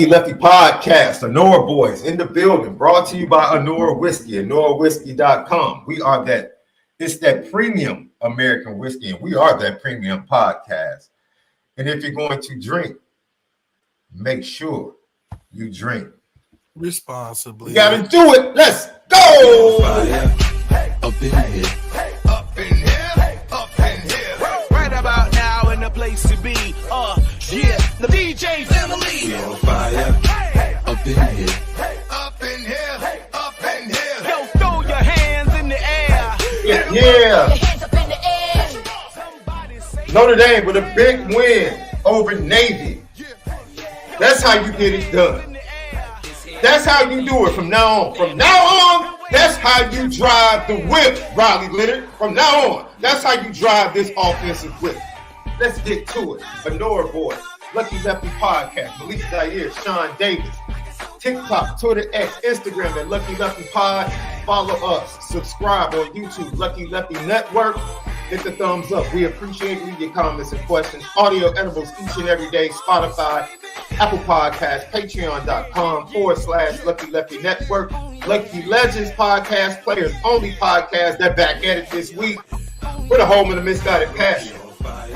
Lucky Lefty podcast, Onora Boys in the building, brought to you by Onora Whiskey, OnoraWhiskey.com. We are that, it's that premium American whiskey, and we are that premium podcast. And if you're going to drink, make sure you drink responsibly. You got to do it. Let's go. Up in here. Up in here. Up in here. Right about now in the place to be. Yeah, the DJ family. We on fire. Up in here. Up in here. Up in here. Yo, throw your hands in the air. Yeah. Notre Dame with a big win over Navy. That's how you get it done. That's how you do it from now on. From now on, that's how you drive the whip, Riley Leonard. From now on, that's how you drive this offensive whip. Let's get to it. Onora Boy, Lucky Lefty Podcast, MALIK'S, ZAIRE, SHAUN Davis, TikTok, Twitter, X, Instagram, and Lucky Lefty Pod. Follow us. Subscribe on YouTube, Lucky Lefty Network. Hit the thumbs up. We appreciate you, your comments and questions. Audio edibles each and every day. Spotify, Apple Podcasts, Patreon.com/Lucky Lefty Network. Lucky Legends Podcast, players only podcast. They're back at it this week. We're the home of the misguided passion.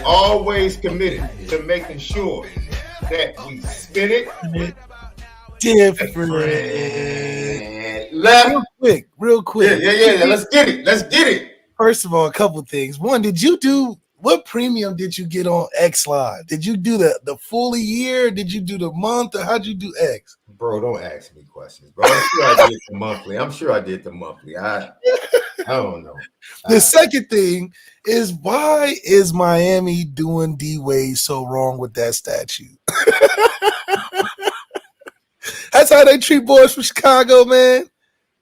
Always committed to making sure that we spin it different. Real quick. Yeah. Let's get it. First of all, a couple things. One, what premium did you get on X Live? Did you do the full year? Did you do the month? Or how'd you do X? Bro, don't ask me questions, bro. I'm sure I did the monthly. I don't know. The second thing is, why is Miami doing D-Wade so wrong with that statue? That's how they treat boys from Chicago, man.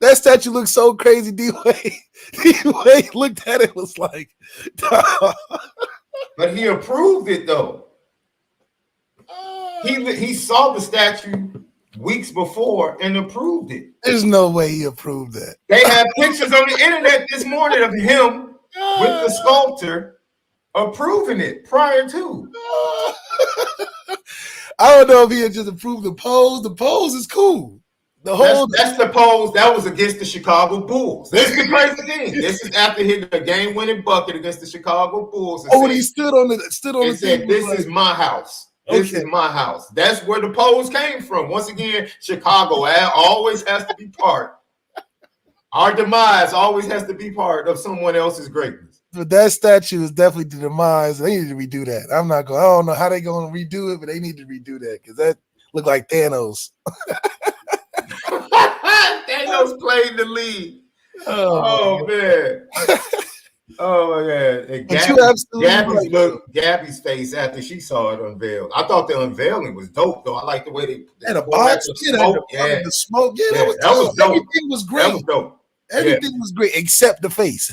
That statue looks so crazy. D-Wade looked at it, was like, but he approved it though. He saw the statue weeks before and approved it. There's no way he approved that. They have pictures on the internet this morning of him with the sculptor approving it prior to. I don't know if he had just approved the pose. The pose is cool. That's the pose that was against the Chicago Bulls. This is the crazy thing. This is after hitting a game-winning bucket against the Chicago Bulls. When he stood on the said, "This is my house. This is my house." That's where the pose came from. Once again, Chicago always has to be part. Our demise always has to be part of someone else's greatness. But that statue is definitely the demise. They need to redo that. I don't know how they're going to redo it, but they need to redo that because that looked like Thanos. Thanos played the lead. Oh man. Oh my God. And Gabby's face after she saw it unveiled. I thought the unveiling was dope though. I like the way they and the box, the smoke. Yeah, that was dope. Everything was great. That was dope. Everything was great except the face.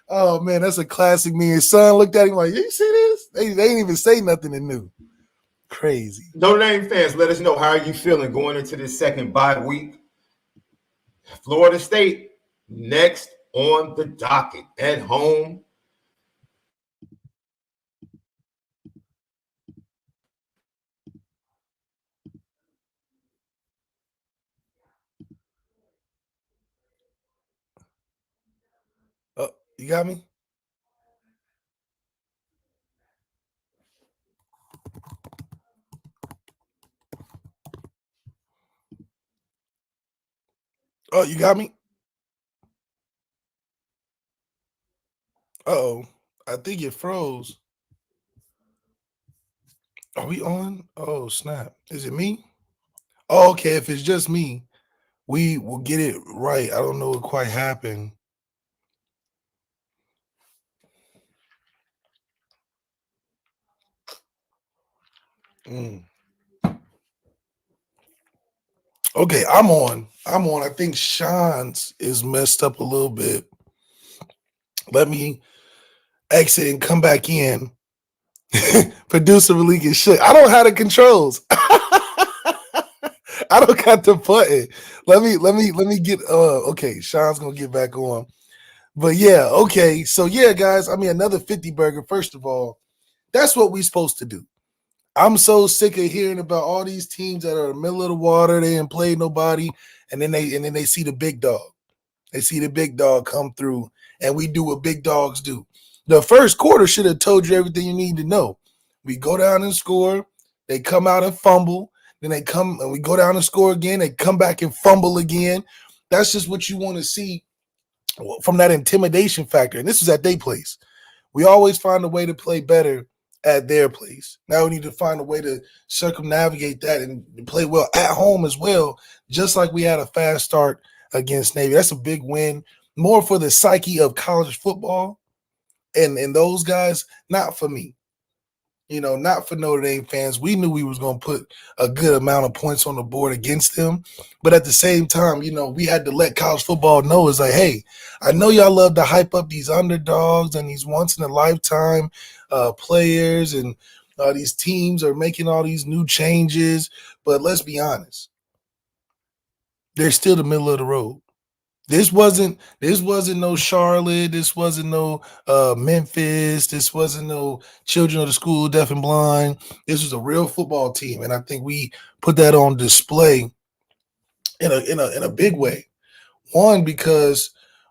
Oh man, that's a classic. Me and his son looked at him like, "You see this?" They didn't even say nothing new. Crazy. Notre Dame fans, let us know, how are you feeling going into this second bye week? Florida State next on the docket at home. Oh, you got me? Oh, you got me? Uh-oh. I think it froze. Are we on? Oh, snap. Is it me? Oh, okay. If it's just me, we will get it right. I don't know what quite happened. Okay, I'm on. I think Sean's is messed up a little bit. Let me exit and come back in. Producer Malik is shit. I don't have the controls. I don't got the button. Let me get okay, Sean's gonna get back on. But yeah, okay. So yeah, guys, I mean, another 50 burger. First of all, that's what we're supposed to do. I'm so sick of hearing about all these teams that are in the middle of the water. They didn't play nobody, and then they see the big dog. They see the big dog come through, and we do what big dogs do. The first quarter should have told you everything you need to know. We go down and score. They come out and fumble. Then they come and we go down and score again. They come back and fumble again. That's just what you want to see from that intimidation factor. And this is at their place. We always find a way to play better at their place. Now we need to find a way to circumnavigate that and play well at home as well, just like we had a fast start against Navy. That's a big win, more for the psyche of college football and those guys, not for me. Not for Notre Dame fans. We knew we was going to put a good amount of points on the board against them. But at the same time, we had to let college football know it's like, hey, I know y'all love to hype up these underdogs and these once-in-a-lifetime players, and these teams are making all these new changes. But let's be honest. They're still the middle of the road. This wasn't no Charlotte. This wasn't no Memphis. This wasn't no Children of the School Deaf and Blind. This was a real football team, and I think we put that on display in a big way. One, because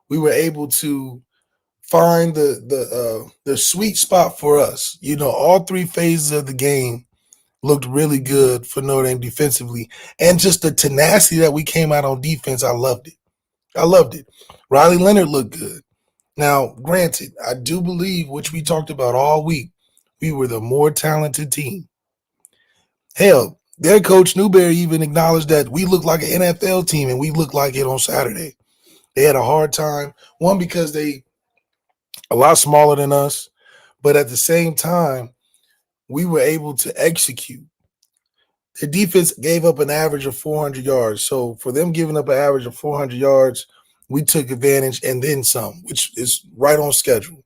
we were able to find the sweet spot for us. All three phases of the game looked really good for Notre Dame defensively, and just the tenacity that we came out on defense, I loved it. Riley Leonard looked good. Now, granted, I do believe, which we talked about all week, we were the more talented team. Hell, their coach Newberry even acknowledged that we looked like an NFL team, and we looked like it on Saturday. They had a hard time, one, because they a lot smaller than us, but at the same time, we were able to execute. Their defense gave up an average of 400 yards. So for them giving up an average of 400 yards, we took advantage and then some, which is right on schedule.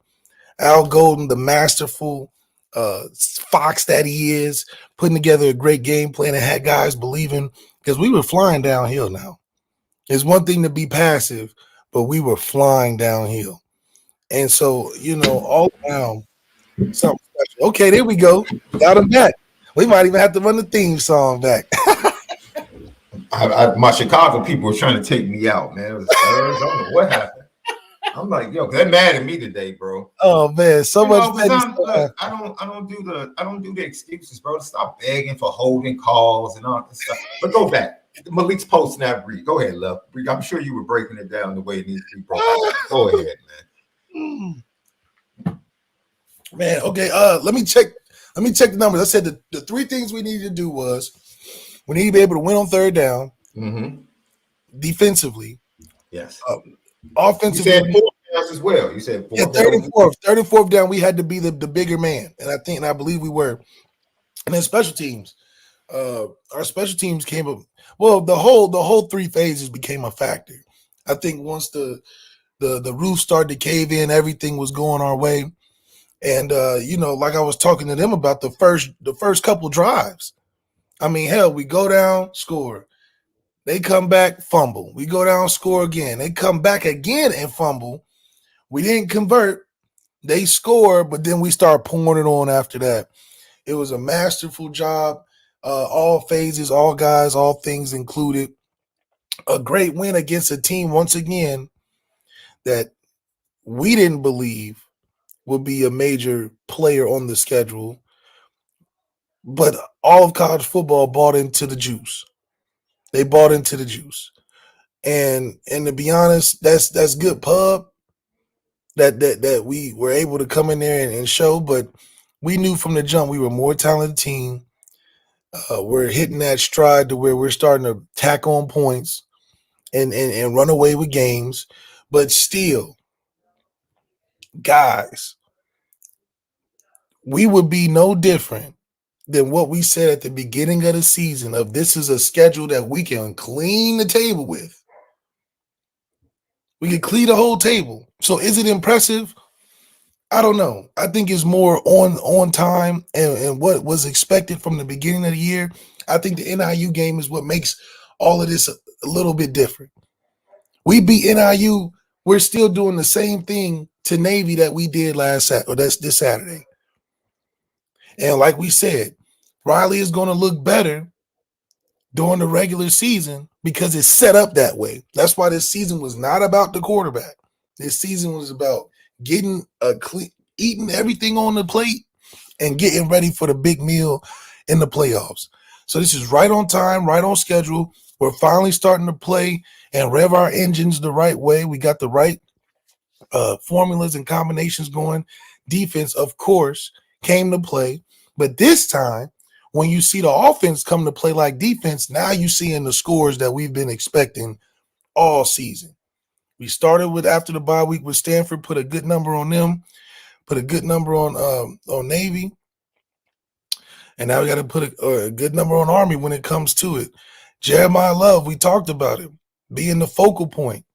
Al Golden, the masterful fox that he is, putting together a great game plan and had guys believing, because we were flying downhill now. It's one thing to be passive, but we were flying downhill. And so, all around, something special. Okay, there we go. Got him back. We might even have to run the theme song back. My Chicago people were trying to take me out, man. I don't know what happened. I'm like, yo, they're mad at me today, bro. Oh man, look, I don't do the excuses, bro. Stop begging for holding calls and all that stuff. But go back. Malik's post now, Bree. Go ahead, love. Bree, I'm sure you were breaking it down the way it needs to be broken down. Go ahead, man. Man, okay. Let me check the numbers. I said the three things we needed to do was we need to be able to win on third down, defensively. Yes. Offensively. You said fourth downs as well. You said fourth. Yeah, third and fourth down, we had to be the bigger man, and I believe we were. And then special teams. Our special teams came up. Well, the whole three phases became a factor. I think once the roof started to cave in, everything was going our way. And like I was talking to them about the first couple drives. I mean, hell, we go down, score. They come back, fumble. We go down, score again. They come back again and fumble. We didn't convert. They score, but then we start pouring it on after that. It was a masterful job. All phases, all guys, all things included. A great win against a team, once again, that we didn't believe would be a major player on the schedule. But all of college football bought into the juice. They bought into the juice. And to be honest, that's good pub that we were able to come in there and show. But we knew from the jump we were a more talented team. We're hitting that stride to where we're starting to tack on points and run away with games. But still, guys, we would be no different than what we said at the beginning of the season of this is a schedule that we can clean the table with. We can clean the whole table. So is it impressive? I don't know. I think it's more on time and what was expected from the beginning of the year. I think the NIU game is what makes all of this a little bit different. We beat NIU. We're still doing the same thing to Navy that we did this Saturday. And like we said, Riley is going to look better during the regular season because it's set up that way. That's why this season was not about the quarterback. This season was about getting eating everything on the plate and getting ready for the big meal in the playoffs. So this is right on time, right on schedule. We're finally starting to play and rev our engines the right way. We got the right formulas and combinations going. Defense, of course, came to play. But this time, when you see the offense come to play like defense, now you seeing the scores that we've been expecting all season. We started with after the bye week with Stanford, put a good number on them, put a good number on Navy, and now we got to put a good number on Army when it comes to it. Jeremiah Love, we talked about him being the focal point.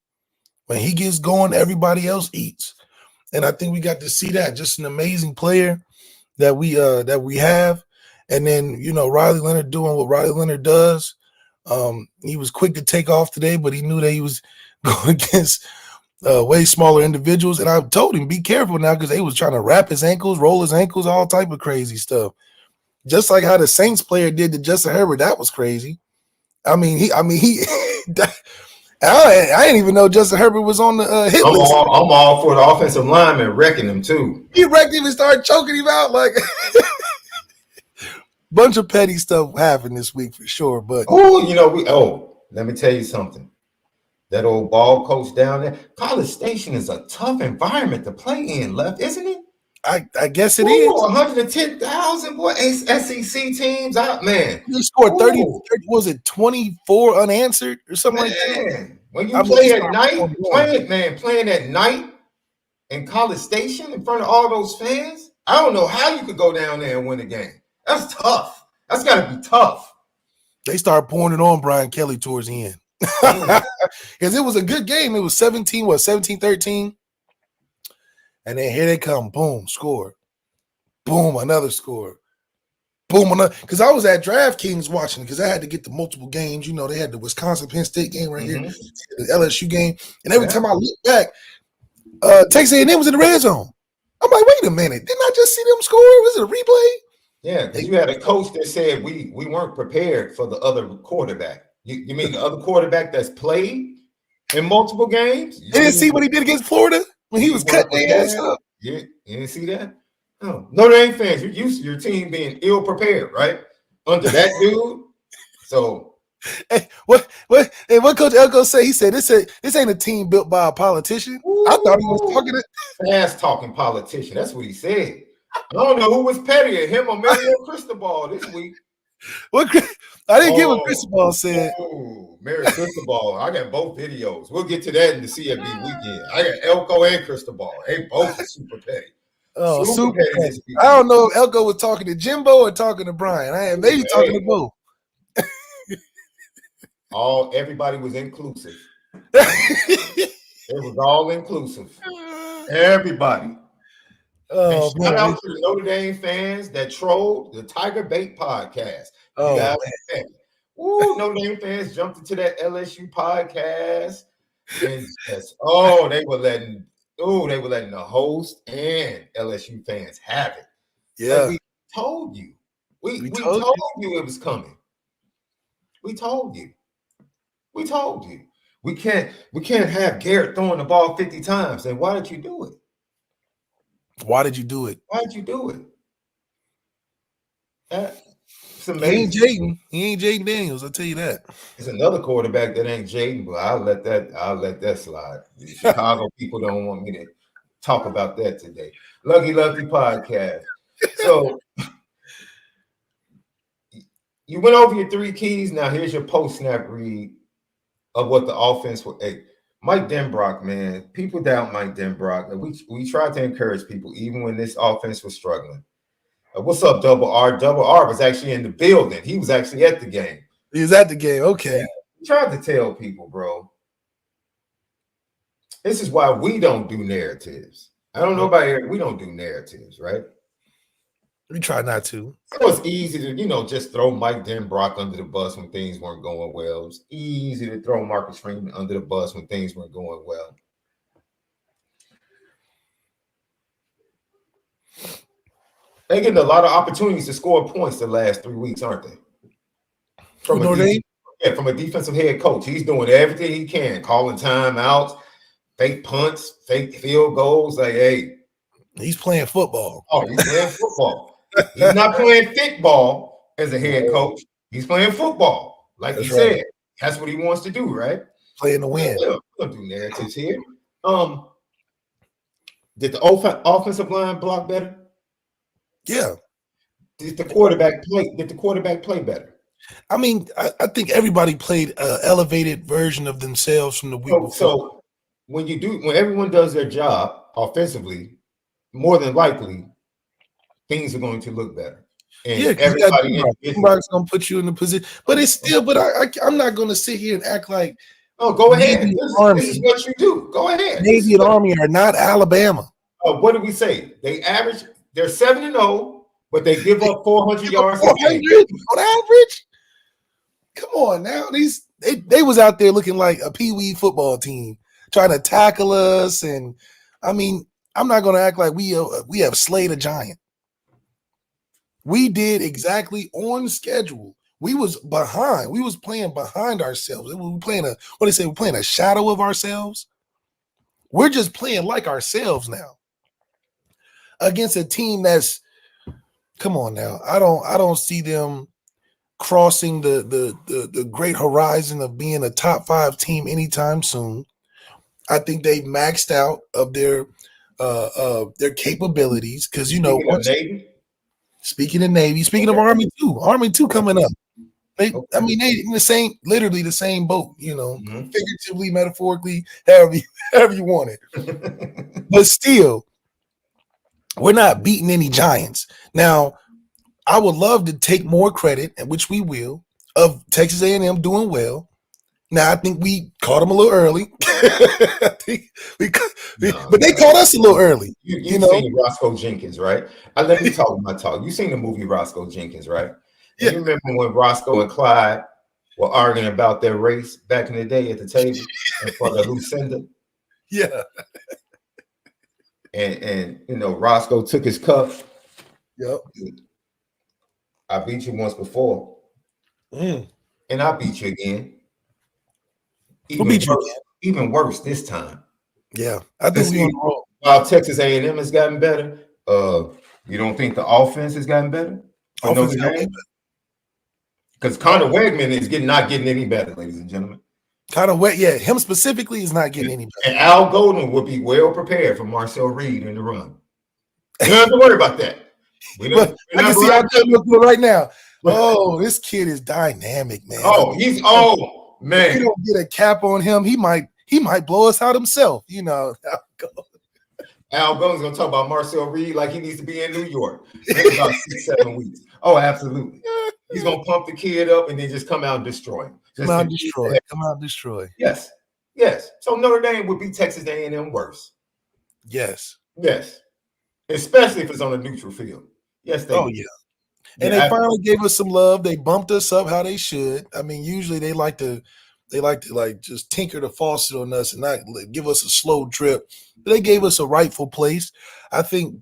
When he gets going, everybody else eats, and I think we got to see that. Just an amazing player that we have. And then, Riley Leonard doing what Riley Leonard does. He was quick to take off today, but he knew that he was going against way smaller individuals. And I told him, be careful now, because they was trying to wrap his ankles, roll his ankles, all type of crazy stuff. Just like how the Saints player did to Justin Herbert. That was crazy. I didn't even know Justin Herbert was on the hit list. I'm all for the offensive lineman wrecking him too. He wrecked him and started choking him out like – bunch of petty stuff happened this week for sure. But let me tell you something. That old ball coach down there, College Station is a tough environment to play in, isn't it? I guess it is. 110,000 boy SEC teams out, man. He scored 30, was it 24 unanswered or something like that? When you play at night, playing at night in College Station in front of all those fans, I don't know how you could go down there and win a game. That's tough. That's got to be tough. They started pouring it on Brian Kelly towards the end. Because it was a good game. It was 17-13. And then here they come. Boom, score. Boom, another score. Boom, another. Because I was at DraftKings watching, because I had to get the multiple games. They had the Wisconsin-Penn State game right here, the LSU game. And every time I look back, Texas A&M was in the red zone. I'm like, wait a minute. Didn't I just see them score? Was it a replay? Yeah, because you had a coach that said we weren't prepared for the other quarterback. You mean the other quarterback that's played in multiple games? You didn't see what he did against Florida when he was cutting their ass up? You didn't see that? No. Notre Dame fans, you're used to your team being ill-prepared, right? Under that dude. So what Coach Elko say? He said this ain't a team built by a politician. Ooh, I thought he was talking to fast-talking politician. That's what he said. I don't know who was pettier, him or Mario Cristobal this week. I didn't get what Cristobal said. Oh, Mario Cristobal. I got both videos. We'll get to that in the CFB weekend. I got Elko and Cristobal. They both are super petty. Oh, super petty. I don't know if Elko was talking to Jimbo or talking to Brian. Maybe talking to both. Everybody was inclusive. It was all inclusive. Everybody. Oh, shout out to the Notre Dame fans that trolled the Tiger Bait podcast. Notre Dame fans jumped into that LSU podcast and they were letting the host and LSU fans have it. Yeah, we told you. We told you it was coming. We told you. We can't have Garrett throwing the ball 50 times. And why did you do it? Why did you do it? It's amazing. He ain't Jaden Daniels, I'll tell you that. It's another quarterback that ain't Jaden, but I'll let that slide. The Chicago people don't want me to talk about that today. Lucky Lefty podcast. So you went over your 3 keys. Now here's your post-snap read of what the offense will. Mike Denbrock, man, people doubt Mike Denbrock. We tried to encourage people even when this offense was struggling. What's up, Double R? Double R was actually in the building. He was actually at the game. He was at the game. Okay. Yeah, we tried to tell people, bro. This is why we don't do narratives. I don't know about here. We don't do narratives, right? We try not to. So it's easy to, just throw Mike Denbrock under the bus when things weren't going well. It's easy to throw Marcus Freeman under the bus when things weren't going well. They're getting a lot of opportunities to score points the last 3 weeks, aren't they? From a defensive head coach. He's doing everything he can, calling timeouts, fake punts, fake field goals. Like, hey. He's playing football. Oh, he's playing football. He's not playing thickball as a head coach. He's playing football. Like he said. That's what he wants to do, right? Playing to win. We don't do narratives here. Did the offensive line block better? Yeah. Did the quarterback play better? I mean, I think everybody played an elevated version of themselves from the week before. So when everyone does their job offensively, more than likely, things are going to look better. And everybody's going to put you in the position. But it's still, I'm not going to sit here and act like. Oh, go ahead. This is what you do. Go ahead. Navy and Army are not Alabama. What did we say? They're 7-0, but they give up 400 yards. 400 on average? Come on now. They was out there looking like a pee-wee football team, trying to tackle us. And, I mean, I'm not going to act like we have slayed a giant. We did exactly on schedule. We was behind. We was playing behind ourselves. We were playing we're playing a shadow of ourselves. We're just playing like ourselves now against a team that's, come on now. I don't see them crossing the great horizon of being a top 5 team anytime soon. I think they've maxed out of their capabilities because speaking of Navy, speaking of Army too coming up. They in literally the same boat, figuratively, metaphorically, however you want it. But still, we're not beating any giants. Now, I would love to take more credit, which we will, of Texas A&M doing well. Now, I think we caught them a little early. But they caught us a little early. You've seen Roscoe Jenkins, right? Let me talk my talk. You've seen the movie Roscoe Jenkins, right? Yeah. You remember when Roscoe and Clyde were arguing about their race back in the day at the table in front of Lucinda? Yeah. And Roscoe took his cup. Yep. I beat you once before. And I beat you again. Even worse this time. Yeah. I think while Texas A&M has gotten better, you don't think the offense has gotten better? Because Connor Wegman is not getting any better, ladies and gentlemen. Him specifically is not getting any better. And Al Golden will be well prepared for Marcel Reed in the run. You don't have to worry about that. I can see Al Golden right now. Oh, this kid is dynamic, man. Oh, man. If we don't get a cap on him, he might blow us out himself. Al Golden's gonna talk about Marcel Reed like he needs to be in New York in about 6-7 weeks. Oh, absolutely. He's gonna pump the kid up and then just come out and destroy him. Come out and destroy. Yes. So Notre Dame would beat Texas A&M worse. Yes. Especially if it's on a neutral field. Yes, they. Oh yeah. And they finally gave us some love. They bumped us up how they should. I mean, usually they like to like just tinker the faucet on us and not give us a slow drip. But they gave us a rightful place. I think.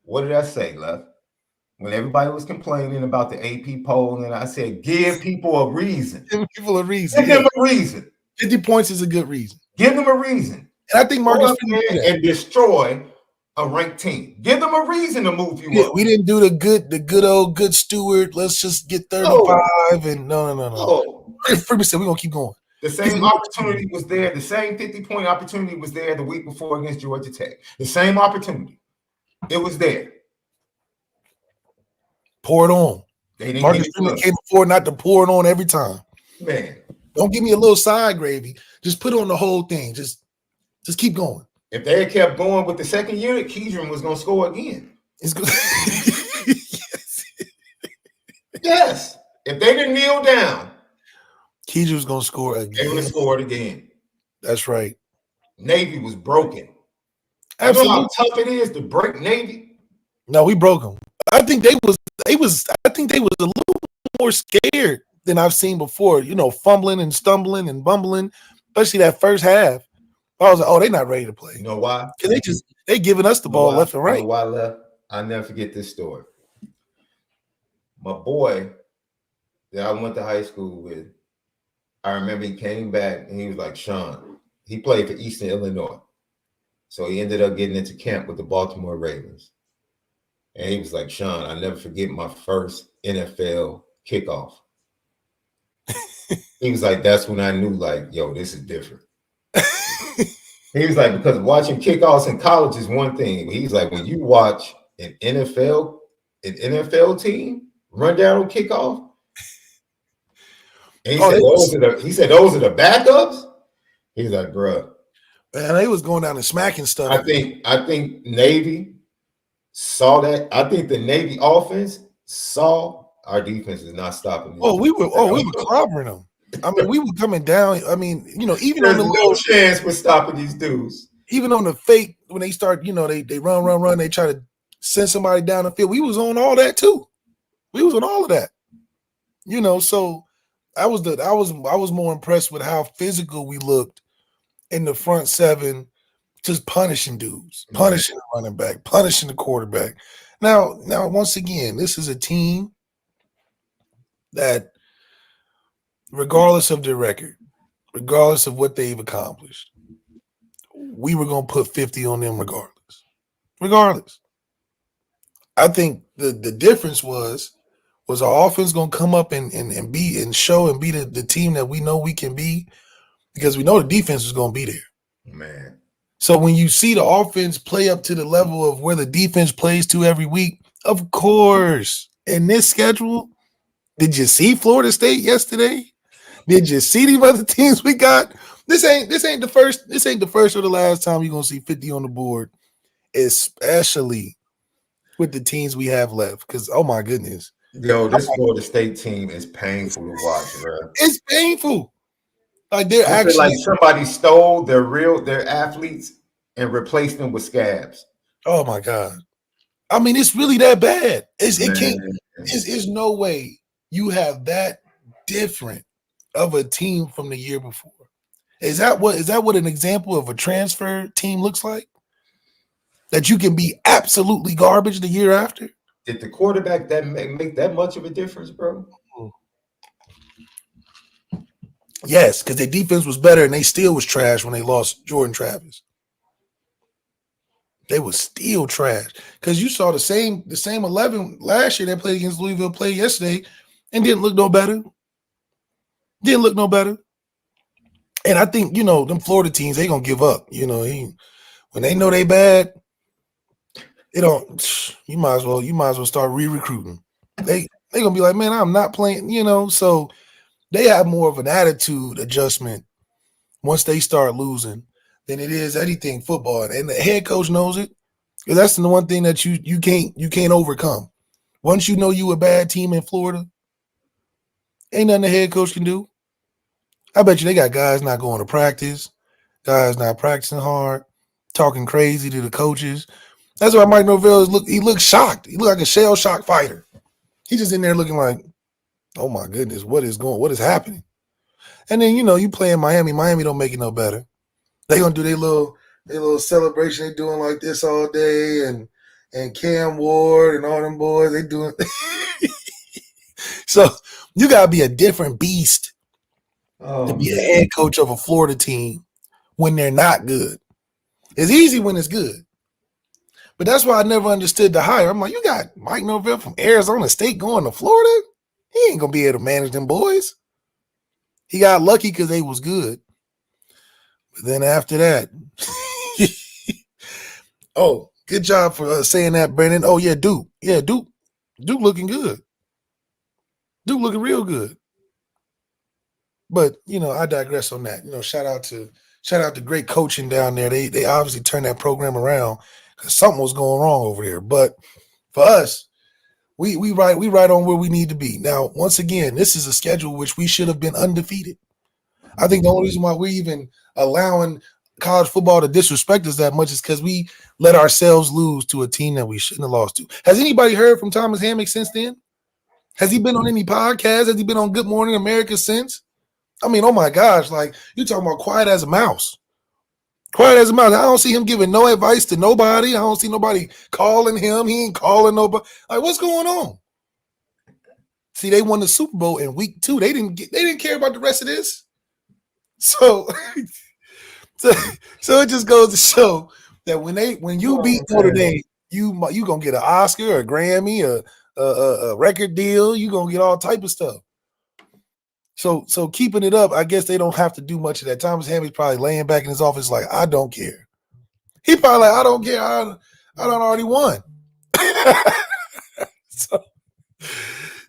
What did I say, Lef? When everybody was complaining about the AP poll, and I said, give people a reason. Give people a reason. Give them a reason. 50 points is a good reason. Give them a reason. And I think Marcus and destroy a ranked team. Give them a reason to move you up. We didn't do the good old good steward. Let's just get 35 and no. Freeman said we're gonna keep going. The same opportunity was there. The same 50-point opportunity was there the week before against Georgia Tech. The same opportunity. It was there. Pour it on. Marcus Freeman can't afford not to pour it on every time. Man, don't give me a little side gravy. Just put on the whole thing. Just keep going. If they had kept going with the second unit, Keidron was going to score again. It's good. Yes. If they didn't kneel down, Keidron was going to score again. They would have scored again. That's right. Navy was broken. Absolutely. You know how tough it is to break Navy? No, we broke them. I think they was a little more scared than I've seen before. Fumbling and stumbling and bumbling, especially that first half. I was like, oh, they're not ready to play. You know why? Because they giving us the ball left and right. You know why, Left? I'll never forget this story. My boy that I went to high school with, I remember he came back and he was like, Sean, he played for Eastern Illinois. So he ended up getting into camp with the Baltimore Ravens. And he was like, Sean, I'll never forget my first NFL kickoff. He was like, that's when I knew, like, yo, this is different. He was like, because watching kickoffs in college is one thing. But he's like, when you watch an NFL team run down on kickoff, and he said those are the backups. He's like, bro, man, they was going down and smacking stuff. I think Navy saw that. I think the Navy offense saw our defense is not stopping. We were clobbering them. I mean, we were coming down. I mean, even there's on the no chance we're stopping these dudes. Even on the fake, when they start, they run, they try to send somebody down the field. We was on all that too. We was on all of that. So I was more impressed with how physical we looked in the front seven, just punishing dudes, punishing the running back, punishing the quarterback. Now, once again, this is a team that, regardless of their record, regardless of what they've accomplished, we were going to put 50 on them regardless. I think the difference was our offense going to come up and be and show and be the team that we know we can be, because we know the defense is going to be there. Man. So when you see the offense play up to the level of where the defense plays to every week, of course, in this schedule, did you see Florida State yesterday? Did you see these other teams we got? This ain't the first or the last time you're gonna see 50 on the board, especially with the teams we have left. Because oh my goodness, yo, this Florida State team is painful to watch, bro. It's painful. Like they're actually like somebody stole their athletes and replaced them with scabs. Oh my God. I mean, it's really that bad. It's no way you have that different of a team from the year before. Is that what an example of a transfer team looks like? That you can be absolutely garbage the year after? Did the quarterback that make that much of a difference, bro? Yes, because their defense was better and they still was trash when they lost Jordan Travis. They was still trash. Because you saw the same 11 last year that played against Louisville played yesterday and didn't look no better. And I think, them Florida teams, they going to give up. When they know they bad, you might as well start re-recruiting. They going to be like, man, I'm not playing, so they have more of an attitude adjustment once they start losing than it is anything football. And the head coach knows it. Because that's the one thing that you can't overcome. Once you know you a bad team in Florida, ain't nothing the head coach can do. I bet you they got guys not going to practice, guys not practicing hard, talking crazy to the coaches. That's why Mike Norvell he looks shocked. He looked like a shell shock fighter. He's just in there looking like, oh my goodness, what is happening? And then you play in Miami. Miami don't make it no better. They gonna do their little celebration. They doing like this all day, and Cam Ward and all them boys, they doing. So you gotta be a different beast to be a head coach of a Florida team when they're not good. It's easy when it's good. But that's why I never understood the hire. I'm like, you got Mike Norvell from Arizona State going to Florida? He ain't going to be able to manage them boys. He got lucky because they was good. But then after that, oh, good job for saying that, Brandon. Oh, yeah, Duke. Yeah, Duke looking good. Duke looking real good. But, I digress on that. Shout out to great coaching down there. They obviously turned that program around because something was going wrong over there. But for us, we right on where we need to be. Now, once again, this is a schedule which we should have been undefeated. I think the only reason why we're even allowing college football to disrespect us that much is because we let ourselves lose to a team that we shouldn't have lost to. Has anybody heard from Thomas Hammock since then? Has he been on any podcast? Has he been on Good Morning America since? I mean, oh my gosh, like you talking about quiet as a mouse. Quiet as a mouse. I don't see him giving no advice to nobody. I don't see nobody calling him. He ain't calling nobody. Like, what's going on? See, they won the Super Bowl in week 2. They didn't care about the rest of this. So, so it just goes to show that when you beat Notre Dame, you gonna get an Oscar, a Grammy, a record deal. You gonna get all type of stuff. So keeping it up, I guess they don't have to do much of that. Thomas Hammy's probably laying back in his office like, I don't care. He probably like, I don't care. I done already won. So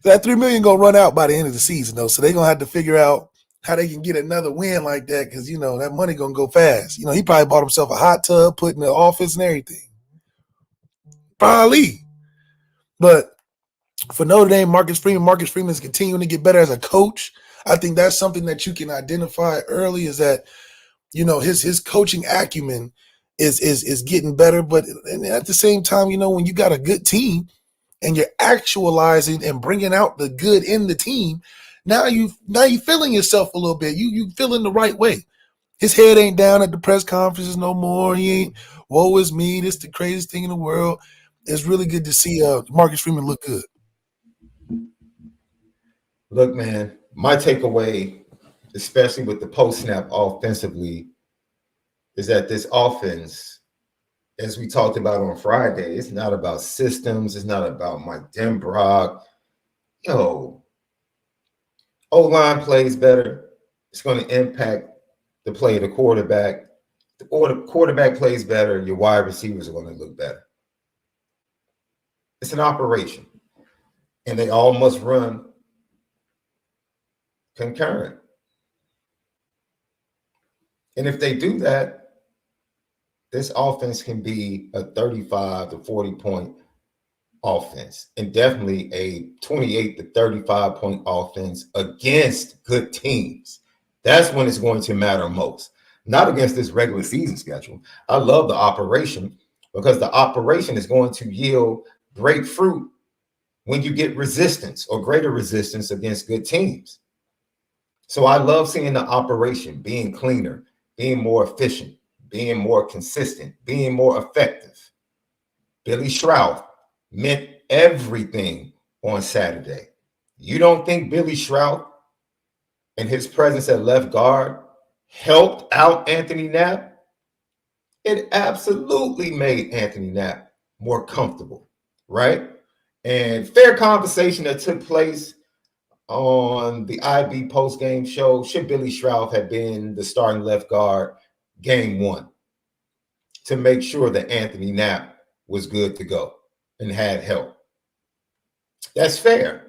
that $3 million gonna run out by the end of the season, though. So they're gonna have to figure out how they can get another win like that, because that money gonna go fast. He probably bought himself a hot tub, put in the office and everything. Probably. But for Notre Dame, Marcus Freeman is continuing to get better as a coach. I think that's something that you can identify early, is that his coaching acumen is getting better. But at the same time, when you got a good team and you're actualizing and bringing out the good in the team, now you feeling yourself a little bit. You feeling the right way. His head ain't down at the press conferences no more. He ain't, woe is me, this the craziest thing in the world. It's really good to see Marcus Freeman look good. Look, man, my takeaway, especially with the post-snap offensively, is that this offense, as we talked about on Friday, it's not about systems. It's not about Mike Denbrock. O-line plays better. It's going to impact the play of the quarterback. The quarterback plays better. Your wide receivers are going to look better. It's an operation, and they all must run concurrent. And if they do that, this offense can be a 35 to 40 point offense, and definitely a 28 to 35 point offense against good teams. That's when it's going to matter most, not against this regular season schedule. I love the operation, because the operation is going to yield great fruit when you get resistance or greater resistance against good teams. So I love seeing the operation being cleaner, being more efficient, being more consistent, being more effective. Billy Schrauth meant everything on Saturday. You don't think Billy Schrauth and his presence at left guard helped out Anthony Knapp? It absolutely made Anthony Knapp more comfortable, right? And fair conversation that took place on the IB post-game show, should Billy Schrauth have been the starting left guard game 1 to make sure that Anthony Knapp was good to go and had help. That's fair.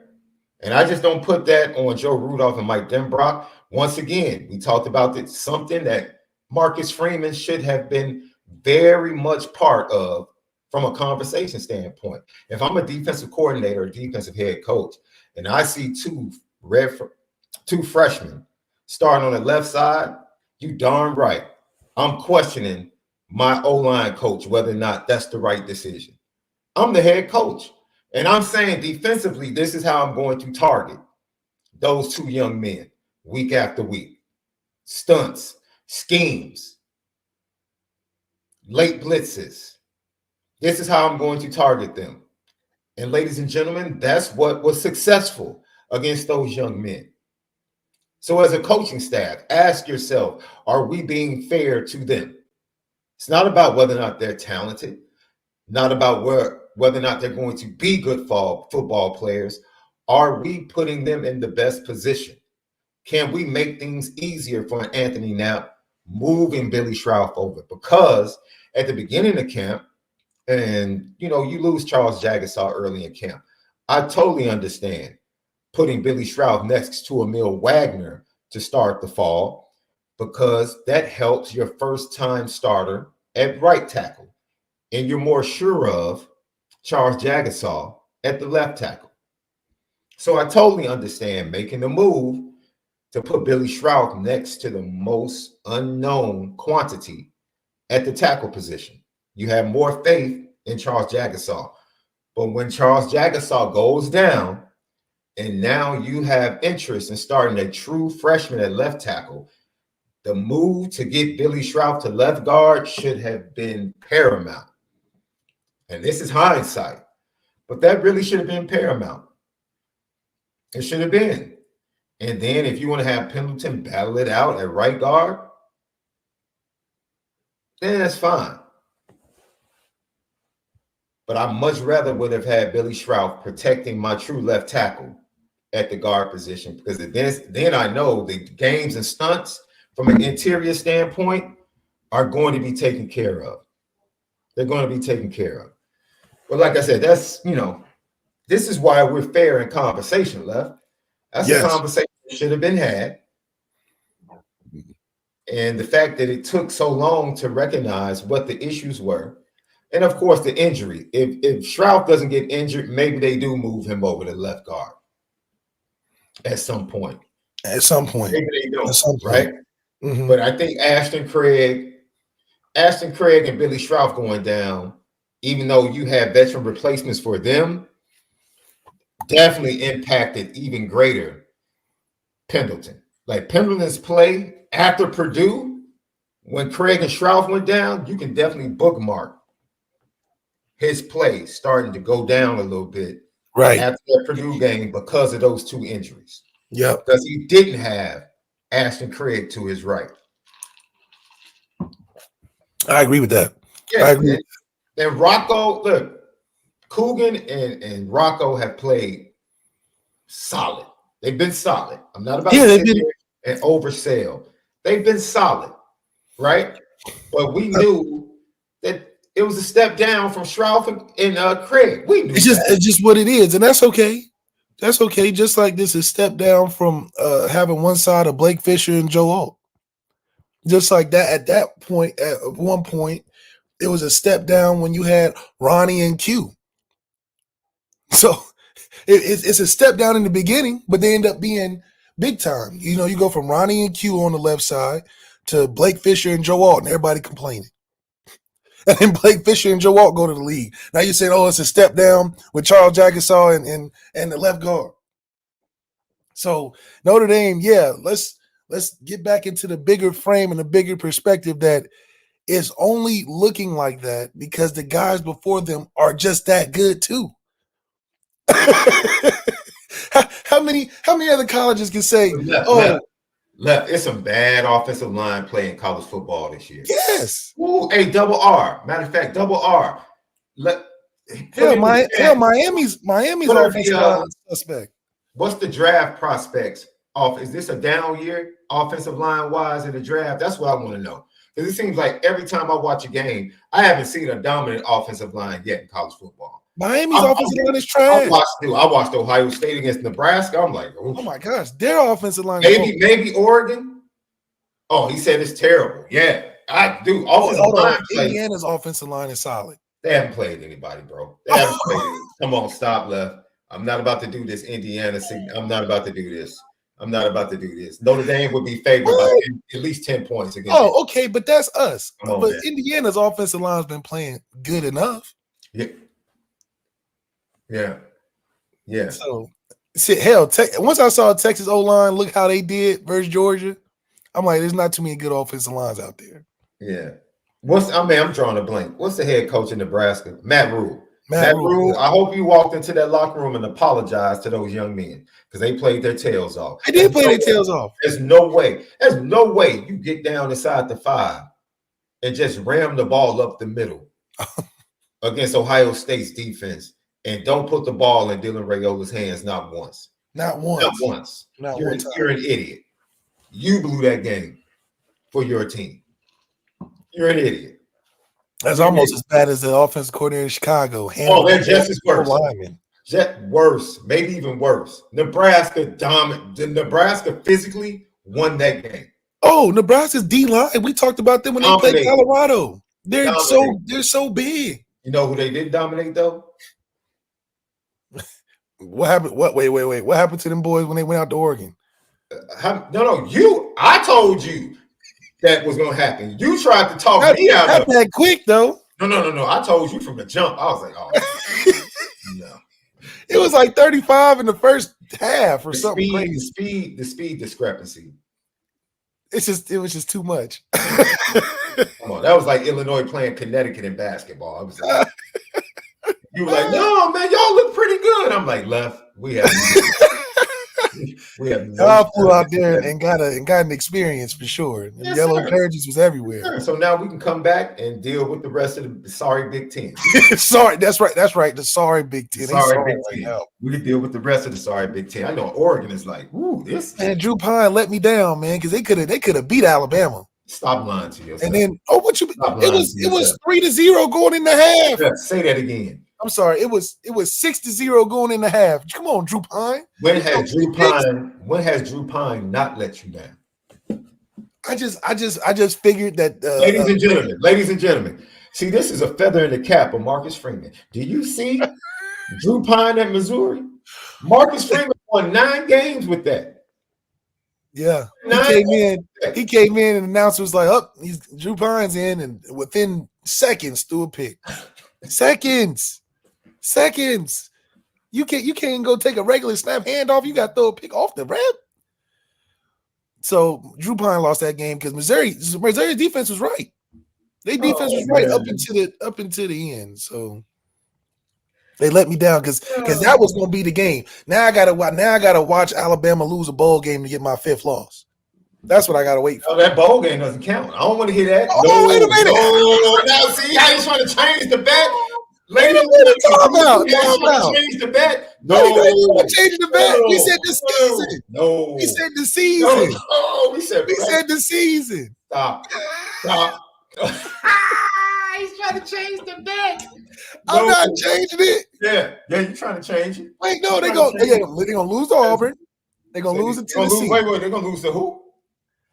And I just don't put that on Joe Rudolph and Mike Denbrock. Once again, we talked about it, something that Marcus Freeman should have been very much part of from a conversation standpoint. If I'm a defensive coordinator or defensive head coach, and I see two freshmen starting on the left side, you darn right, I'm questioning my O-line coach whether or not that's the right decision. I'm the head coach, and I'm saying defensively, this is how I'm going to target those two young men week after week. Stunts, schemes, late blitzes. This is how I'm going to target them. And ladies and gentlemen, that's what was successful against those young men. So as a coaching staff, ask yourself, are we being fair to them? It's not about whether or not they're talented, not about whether or not they're going to be good football players. Are we putting them in the best position? Can we make things easier for Anthony Knapp moving Billy Schrauth over? Because at the beginning of camp, and, you lose Charles Jagasaw early in camp, I totally understand putting Billy Schrauth next to Emil Wagner to start the fall, because that helps your first-time starter at right tackle, and you're more sure of Charles Jagasaw at the left tackle. So I totally understand making the move to put Billy Schrauth next to the most unknown quantity at the tackle position. You have more faith in Charles Jagasaw. But when Charles Jagasaw goes down, and now you have interest in starting a true freshman at left tackle, the move to get Billy Schrauth to left guard should have been paramount. And this is hindsight, but that really should have been paramount. It should have been. And then if you want to have Pendleton battle it out at right guard, then that's fine. But I much rather would have had Billy Schrauth protecting my true left tackle at the guard position, because then I know the games and stunts from an interior standpoint are going to be taken care of. They're going to be taken care of. But like I said, that's, this is why we're fair in conversation, Left. That's a conversation that should have been had. And the fact that it took so long to recognize what the issues were. And of course, the injury. If Schrauth doesn't get injured, maybe they do move him over to left guard at some point. Maybe they don't, right? Mm-hmm. But I think Ashton Craig and Billy Schrauth going down, even though you have veteran replacements for them, definitely impacted even greater Pendleton. Like Pendleton's play after Purdue, when Craig and Schrauth went down, you can definitely bookmark his play starting to go down a little bit after that Purdue game because of those two injuries. Yeah, because he didn't have Ashton Craig to his right. I agree with that. Yeah, I agree. And Rocco, look, Coogan and Rocco have played solid. They've been solid. I'm not about to sit here and oversell. They've been solid, right? But we knew that it was a step down from Schrauth and Craig. We knew it's just what it is, and that's okay. That's okay. Just like this is a step down from having one side of Blake Fisher and Joe Alt. Just like that, at that point, at one point, it was a step down when you had Ronnie and Q. So it's a step down in the beginning, but they end up being big time. You go from Ronnie and Q on the left side to Blake Fisher and Joe Alt, and everybody complaining. And then Blake Fisher and Joe Alt go to the league. Now you're saying, it's a step down with Charles Jackensaw and the left guard. So Notre Dame, let's get back into the bigger frame and the bigger perspective that is only looking like that because the guys before them are just that good too. How many other colleges can say, Left, it's some bad offensive line play in college football this year. Yes. Ooh, double R. Matter of fact, double R. Miami's offensive line suspect. What's the draft prospects off? Is this a down year offensive line wise in the draft? That's what I want to know. Because it seems like every time I watch a game, I haven't seen a dominant offensive line yet in college football. Miami's offensive line is trash. I watched Ohio State against Nebraska. I'm like, oof. Oh my gosh, their offensive line. Maybe Oregon. Oh, he said it's terrible. Yeah, I do. Indiana's offensive line is solid. They haven't played anybody, bro. They haven't played. Come on, stop, Left. I'm not about to do this, Indiana. I'm not about to do this. Notre Dame would be favored by at least 10 points against. Oh, okay, but that's us. But Indiana's offensive line has been playing good enough. Yeah. So, hell, once I saw Texas O-line, look how they did versus Georgia. I'm like, there's not too many good offensive lines out there. Yeah. I'm drawing a blank. What's the head coach in Nebraska? Matt Rule. Matt Rule. I hope you walked into that locker room and apologized to those young men because they played their tails off. They did play their tails off. There's no way you get down inside the 5 and just ram the ball up the middle against Ohio State's defense. And don't put the ball in Dylan Rayola's hands not once. Not once. You're an idiot. You blew that game for your team. You're an idiot. That's almost as bad as the offensive coordinator in Chicago. They're just as worse. Worse, maybe even worse. Nebraska physically won that game. Oh, Nebraska's D-line. We talked about them when they played Colorado. They're so big. You know who they didn't dominate though? What happened? Wait. What happened to them boys when they went out to Oregon? I told you that was going to happen. You tried to talk me out of it. Not that quick, though. No. I told you from the jump. I was like, no. It was like 35 in the first half or something crazy. The speed discrepancy. it was just too much. Come on, that was like Illinois playing Connecticut in basketball. I was like, you were like, no, man, y'all look pretty good. I'm like, Left, we have I flew out there and got an experience for sure. The yellow jerseys was everywhere. Sure. So now we can come back and deal with the rest of the sorry Big Ten. Sorry, that's right. The sorry Big Ten. Sorry Big Ten. We can deal with the rest of the sorry Big Ten. I know Oregon is like, ooh, this. And Drew Pine let me down, man, because they could have beat Alabama. Stop lying to yourself. And then, it was 3-0 going in the half. Yeah, say that again. I'm sorry. It was 6-0 going in the half. Come on, Drew Pine. When has Drew Pine not let you down? I just figured that ladies and gentlemen, see, this is a feather in the cap of Marcus Freeman. Do you see Drew Pine at Missouri? Marcus Freeman won 9 games with that. Yeah, he came in and the announcer was like, Drew Pine's in, and within seconds threw a pick. Seconds. You can't go take a regular snap handoff. You got to throw a pick off the rep. So Drew Pine lost that game because Missouri's defense was right. Their defense was right up into the end. So they let me down because that was going to be the game. Now I gotta watch Alabama lose a bowl game to get my 5th loss. That's what I gotta wait for. Oh, that bowl game doesn't count. I don't want to hear that. Oh, wait a minute. No, now see how he's trying to change the bet. Lady, change the bet. No, change the bet. We said the season. No, we said the season. Oh, we said the season. Stop. He's trying to change the bet. I'm not changing it. Yeah, you're trying to change it. Wait, no, they're gonna lose to Auburn. They're gonna lose to Tennessee. Wait, they're gonna lose to who?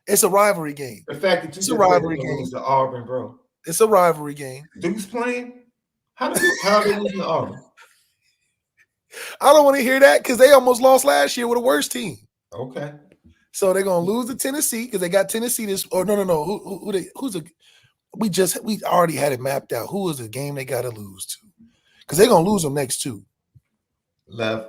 It's a rivalry game. The fact that it's a rivalry game. Lose to Auburn, bro. It's a rivalry game. Duke's playing. How are they losing to Auburn? I don't want to hear that because they almost lost last year with a worse team. Okay. So they're gonna lose to Tennessee because they got Tennessee this. Or no. We already had it mapped out. Who is the game they got to lose to? Because they're gonna lose them next 2. Left.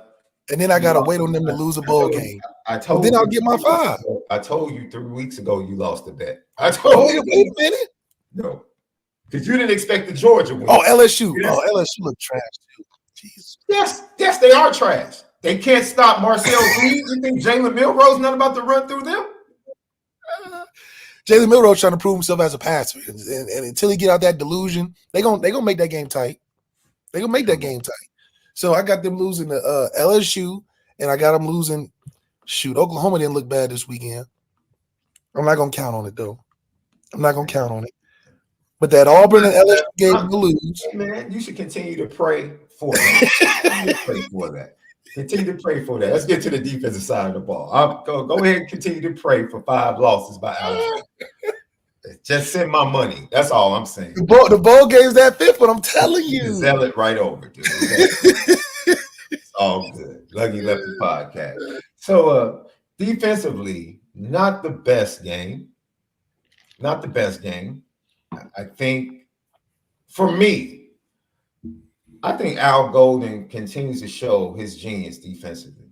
And then I gotta wait on them to lose a bowl game. Then I'll get my 5. I told you 3 weeks ago you lost the bet. Wait a minute. No. Because you didn't expect the Georgia win. Oh, LSU. Yes. Oh, LSU look trash too. Jesus. Yes, they are trash. They can't stop Marcel Reed. You think Jalen Milroe's not about to run through them? Jalen Milroe trying to prove himself as a passer, and until he get out that delusion, they gonna make that game tight. They gonna make that game tight. So I got them losing to LSU, and I got them losing. Shoot, Oklahoma didn't look bad this weekend. I'm not gonna count on it though. But that Auburn and LSU game to lose. Man, you should continue to pray for that. Continue to pray for that. Let's get to the defensive side of the ball. Go ahead and continue to pray for 5 losses by Alabama. Just send my money. That's all I'm saying. The bowl game's that 5th, but I'm telling you. Sell it right over, dude. It's all good. Lucky Lefty podcast. So defensively, not the best game. I think for me, I think Al Golden continues to show his genius defensively.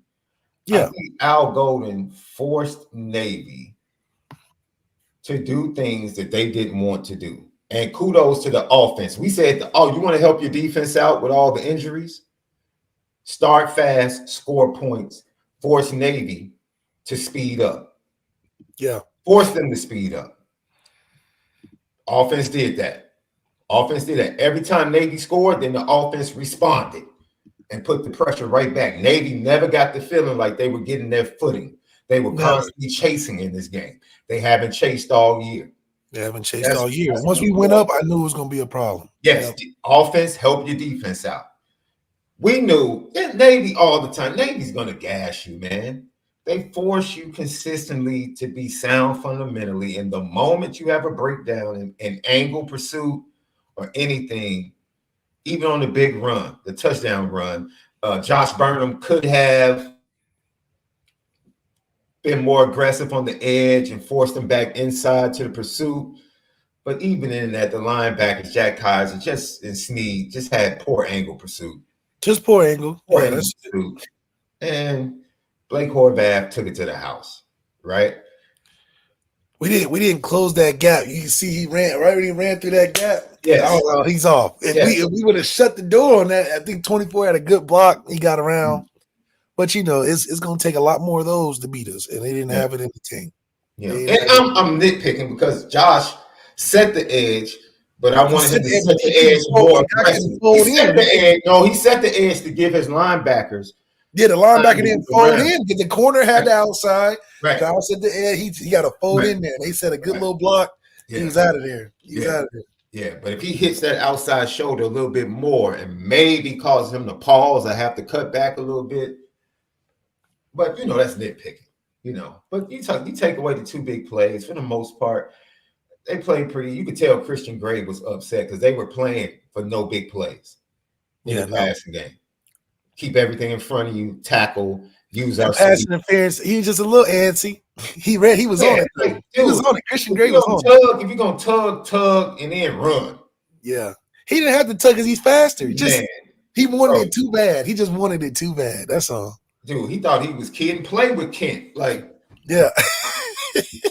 Yeah. I think Al Golden forced Navy to do things that they didn't want to do. And kudos to the offense. We said, you want to help your defense out with all the injuries? Start fast, score points, force Navy to speed up. Yeah. Force them to speed up. Offense did that. Every time Navy scored, then the offense responded and put the pressure right back. Navy never got the feeling like they were getting their footing. They were constantly chasing in this game. They haven't chased all year. Once we went up, I knew it was going to be a problem. Yes, offense, help your defense out. We knew that Navy all the time. Navy's going to gas you, man. They force you consistently to be sound fundamentally. And the moment you have a breakdown in angle pursuit or anything, even on the big run, the touchdown run, Josh Burnham could have been more aggressive on the edge and forced them back inside to the pursuit. But even in that, the linebackers, Jack Kaiser, and Snead, just had poor angle pursuit. Just poor angle. Pursuit. And Blake Horvath took it to the house, right? We didn't close that gap. You see, he ran right when he ran through that gap. Yes. Oh, he's off. If we would have shut the door on that, I think 24 had a good block. He got around, but it's going to take a lot more of those to beat us, and they didn't have it in the team. Yeah, and I'm nitpicking because Josh set the edge, but I wanted him to set the edge more aggressive. He set the edge. No, he set the edge to give his linebackers. Yeah, the linebacker didn't fold in because the corner had the outside. Right. Josh said the edge. He got to fold in there. They said a good little block. Yeah. He was out of there. Yeah, but if he hits that outside shoulder a little bit more and maybe causes him to pause, I have to cut back a little bit. But that's nitpicking. But you take away the two big plays for the most part. They played pretty. You could tell Christian Gray was upset because they were playing for no big plays in the passing game. Keep everything in front of you, tackle, use our pass interference. He was just a little antsy. He was on it. He was on it. Christian Gray was on it. If you're gonna tug, and then run. Yeah, he didn't have to tug because he's faster. He wanted it too bad. He just wanted it too bad. That's all. Dude, he thought he was kidding. Play with Kent, yeah.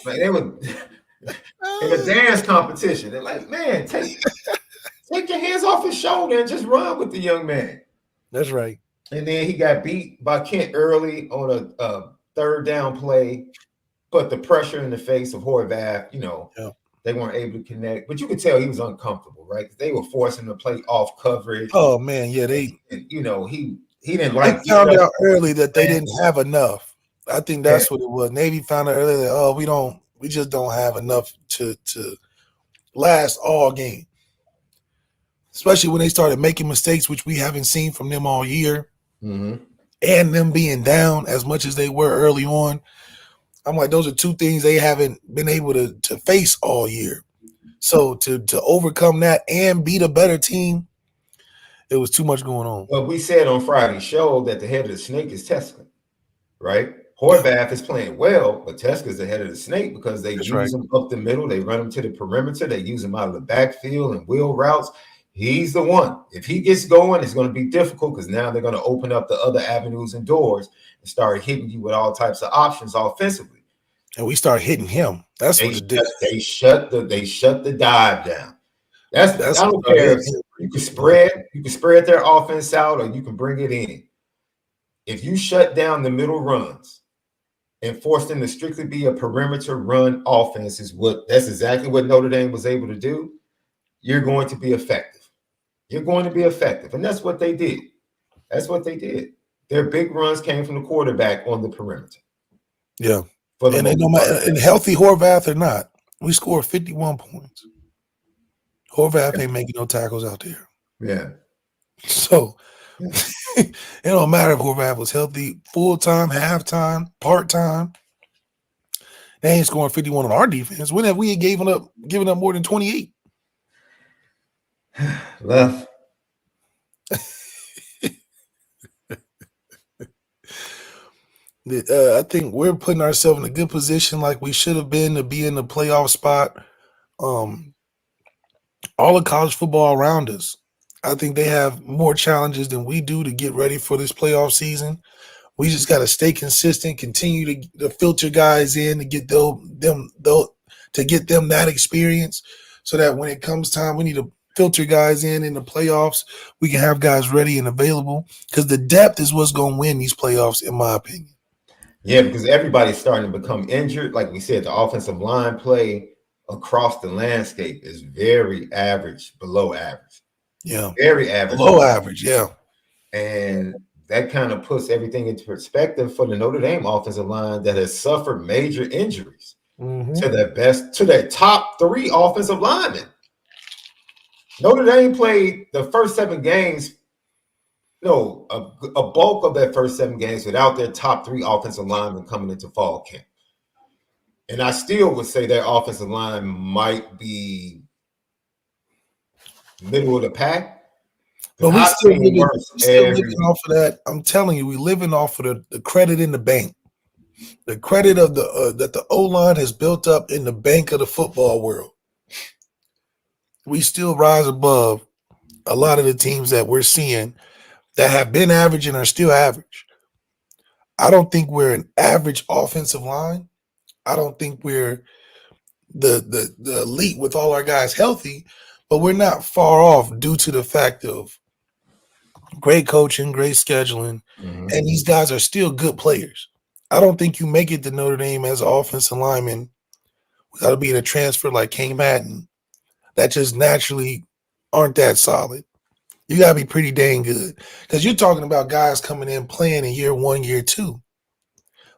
They were in a dance competition. They're like, man, take your hands off his shoulder and just run with the young man. That's right. And then he got beat by Kent early on a third down play, but the pressure in the face of Horvath, they weren't able to connect. But you could tell he was uncomfortable, right? They were forcing him to play off coverage. Oh man, yeah, he didn't like. They found out early that they didn't have enough. I think that's what it was. Navy found out early that we just don't have enough to last all game. Especially when they started making mistakes, which we haven't seen from them all year. Mm-hmm. And them being down as much as they were early on. I'm like, those are two things they haven't been able to face all year. So to overcome that and beat a better team, it was too much going on. Well, we said on Friday's show that the head of the snake is Teska, right? Horvath is playing well, but Teska's the head of the snake because they use him up the middle. They run him to the perimeter. They use him out of the backfield and wheel routes. He's the one. If he gets going, it's going to be difficult because now they're going to open up the other avenues and doors and start hitting you with all types of options offensively. And we start hitting him. That's what it did. They shut the dive down. That's I don't care. You can spread their offense out or you can bring it in. If you shut down the middle runs and force them to strictly be a perimeter run offense, that's exactly what Notre Dame was able to do. You're going to be effective. You're going to be effective. And that's what they did. Their big runs came from the quarterback on the perimeter. Yeah. And healthy Horvath or not, we scored 51 points. Horvath ain't making no tackles out there. Yeah. So it don't matter if Horvath was healthy, full-time, half-time, part-time. They ain't scoring 51 on our defense. When have we given up more than 28? Left. I think we're putting ourselves in a good position like we should have been to be in the playoff spot. All of college football around us, I think they have more challenges than we do to get ready for this playoff season. We just got to stay consistent, continue to filter guys in to get them that experience so that when it comes time, we need to filter guys in the playoffs. We can have guys ready and available because the depth is what's going to win these playoffs, in my opinion. Yeah, because everybody's starting to become injured. Like we said, the offensive line play across the landscape is very average, below average. Yeah. Very average. Below average, yeah. And that kind of puts everything into perspective for the Notre Dame offensive line that has suffered major injuries to their top three offensive linemen. Notre Dame played the first 7 games, a bulk of their first 7 games without their top 3 offensive linemen coming into fall camp. And I still would say their offensive line might be middle of the pack. But we still living off of that. I'm telling you, we living off of the credit in the bank. The credit of that the O-line has built up in the bank of the football world. We still rise above a lot of the teams that we're seeing that have been average and are still average. I don't think we're an average offensive line. I don't think we're the elite with all our guys healthy, but we're not far off due to the fact of great coaching, great scheduling, and these guys are still good players. I don't think you make it to Notre Dame as an offensive lineman without being a transfer like King Madden that just naturally aren't that solid. You got to be pretty dang good because you're talking about guys coming in playing in year 1, year 2,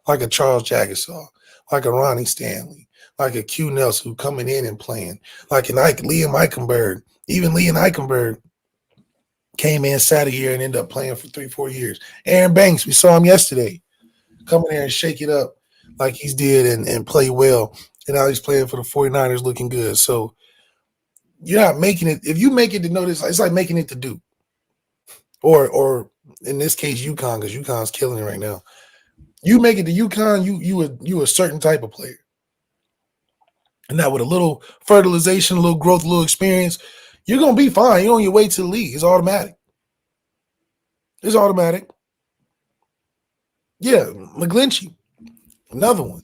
like a Charles Jagasaw, like a Ronnie Stanley, like a Q Nelson who coming in and playing, like an Liam Eichenberg. Even Liam Eichenberg came in, sat a year, and ended up playing for 3-4 years. Aaron Banks, we saw him yesterday, come in there and shake it up like he's did and play well. And now he's playing for the 49ers looking good. So you're not making it. If you make it to notice, it's like making it to Duke. Or in this case, UConn, because UConn's killing it right now. You make it to UConn, you a certain type of player. And now with a little fertilization, a little growth, a little experience, you're going to be fine. You're on your way to the league. It's automatic. It's automatic. Yeah, McGlinchey, another one.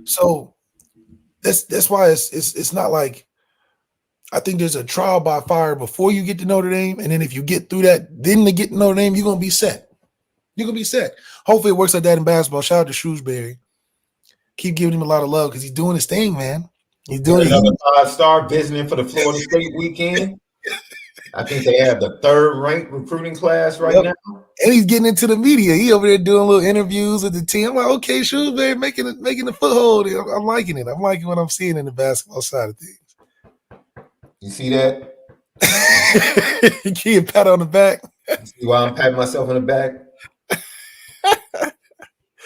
So that's why it's not like, I think there's a trial by fire before you get to Notre Dame, and then if you get through that, then to get to Notre Dame, you're going to be set. You're going to be set. Hopefully it works like that in basketball. Shout out to Shrewsbury. Keep giving him a lot of love because he's doing his thing, man. He's doing another 5-star visiting for the Florida State weekend. I think they have the 3rd ranked recruiting class right now. And he's getting into the media. He over there doing little interviews with the team. I'm like, okay, Shrewsbury making a foothold. I'm liking it. I'm liking what I'm seeing in the basketball side of things. You see that? You get a pat on the back. You see why I'm patting myself on the back?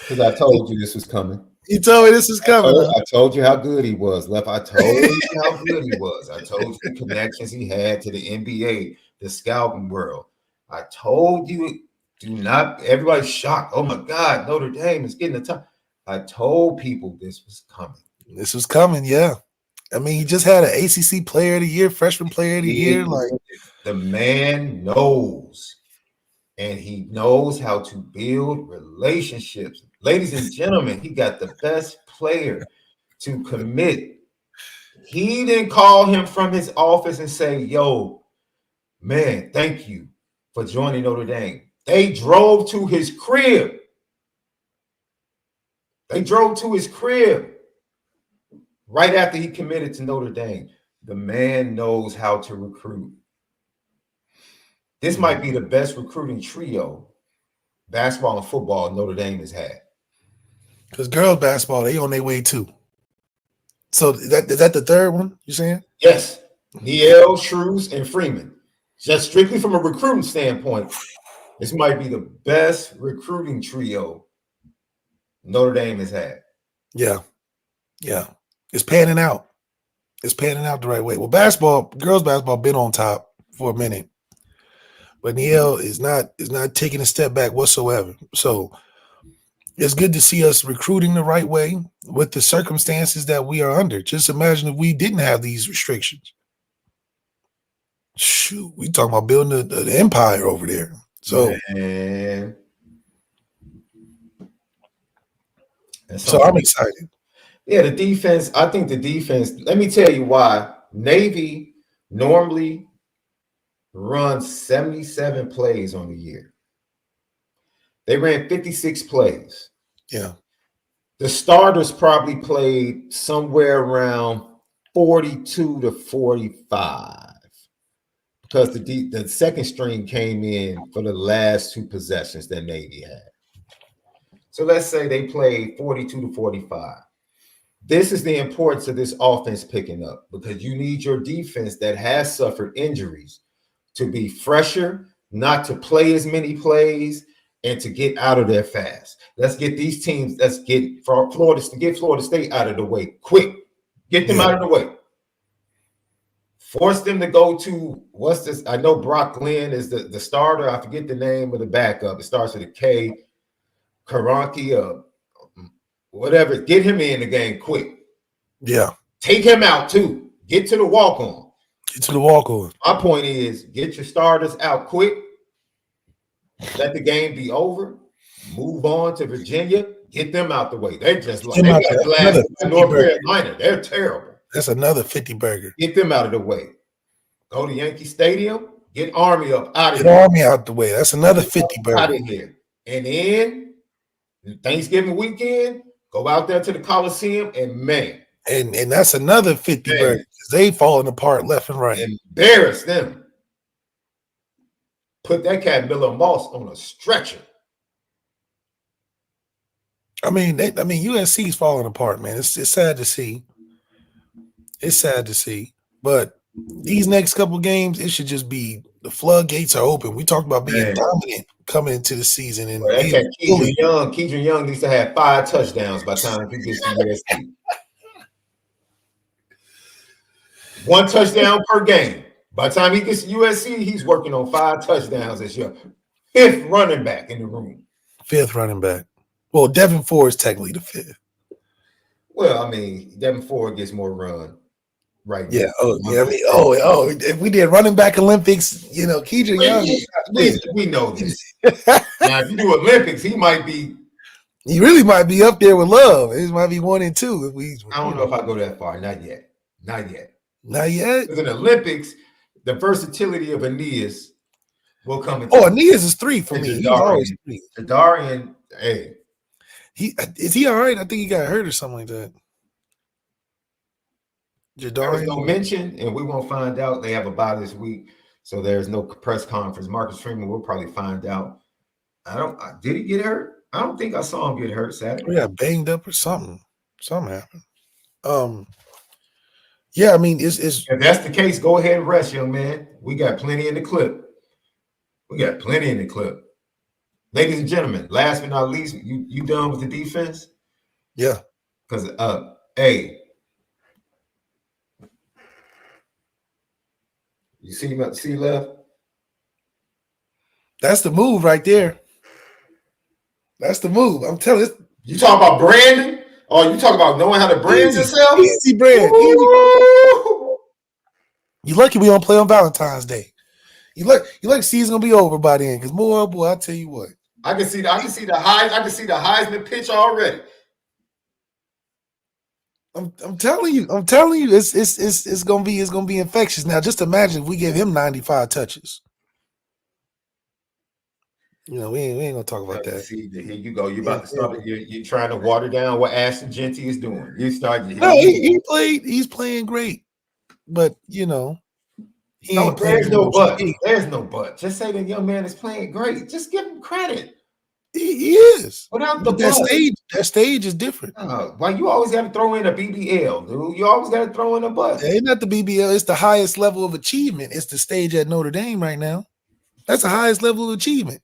Because I told you this was coming. You told me this was coming. I told you how good he was, Left. I told you how good he was. I told you the connections he had to the NBA, the scouting world. I told you, do not, everybody's shocked. Oh my God, Notre Dame is getting the time. I told people this was coming. This was coming, yeah. I mean, he just had an ACC Player of the Year, Freshman Player of the Year. Like, the man knows, and he knows how to build relationships. Ladies and gentlemen, he got the best player to commit. He didn't call him from his office and say, yo, man, thank you for joining Notre Dame. They drove to his crib. Right after he committed to Notre Dame. The man knows how to recruit. This might be the best recruiting trio basketball and football Notre Dame has had. Because girls basketball, they on their way too. So is that the 3rd one you saying? Yes. Niel, Shrews, and Freeman. Just strictly from a recruiting standpoint, this might be the best recruiting trio Notre Dame has had. Yeah. Yeah. It's panning out. It's panning out the right way. Well, girls basketball been on top for a minute. But Niel is not taking a step back whatsoever. So it's good to see us recruiting the right way with the circumstances that we are under. Just imagine if we didn't have these restrictions. Shoot, we talking about building the empire over there. So, man. So I'm excited. Yeah, the defense, I think the defense, let me tell you why. Navy normally runs 77 plays on the year. They ran 56 plays. Yeah. The starters probably played somewhere around 42 to 45 because the second string came in for the last 2 possessions that Navy had. So let's say they played 42 to 45. This is the importance of this offense picking up because you need your defense that has suffered injuries to be fresher, not to play as many plays, and to get out of there fast. Let's get these teams, let's get Florida State out of the way quick. Get them out of the way. Force them to go to, what's this? I know Brock Glenn is the starter. I forget the name of the backup. It starts with a K. Karanki, whatever. Get him in the game quick. Yeah. Take him out too. Get to the walk-on. My point is, get your starters out quick. Let the game be over. Move on to Virginia. Get them out the way. They're just like they got last North Carolina. They're terrible. That's another 50 burger. Get them out of the way. Go to Yankee Stadium. Get Army up out of Get here. Army out the way. That's another 50 burger. Out of here. And then Thanksgiving weekend, go out there to the Coliseum and man. And that's another 50 burgers. They falling apart left and right. Embarrass them. Put that cat Miller Moss on a stretcher. I mean, USC's falling apart, man. It's sad to see. It's sad to see. But these next couple games, it should just be the floodgates are open. We talked about being dominant coming into the season. And Keegan Young needs to have 5 touchdowns by the time he gets to USC. 1 touchdown per game. By the time he gets to USC, he's working on 5 touchdowns as your 5th running back in the room. 5th running back. Well, Devin Ford is technically the 5th. Well, I mean, Devin Ford gets more run right now. Yeah. If we did running back Olympics, Keegan Young. We know this. Now, if you do Olympics, he really might be up there with Love. It might be 1 and 2. I don't know if I go that far. Not yet. Not yet. Because in the Olympics, the versatility of Aeneas will come into Aeneas is 3 for me. He's always 3. Jadarian, hey. Is he all right? I think he got hurt or something like that. There was no mention, and we won't find out. They have a bye this week, so there's no press conference. Marcus Freeman will probably find out. Did he get hurt? I don't think I saw him get hurt Saturday. He got banged up or something. Something happened. Yeah, I mean, if that's the case, go ahead and rest, young man. We got plenty in the clip. Ladies and gentlemen, last but not least, you done with the defense? Yeah. Because hey, you see him at the C left? That's the move right there. That's the move. I'm telling you. You talk about branding, or you talk about knowing how to brand yourself? Easy brand. You lucky we don't play on Valentine's Day. You lucky season's gonna be over by then. Because boy, I tell you what. I can see the Heisman pitch already. I'm telling you, it's gonna be infectious. Now, just imagine if we give him 95 touches. We ain't gonna talk about that. See, here you go. You're about to start. You're trying to water down what Ashton Genty is doing. You started. No, he's playing great, but there's no but. There's no but. Just say the young man is playing great. Just give him credit. He is. Without the that stage is different. Why you always got to throw in a BBL, dude? You always got to throw in a butt. It's not the BBL. It's the highest level of achievement. It's the stage at Notre Dame right now. That's the highest level of achievement.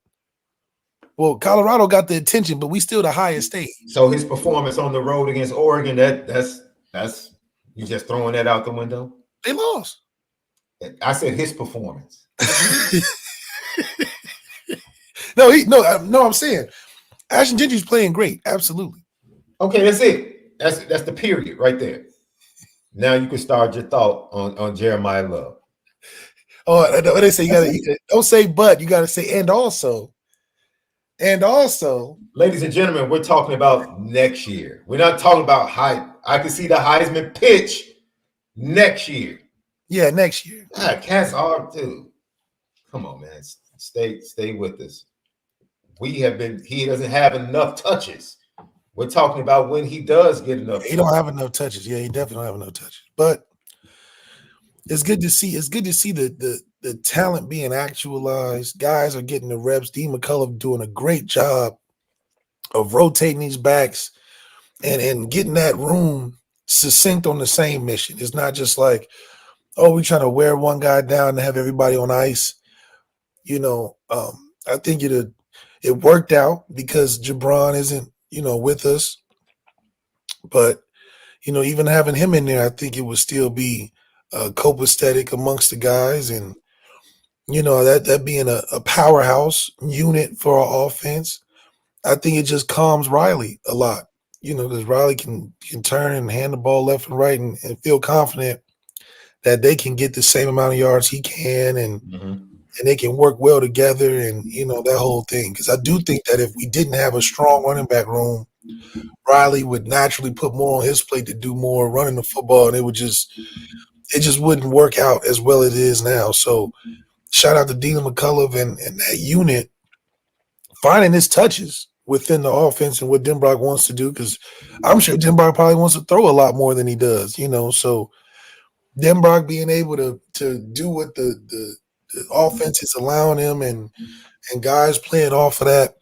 Well, Colorado got the attention, but we still the highest stage. So his performance on the road against Oregon, that's you just throwing that out the window? They lost. I said his performance. No, I'm saying Ashton Gentry's playing great. Absolutely. Okay, that's it. That's the period right there. Now you can start your thought on Jeremiah Love. Oh, they say don't say but, you gotta say and also. And also, ladies and gentlemen, we're talking about next year. We're not talking about hype. I can see the Heisman pitch next year. Yeah, next year. Cats are too. Come on, man. Stay with us. He doesn't have enough touches. We're talking about when he does get enough. He don't have enough touches. Yeah, he definitely don't have enough touches. But it's good to see. It's good to see the talent being actualized. Guys are getting the reps. Dean McCullough doing a great job of rotating these backs and getting that room succinct on the same mission. It's not just like, we're trying to wear one guy down and have everybody on ice. I think it worked out because Jabron isn't, with us. But, even having him in there, I think it would still be copacetic amongst the guys. And, that being a powerhouse unit for our offense, I think it just calms Riley a lot, because Riley can turn and hand the ball left and right and feel confident that they can get the same amount of yards he can. And, and they can work well together and, that whole thing. Because I do think that if we didn't have a strong running back room, Riley would naturally put more on his plate to do more running the football, and it just wouldn't work out as well as it is now. So shout out to Dina McCullough and that unit finding his touches within the offense and what Denbrock wants to do, because I'm sure Denbrock probably wants to throw a lot more than he does, so Denbrock being able to do what the offense is allowing him and guys playing off of that,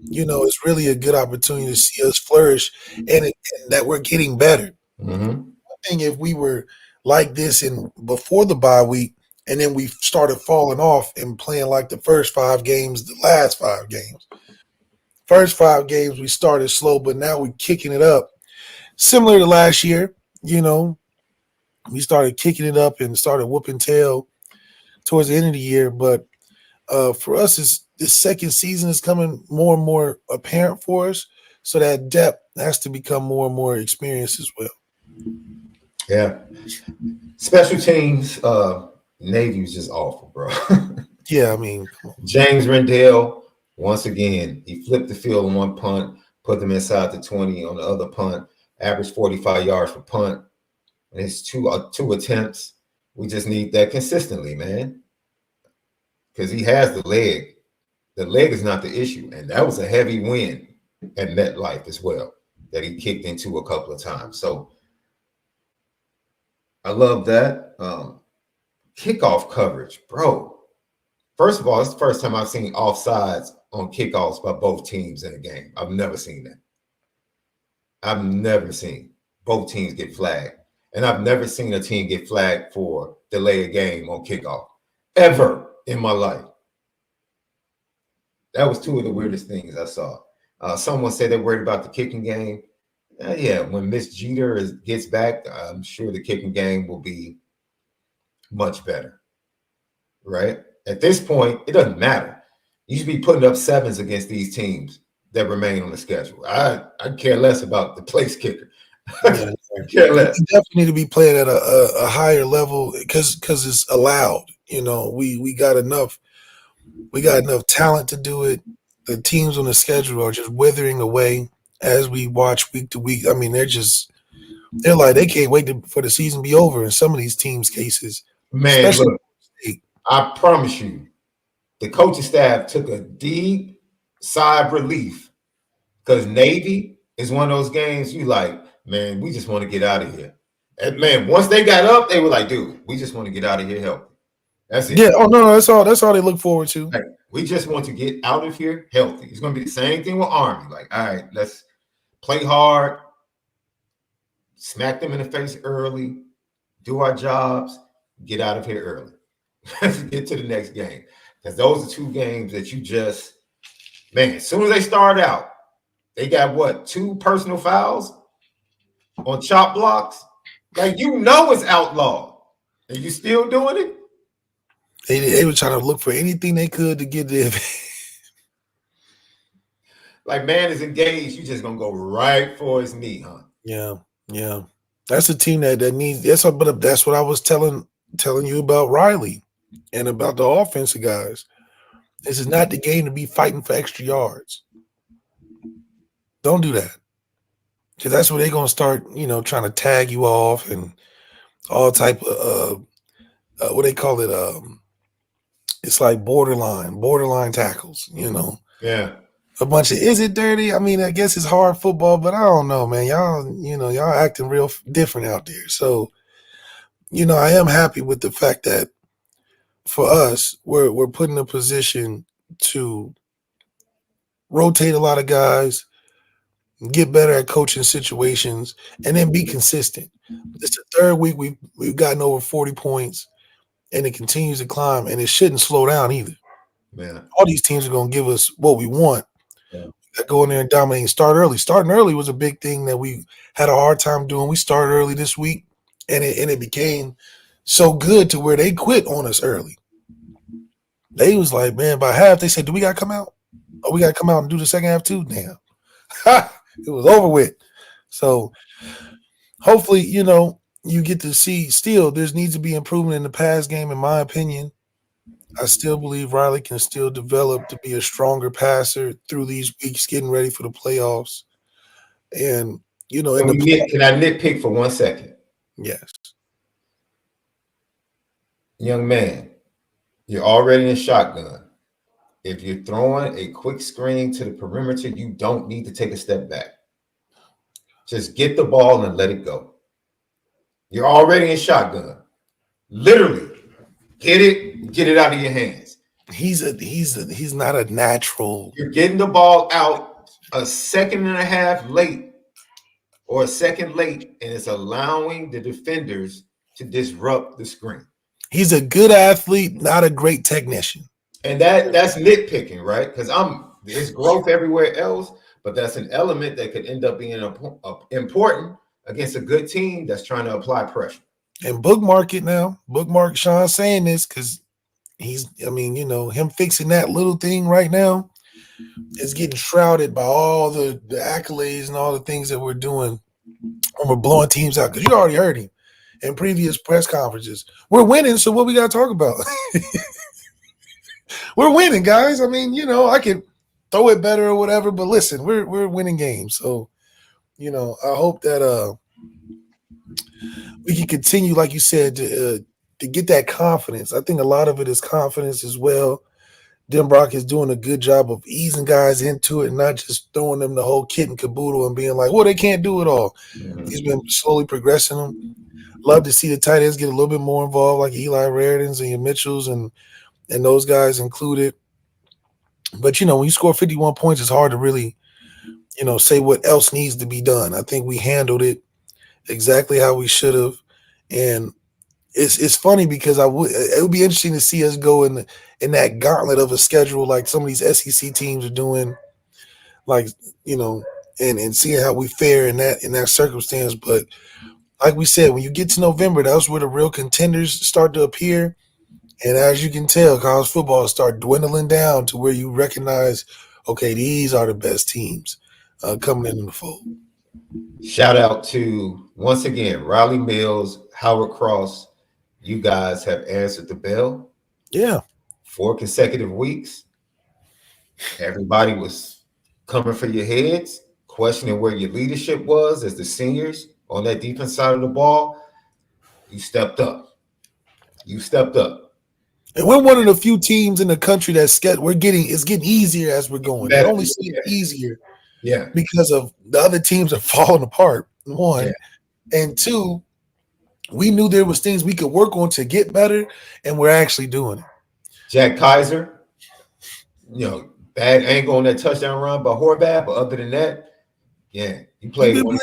it's really a good opportunity to see us flourish and that we're getting better. Mm-hmm. I think if we were like this before the bye week and then we started falling off and playing like the first 5 games, the last 5 games. First 5 games we started slow, but now we're kicking it up. Similar to last year, we started kicking it up and started whooping tail towards the end of the year. But for us, this second season is coming more and more apparent for us. So that depth has to become more and more experienced as well. Yeah. Special teams, Navy was just awful, bro. Yeah, I mean, James Rendell, once again, he flipped the field on one punt, put them inside the 20 on the other punt, averaged 45 yards per punt. And it's two attempts. We just need that consistently, man. Because he has the leg. The leg is not the issue. And that was a heavy win at MetLife as well that he kicked into a couple of times. So I love that. Kickoff coverage, bro. First of all, it's the first time I've seen offsides on kickoffs by both teams in a game. I've never seen that. I've never seen both teams get flagged. And I've never seen a team get flagged for delay a game on kickoff ever in my life. That was 2 of the weirdest things I saw. Someone said they're worried about the kicking game. Yeah, when Miss Jeter gets back, I'm sure the kicking game will be much better, right? At this point, it doesn't matter. You should be putting up 7s against these teams that remain on the schedule. I care less about the place kicker. Yeah. I care less. We definitely need to be playing at a higher level because it's allowed. We got enough. We got enough talent to do it. The teams on the schedule are just withering away as we watch week to week. I mean, they're like they can't wait for the season to be over in some of these teams' cases. Man, look, I promise you, the coaching staff took a deep sigh of relief because Navy is one of those games you like, man, we just want to get out of here. And man, once they got up, they were like, dude, we just want to get out of here healthy. That's it. Yeah, oh no, that's all they look forward to. Like, we just want to get out of here healthy. It's going to be the same thing with Army. Like, all right, let's play hard, smack them in the face early, do our jobs, get out of here early. Let's get to the next game. Because those are 2 games that you just, man, as soon as they start out, they got 2 personal fouls on chop blocks? Like, it's outlawed. And you still doing it? They were trying to look for anything they could to get there. Like, man is engaged. You just going to go right for his knee, huh? Yeah. That's a team that needs – that's what I was telling you about Riley and about the offensive guys. This is not the game to be fighting for extra yards. Don't do that. Because that's where they're going to start, trying to tag you off and all type of what they call it. It's like borderline tackles, Yeah. A bunch of, is it dirty? I mean, I guess it's hard football, but I don't know, man. Y'all acting real different out there. So, I am happy with the fact that for us, we're put in a position to rotate a lot of guys, get better at coaching situations, and then be consistent. It's the 3rd week we've gotten over 40 points, and it continues to climb, and it shouldn't slow down either. Man. All these teams are going to give us what we want. Yeah. Go in there and dominate and start early. Starting early was a big thing that we had a hard time doing. We started early this week, and it became so good to where they quit on us early. They was like, man, by half, they said, do we got to come out? Oh, we got to come out and do the second half too? Damn. It was over with. So hopefully, you get to see still there needs to be improvement in the pass game, in my opinion. I still believe Riley can still develop to be a stronger passer through these weeks, getting ready for the playoffs. And, in the Can I nitpick for 1 second? Yes. Young man, you're already in shotgun. If you're throwing a quick screen to the perimeter, you don't need to take a step back. Just get the ball and let it go. You're already in shotgun. Literally, get it out of your hands. He's not a natural. You're getting the ball out a second and a half late or a second late, and it's allowing the defenders to disrupt the screen. He's a good athlete, not a great technician. And that's nitpicking, right? Because there's growth everywhere else, but that's an element that could end up being important against a good team that's trying to apply pressure. And bookmark it now. Bookmark Sean saying this because him fixing that little thing right now is getting shrouded by all the accolades and all the things that we're doing when we're blowing teams out. Because you already heard him in previous press conferences. We're winning, so what we got to talk about? We're winning, guys. I can throw it better or whatever, but listen, we're winning games. So, I hope that we can continue, like you said, to get that confidence. I think a lot of it is confidence as well. Denbrock is doing a good job of easing guys into it and not just throwing them the whole kit and caboodle and being like, well, they can't do it all. Mm-hmm. He's been slowly progressing them. Love to see the tight ends get a little bit more involved, like Eli Rairdens and your Mitchells and those guys included. But, when you score 51 points, it's hard to really, say what else needs to be done. I think we handled it exactly how we should have. And it's funny because it would be interesting to see us go in that gauntlet of a schedule like some of these SEC teams are doing, like, and seeing how we fare in that circumstance. But like we said, when you get to November, that's where the real contenders start to appear. And as you can tell, college football start dwindling down to where you recognize, okay, these are the best teams coming in the fold. Shout out to, once again, Riley Mills, Howard Cross. You guys have answered the bell. Yeah. 4 consecutive weeks. Everybody was coming for your heads, questioning where your leadership was as the seniors on that defense side of the ball. You stepped up. And we're one of the few teams in the country it's getting easier as we're going. It only seems easier. Yeah. Because of the other teams are falling apart. One. Yeah. And two, we knew there was things we could work on to get better, and we're actually doing it. Jack Kaiser, bad angle on that touchdown run by Horvath, but other than that, yeah, you played one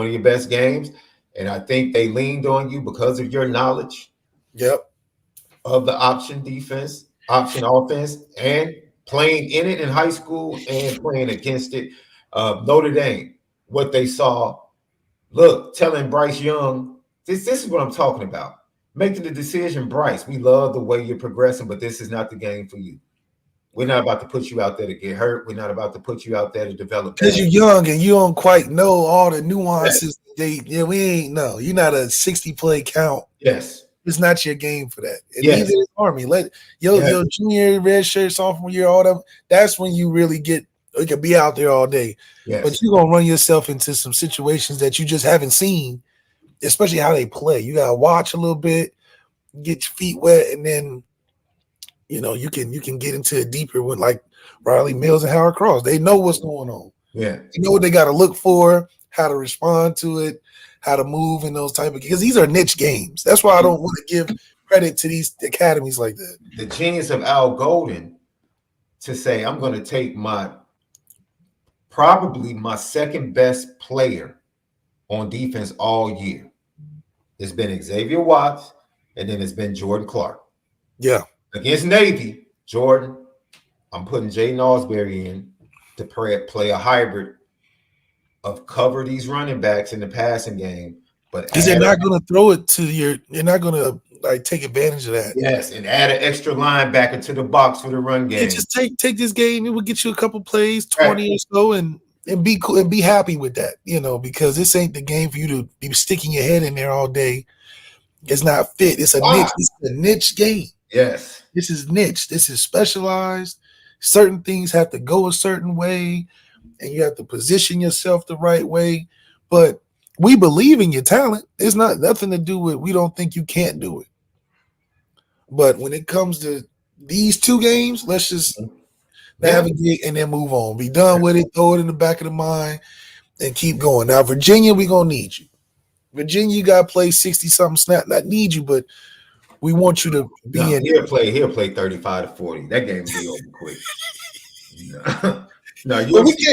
of your best games, and I think they leaned on you because of your knowledge. Yep. Of the option defense, option offense, and playing in it in high school and playing against it. Notre Dame, what they saw. Look, telling Bryce Young, this is what I'm talking about. Making the decision, Bryce, we love the way you're progressing, but this is not the game for you. We're not about to put you out there to get hurt. We're not about to put you out there to develop. Because you're young and you don't quite know all the nuances. Yes. We ain't know. You're not a 60-play count. Yes. It's not your game for that. And neither is Army. Let your junior, red shirt, sophomore year, all them. That's when you really you can be out there all day. Yes. But you're gonna run yourself into some situations that you just haven't seen, especially how they play. You gotta watch a little bit, get your feet wet, and then you can get into it deeper with like Riley Mills and Howard Cross. They know what's going on. Yeah. They know what they gotta look for, how to respond to it, how to move in those type of, because these are niche games. That's why I don't want to give credit to these academies like that. The genius of Al Golden to say, I'm going to take probably my second best player on defense all year. It's been Xavier Watts, and then it's been Jordan Clark. Yeah. Against Navy, Jordan, I'm putting Jaden Osbury in to play a hybrid of cover these running backs in the passing game, but because they're not going to throw it they're not going to like take advantage of that. Yes, and add an extra linebacker to the box for the run game. Yeah, just take this game. It will get you a couple plays, 20 or so, and be cool and be happy with that. Because this ain't the game for you to be sticking your head in there all day. It's not fit. It's a niche. It's a niche game. Yes. This is niche. This is specialized. Certain things have to go a certain way, and you have to position yourself the right way. But we believe in your talent. It's not nothing to do with we don't think you can't do it. But when it comes to these two games, let's just navigate and then move on. Be done with it, throw it in the back of the mind, and keep going. Now, Virginia, we're going to need you. Virginia, you got to play 60-something snap. Not need you, but we want you to be in. He'll play 35 to 40. That game will be over quick. No,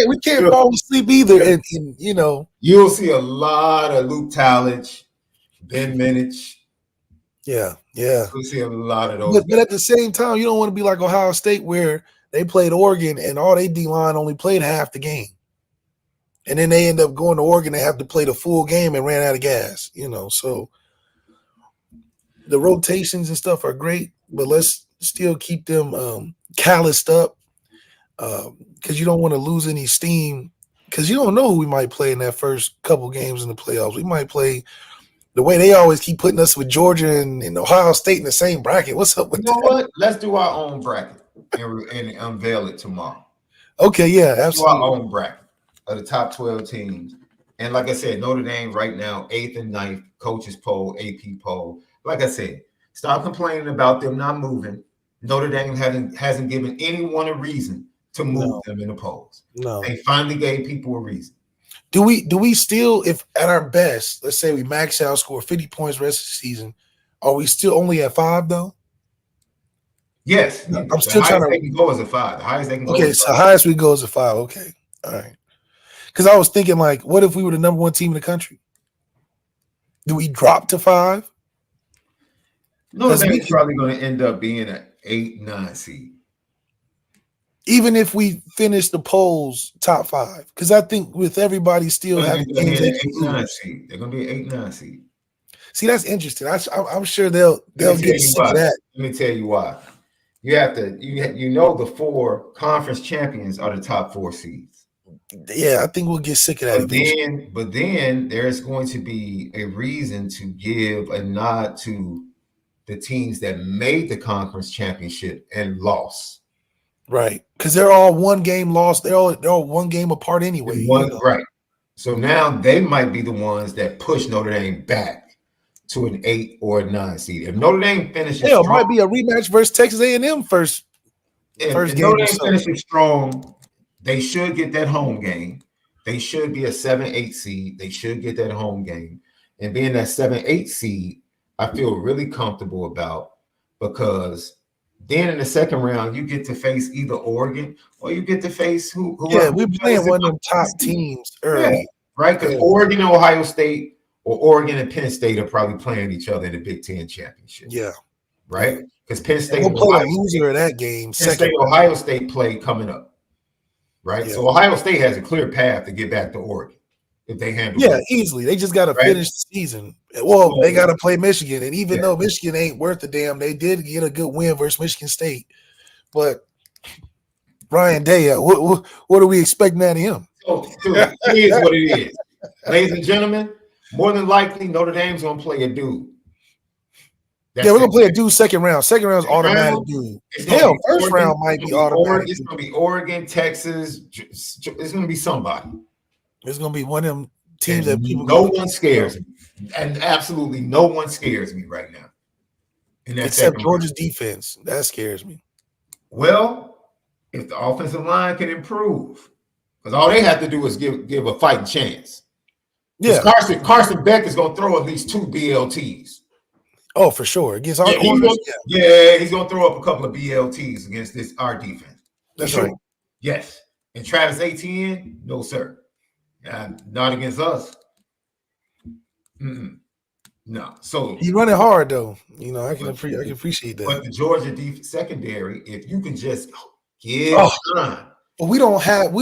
we can't fall asleep either. And you know, you'll see a lot of Luke Talmadge, Ben Minich. Yeah. You'll see a lot of those. But at the same time, you don't want to be like Ohio State where they played Oregon and all they D-line only played half the game. And then they end up going to Oregon, they have to play the full game and ran out of gas, you know. So the rotations and stuff are great, but let's still keep them calloused up because you don't want to lose any steam because you don't know who we might play in that first couple games in the playoffs. We might play the way they always keep putting us with Georgia and Ohio State in the same bracket. What's up with that? What? Let's do our own bracket and unveil it tomorrow. Okay, yeah, absolutely. Do our own bracket of the top 12 teams. And like I said, Notre Dame right now, 8th and 9th, coaches poll, AP poll. Like I said, stop complaining about them not moving. Notre Dame hasn't given anyone a reason to move them in the polls. No. They finally gave people a reason. Do we still, if at our best, let's say we max out, score 50 points rest of the season, are we still only at 5 though? Yes. I'm still trying to. They can go as a 5. The highest they can go. Okay, so highest we go is a 5. Okay, all right. Because I was thinking, like, what if we were the number 1 team in the country? Do we drop to 5? No, they're probably going to end up being an 8-9 seed. Even if we finish the polls top 5, because I think with everybody still having things they can lose. Seed. They're going to be an 8-9 seed. See, that's interesting. I'm sure they'll get sick of that. Let me tell you why. You have to, you know, the 4 conference champions are the top 4 seeds. Yeah, I think we'll get sick of that. But then there's going to be a reason to give a nod to the teams that made the conference championship and lost. Right, because they're all 1 game lost. They're all 1 game apart anyway. Right. So now they might be the ones that push Notre Dame back to an 8 or a 9 seed. If Notre Dame finishes strong, it might be a rematch versus Texas A&M first game. Notre Dame finishes strong, they should get that home game. They should be a 7-8 seed. They should get that home game. And being that 7-8 seed, I feel really comfortable about, because then in the second round, you get to face either Oregon or you get to face who we're playing one of them top teams early. Yeah, right? Because Oregon and Ohio State or Oregon and Penn State are probably playing each other in the Big Ten championship. Yeah. Right? Because Penn State we'll play the loser of that game. Penn State, Ohio State play coming up. Right? Yeah. So Ohio State has a clear path to get back to Oregon if they handle it. Easily. They just got to finish the season. Well, they got to play Michigan. And even though Michigan ain't worth a damn, they did get a good win versus Michigan State. But Brian Day, what are we expecting out of him? So, it is what it is. Ladies and gentlemen, more than likely, Notre Dame's going to play a dude. We're going to play a dude second round. Second round is automatic dude. Hell, first round might be automatic. It's going to be Oregon, Texas. It's going to be somebody. It's going to be one of them teams that people. No one scares me. And absolutely no one scares me right now. Except Georgia's defense. That scares me. Well, if the offensive line can improve, because all they have to do is give a fighting chance. Yeah. Carson Beck is going to throw at least 2 BLTs. Oh, for sure. Against our corners. He's going to throw up a couple of BLTs against our defense. That's right. Yes. And Travis Etienne, no, sir. Not against us. No. So he's running hard, though. You know, I can appreciate that. But the Georgia secondary, if you can just give time. But we don't have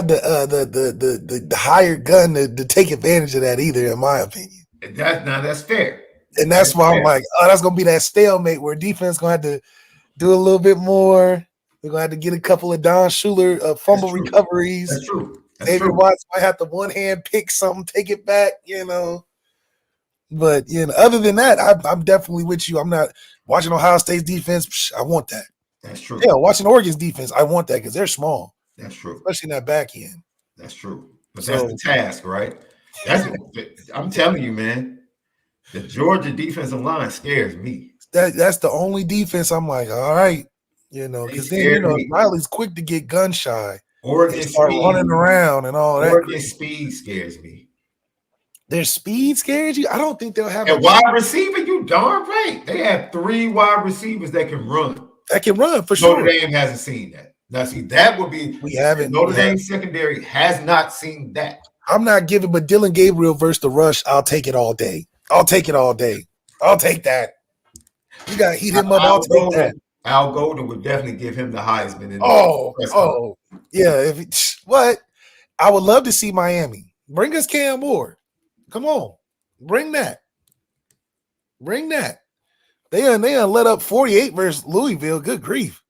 the hired gun to take advantage of that either, in my opinion. That's fair. And that's why I'm like, that's gonna be that stalemate where defense gonna have to do a little bit more. They're gonna have to get a couple of Don Schuler fumble recoveries. That's true. David Watts might have to one hand pick something, take it back. You know, But other than that, I'm definitely with you. I'm not watching Ohio State's defense. I want that. That's true. Yeah, watching Oregon's defense, I want that because they're small. That's true. Especially in that back end. That's true. But that's the task, right? I'm telling you, man. The Georgia defensive line scares me. That's the only defense I'm like, all right, because then Riley's quick to get gun shy. Oregon start running around and all that. Oregon speed scares me. Their speed scares you? I don't think they'll have a wide receiver. You darn right. They have 3 wide receivers that can run. That can run for sure. Notre Dame hasn't seen that. Now, see, that would be Notre Dame secondary has not seen that. I'm not giving, but Dylan Gabriel versus the rush. I'll take it all day. I'll take that. You got to heat him up. I'll take that. Al Golden would definitely give him the Heisman. Yeah. What? I would love to see Miami. Bring us Cam Moore. Come on. Bring that. They let up 48 versus Louisville. Good grief.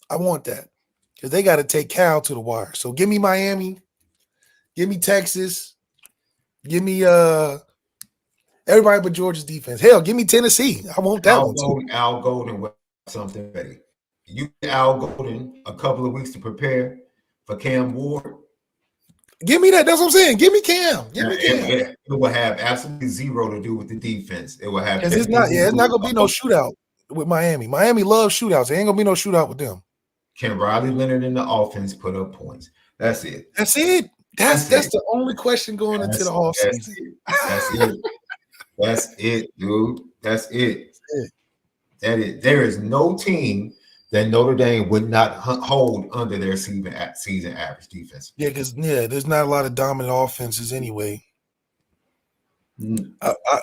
I want that because they got to take Cal to the wire. So give me Miami. Give me Texas. Give me everybody but Georgia's defense. Hell, give me Tennessee. I want that one too. Al Golden with something ready. You get Al Golden a couple of weeks to prepare for Cam Ward. Give me that. That's what I'm saying. Give me Cam. It will have absolutely zero to do with the defense. It will have. It's not going to be no shootout with Miami. Miami loves shootouts. There ain't going to be no shootout with them. Can Riley Leonard in the offense put up points? That's it. That's the only question going into the whole season. That's it, dude. That's it. There is no team that Notre Dame would not hold under their season average defense. Yeah, because there's not a lot of dominant offenses anyway.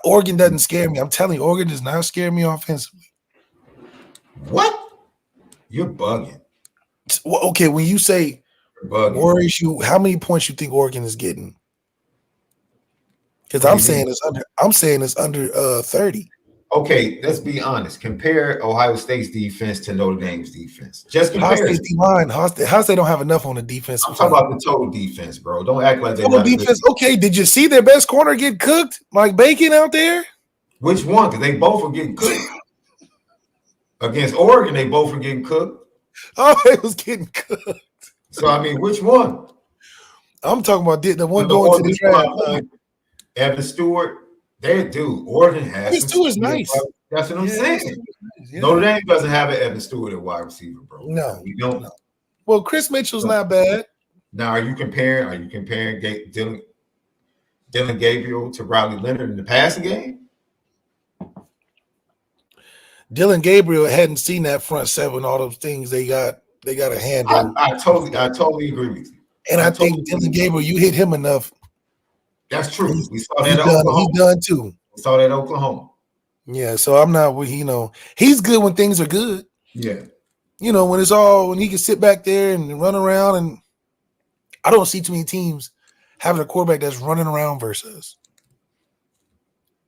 Oregon doesn't scare me. I'm telling you, Oregon does not scare me offensively. What? You're bugging. Well, okay, when you say worries you, how many points you think Oregon is getting? Because I'm saying it's under 30. Okay, let's be honest. Compare Ohio State's defense to Notre Dame's defense. Just compare. Ohio State's D-line. Ohio State don't have enough on the defense. I'm talking about the total defense, bro. Don't act like they're total defense. Okay, did you see their best corner get cooked? Mike Bacon out there? Which one? Because they both were getting cooked. Against Oregon, they both were getting cooked. Oh, it was getting cooked. So, I mean, which one? I'm talking about the one going to the draft. Evan Stewart. Oregon has. Evan Stewart's nice. That's what I'm saying. Yeah. Notre Dame doesn't have an Evan Stewart at wide receiver, bro. No, we don't. No. Well, Chris Mitchell's not bad. Now, are you comparing Dylan Gabriel to Riley Leonard in the passing game? Dylan Gabriel hadn't seen that front seven, all those things they got a hand on. I totally agree with you. And I think Dylan Gabriel, you hit him enough. That's true. We saw that at Oklahoma. He's done too. We saw that at Oklahoma. Yeah, so I'm not, he's good when things are good. Yeah. When he can sit back there and run around, and I don't see too many teams having a quarterback that's running around versus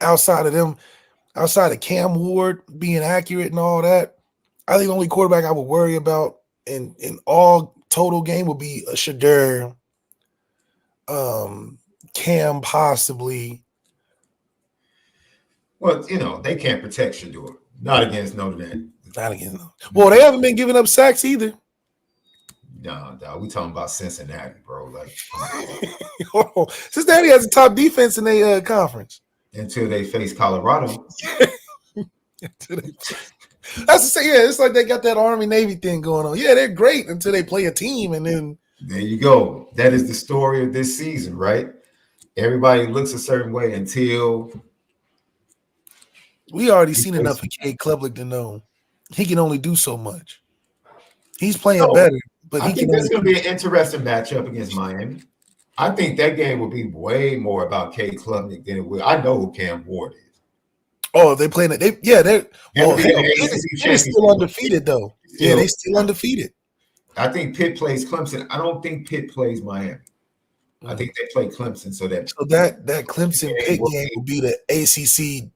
outside of Cam Ward being accurate and all that. I think the only quarterback I would worry about in all total game would be a Shadur, Cam possibly. Well, they can't protect Shadur. Not against Notre Dame. Not against them. Well, they haven't been giving up sacks either. No, we talking about Cincinnati, bro. Like Cincinnati has a top defense in their conference. Until they face Colorado. That's to say, it's like they got that Army-Navy thing going on. Yeah, they're great until they play a team, and then there you go. That is the story of this season, right? Everybody looks a certain way until we already seen enough of Cade Klubnik to know he can only do so much. He's playing better, but I think that's going to be an interesting matchup against Miami. I think that game will be way more about Cade Klubnik than it will. I know who Cam Ward is. Oh, they playing it. They're still undefeated though. They still undefeated. I think Pitt plays Clemson. I don't think Pitt plays Miami. I think they play Clemson. So that Clemson Pitt game will be the ACC.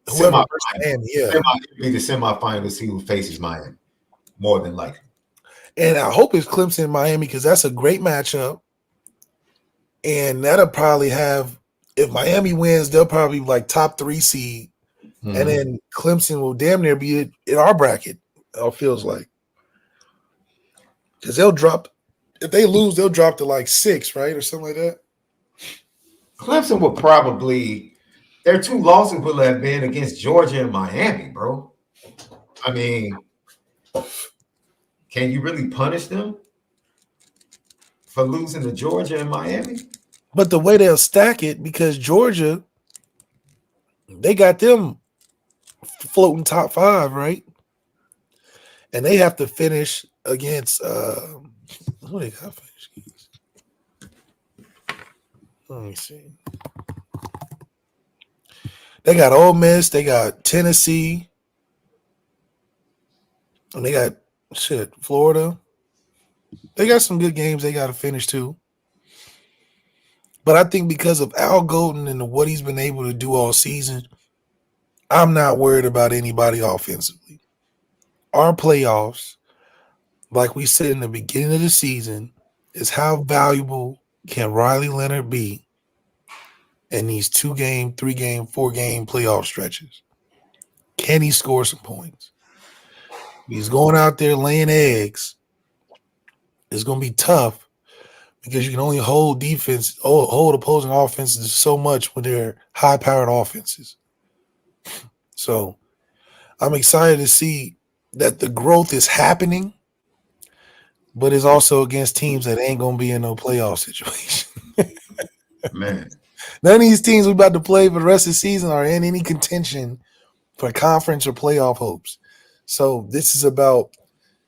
Whoever Miami, It might be the semifinal to see who faces Miami, more than likely. And I hope it's Clemson and Miami because that's a great matchup. And that'll probably have if Miami wins, they'll probably be like top 3 seed, and then Clemson will damn near be in our bracket. It feels like, because they'll drop. If they lose, they'll drop to like 6, right, or something like that. Clemson will probably, their 2 losses will have been against Georgia and Miami, bro. I mean, can you really punish them for losing to Georgia and Miami? But the way they'll stack it, because Georgia, they got them floating top 5, right? And they have to finish against who they got to finish against? Let me see. They got Ole Miss, they got Tennessee, and they got Florida. They got some good games they got to finish too. But I think because of Al Golden and what he's been able to do all season, I'm not worried about anybody offensively. Our playoffs, like we said in the beginning of the season, is how valuable can Riley Leonard be in these 2-game, 3-game, 4-game playoff stretches? Can he score some points? He's going out there laying eggs. It's going to be tough because you can only hold opposing offenses so much when they're high-powered offenses. So I'm excited to see that the growth is happening, but it's also against teams that ain't going to be in no playoff situation. Man. None of these teams we're about to play for the rest of the season are in any contention for conference or playoff hopes. So this is about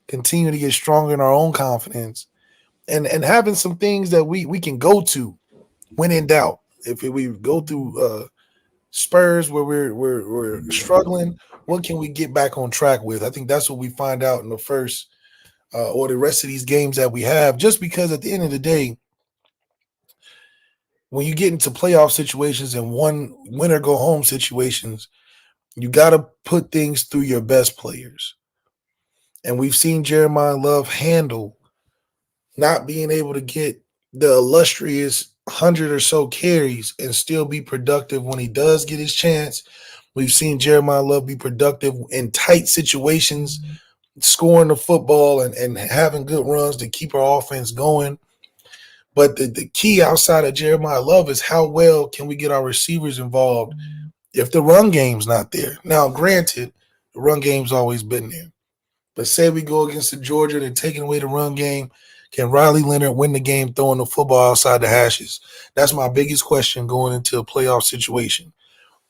continuing to get stronger in our own confidence and having some things that we can go to when in doubt. If we go through spurs where we're struggling, what can we get back on track with? I think that's what we find out in the first or the rest of these games that we have, just because at the end of the day, when you get into playoff situations and win or go home situations, you got to put things through your best players. And we've seen Jeremiah Love handle not being able to get the illustrious 100 or so carries and still be productive when he does get his chance. We've seen Jeremiah Love be productive in tight situations, scoring the football and having good runs to keep our offense going. But the key outside of Jeremiah Love is how well can we get our receivers involved if the run game's not there. Now, granted, the run game's always been there. But say we go against the Georgia, they're taking away the run game. Can Riley Leonard win the game throwing the football outside the hashes? That's my biggest question going into a playoff situation.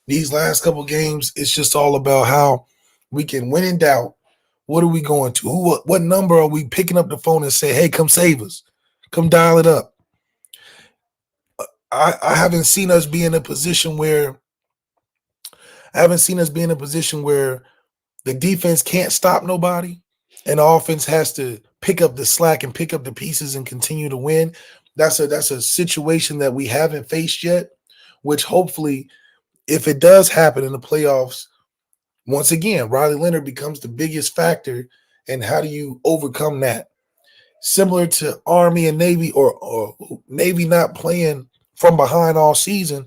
These last couple games, it's just all about how we can win in doubt. What are we going to? What number are we picking up the phone and say, hey, come save us. Come dial it up. I haven't seen us be in a position where the defense can't stop nobody and the offense has to pick up the slack and pick up the pieces and continue to win. That's a situation that we haven't faced yet, which hopefully, if it does happen in the playoffs, once again, Riley Leonard becomes the biggest factor. And how do you overcome that? Similar to Army and Navy or Navy not playing from behind all season,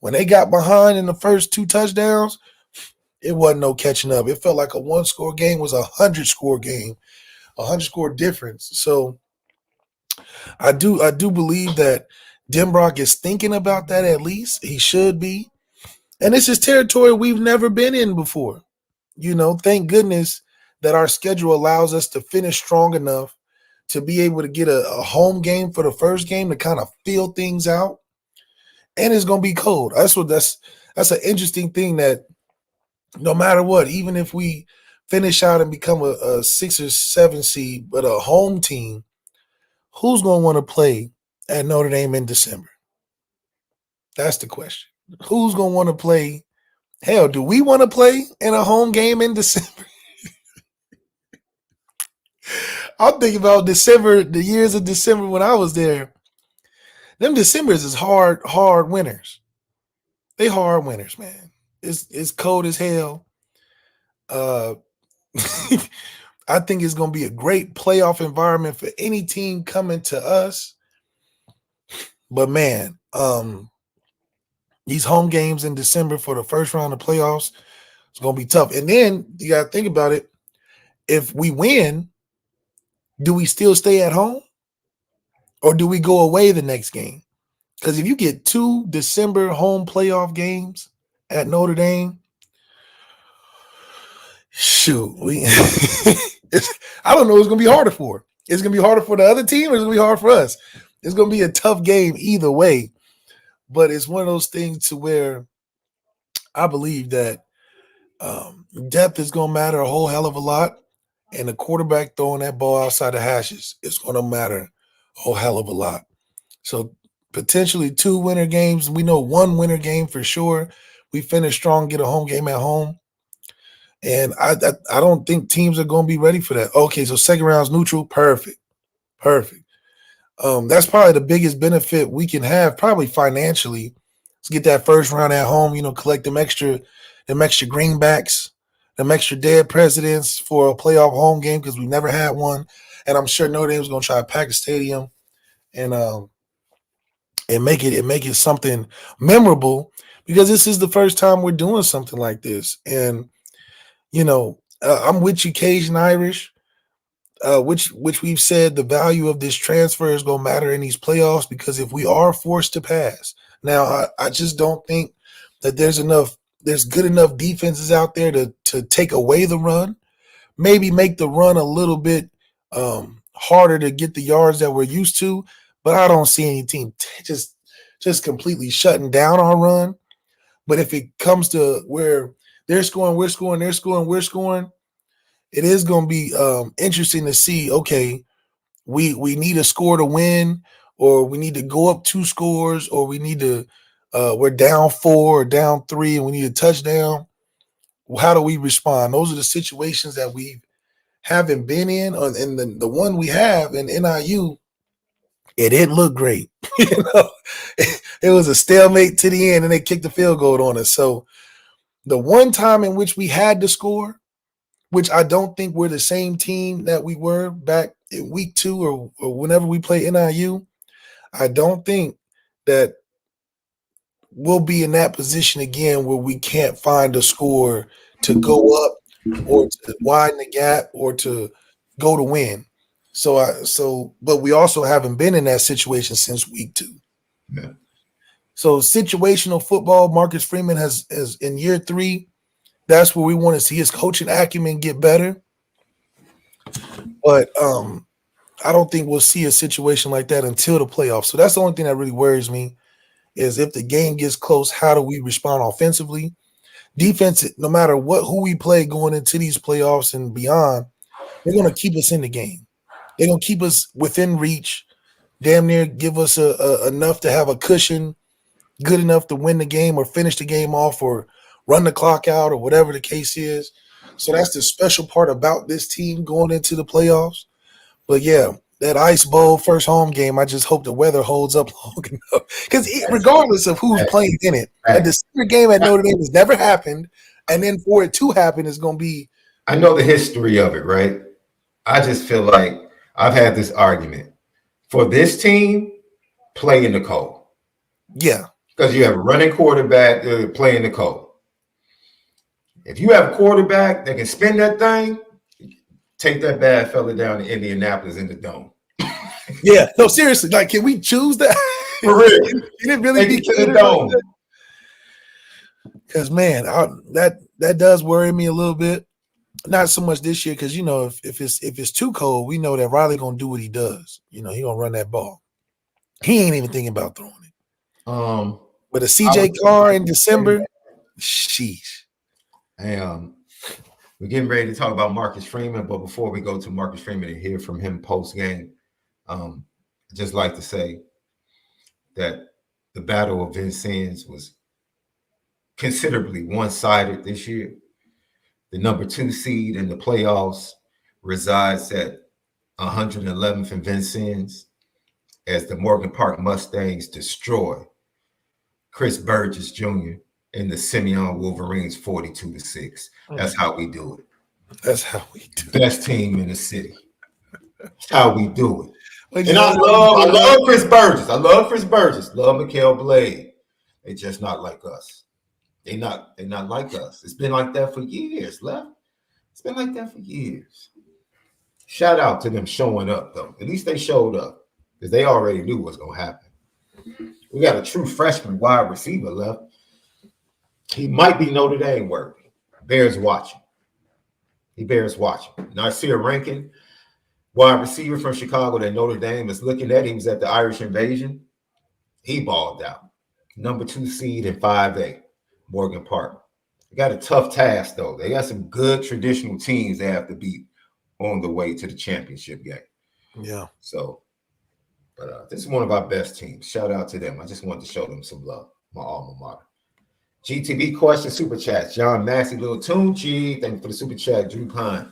when they got behind in the first 2 touchdowns, it wasn't no catching up. It felt like a 1-score game was a 100-score game, a 100-score difference. So I do believe that Denbrock is thinking about that. At least he should be. And this is territory we've never been in before. Thank goodness that our schedule allows us to finish strong enough to be able to get a home game for the first game to kind of feel things out. And it's going to be cold. That's an interesting thing, that no matter what, even if we finish out and become a 6 or 7 seed, but a home team, who's going to want to play at Notre Dame in December? That's the question. Who's going to want to play? Hell, do we want to play in a home game in December? I'm thinking about December, the years of December when I was there. Them Decembers is hard winters. They hard winters, man. It's cold as hell. I think it's going to be a great playoff environment for any team coming to us. But man, These home games in December for the first round of playoffs, it's going to be tough. And then you got to think about it. If we win, do we still stay at home or do we go away the next game? Because if you get 2 December home playoff games at Notre Dame, shoot, I don't know who's going to be harder for. It's going to be harder for the other team or it's going to be hard for us. It's going to be a tough game either way. But it's one of those things to where I believe that depth is going to matter a whole hell of a lot. And the quarterback throwing that ball outside the hashes is going to matter a whole hell of a lot. So potentially 2 winner games. We know 1 winner game for sure. We finish strong, get a home game at home. And I don't think teams are going to be ready for that. Okay, so second round's neutral. Perfect. That's probably the biggest benefit we can have, probably financially. Let's get that first round at home, collect them extra greenbacks, them extra dead presidents for a playoff home game because we never had one. And I'm sure Notre Dame's going to try to pack the stadium and make it something memorable because this is the first time we're doing something like this. And, I'm with you, Cajun Irish, which we've said the value of this transfer is going to matter in these playoffs because if we are forced to pass. Now, I just don't think that there's good enough defenses out there to take away the run, maybe make the run a little bit harder to get the yards that we're used to, but I don't see any team just completely shutting down our run. But if it comes to where they're scoring, we're scoring, they're scoring, we're scoring, it is going to be interesting to see, okay, we need a score to win, or we need to go up 2 scores, or we need to we're down 4 or down 3 and we need a touchdown. How do we respond? Those are the situations that we haven't been in. And the one we have in NIU, it didn't look great. It was a stalemate to the end and they kicked the field goal on us. So the one time in which we had to score, which I don't think we're the same team that we were back in week 2 or whenever we play NIU, I don't think that we'll be in that position again where we can't find a score to go up or to widen the gap or to go to win. But we also haven't been in that situation since week 2. Yeah. So situational football, Marcus Freeman has in year 3, that's where we want to see his coaching acumen get better. But I don't think we'll see a situation like that until the playoffs. So that's the only thing that really worries me is if the game gets close, how do we respond offensively? Defense, no matter who we play going into these playoffs and beyond, they're going to keep us in the game. They're going to keep us within reach, damn near give us enough to have a cushion, good enough to win the game or finish the game off or run the clock out or whatever the case is. So that's the special part about this team going into the playoffs. But, yeah, that Ice Bowl first home game, I just hope the weather holds up long enough. Because regardless of who's playing in it, a December game at Notre Dame has never happened. And then for it to happen, it's going to be – I know the history of it, right? I just feel like I've had this argument. For this team, play in the cold. Yeah. Because you have a running quarterback play in the cold. If you have a quarterback that can spin that thing, take that bad fella down to Indianapolis in the dome. Yeah, no, seriously. Like, can we choose that? For real. Can it really be in the dome? Because, man, that does worry me a little bit. Not so much this year because, if it's too cold, we know that Riley going to do what he does. He going to run that ball. He ain't even thinking about throwing it. But a CJ Carr in December, sheesh. We're getting ready to talk about Marcus Freeman, but before we go to Marcus Freeman and hear from him post-game, I'd just like to say that the battle of Vincennes was considerably one-sided this year. The number 2 seed in the playoffs resides at 111th in Vincennes as the Morgan Park Mustangs destroy Chris Burgess Jr. and the Simeon Wolverines 42-6. That's how we do it. That's how we do it. Best team in the city. That's how we do it. And I love Chris Burgess. I love Chris Burgess. Love Mikael Blade. They just not like us. They're not like us. It's been like that for years, Left. It's been like that for years. Shout out to them showing up, though. At least they showed up because they already knew what's going to happen. We got a true freshman wide receiver left. He might be Notre Dame worthy. Bears watching. He bears watching. Nasir Rankin, wide receiver from Chicago that Notre Dame is looking at. He was at the Irish Invasion. He balled out. Number 2 seed in 5A, Morgan Park. They got a tough task, though. They got some good traditional teams they have to beat on the way to the championship game. Yeah. So, but this is one of our best teams. Shout out to them. I just wanted to show them some love. My alma mater. GTV question, super chat. John Massey, Little Tunchi. Thank you for the super chat. Drew Pine.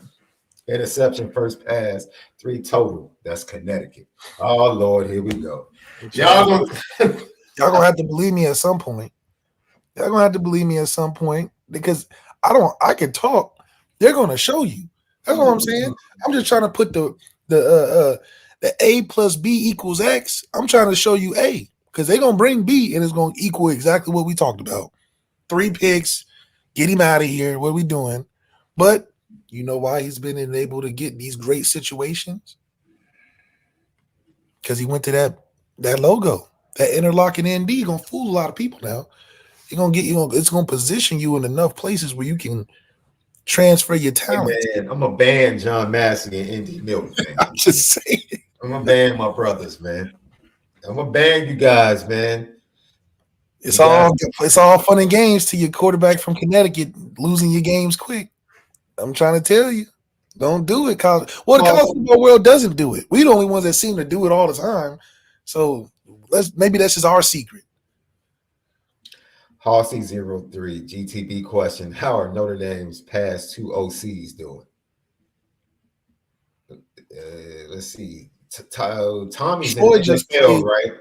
Interception, first pass, 3 total. That's Connecticut. Oh, Lord, here we go. Y'all gonna have to believe me at some point. Y'all gonna have to believe me at some point because I can talk. They're gonna show you. That's what I'm saying. I'm just trying to put the A plus B equals X. I'm trying to show you A because they're gonna bring B and it's gonna equal exactly what we talked about. 3 picks, get him out of here. What are we doing? But you know why he's been able to get these great situations? Because he went to that logo, that interlocking ND. Gonna fool a lot of people now. You're gonna get it's gonna position you in enough places where you can transfer your talent. Hey man, I'm a ban John Massey and Indy Milton fan. I'm just saying. I'm a ban my brothers, man. I'm a ban you guys, man. It's all fun and games to your quarterback from Connecticut losing your games quick. I'm trying to tell you, don't do it. The college football world doesn't do it. We're the only ones that seem to do it all the time. So maybe that's just our secret. Hossy 03 GTB question: how are Notre Dame's past 2 OCs doing? Let's see. Tommy's in the NFL, right?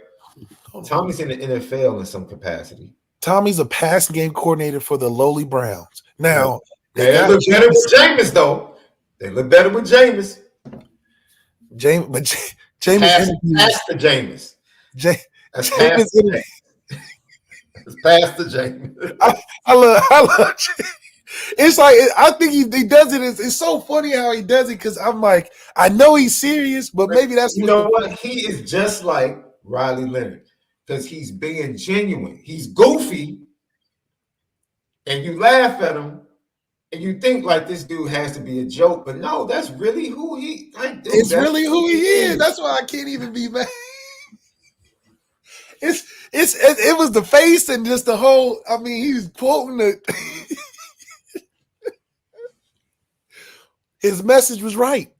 Tommy's in the NFL in some capacity. Tommy's a pass game coordinator for the lowly Browns. Now, they look better with Jameis, though. They look better with Jameis. Jameis Pass to Jameis. That's past the Jameis. I love it's like I think he does it. It's so funny how he does it because I'm like, I know he's serious, but maybe that's what he is just like Riley Leonard because he's being genuine. He's goofy, and you laugh at him, and you think like this dude has to be a joke, but no, that's really who he. It's really who he is. That's why I can't even be mad. It was the face and just the whole. I mean, he was quoting it. His message was right.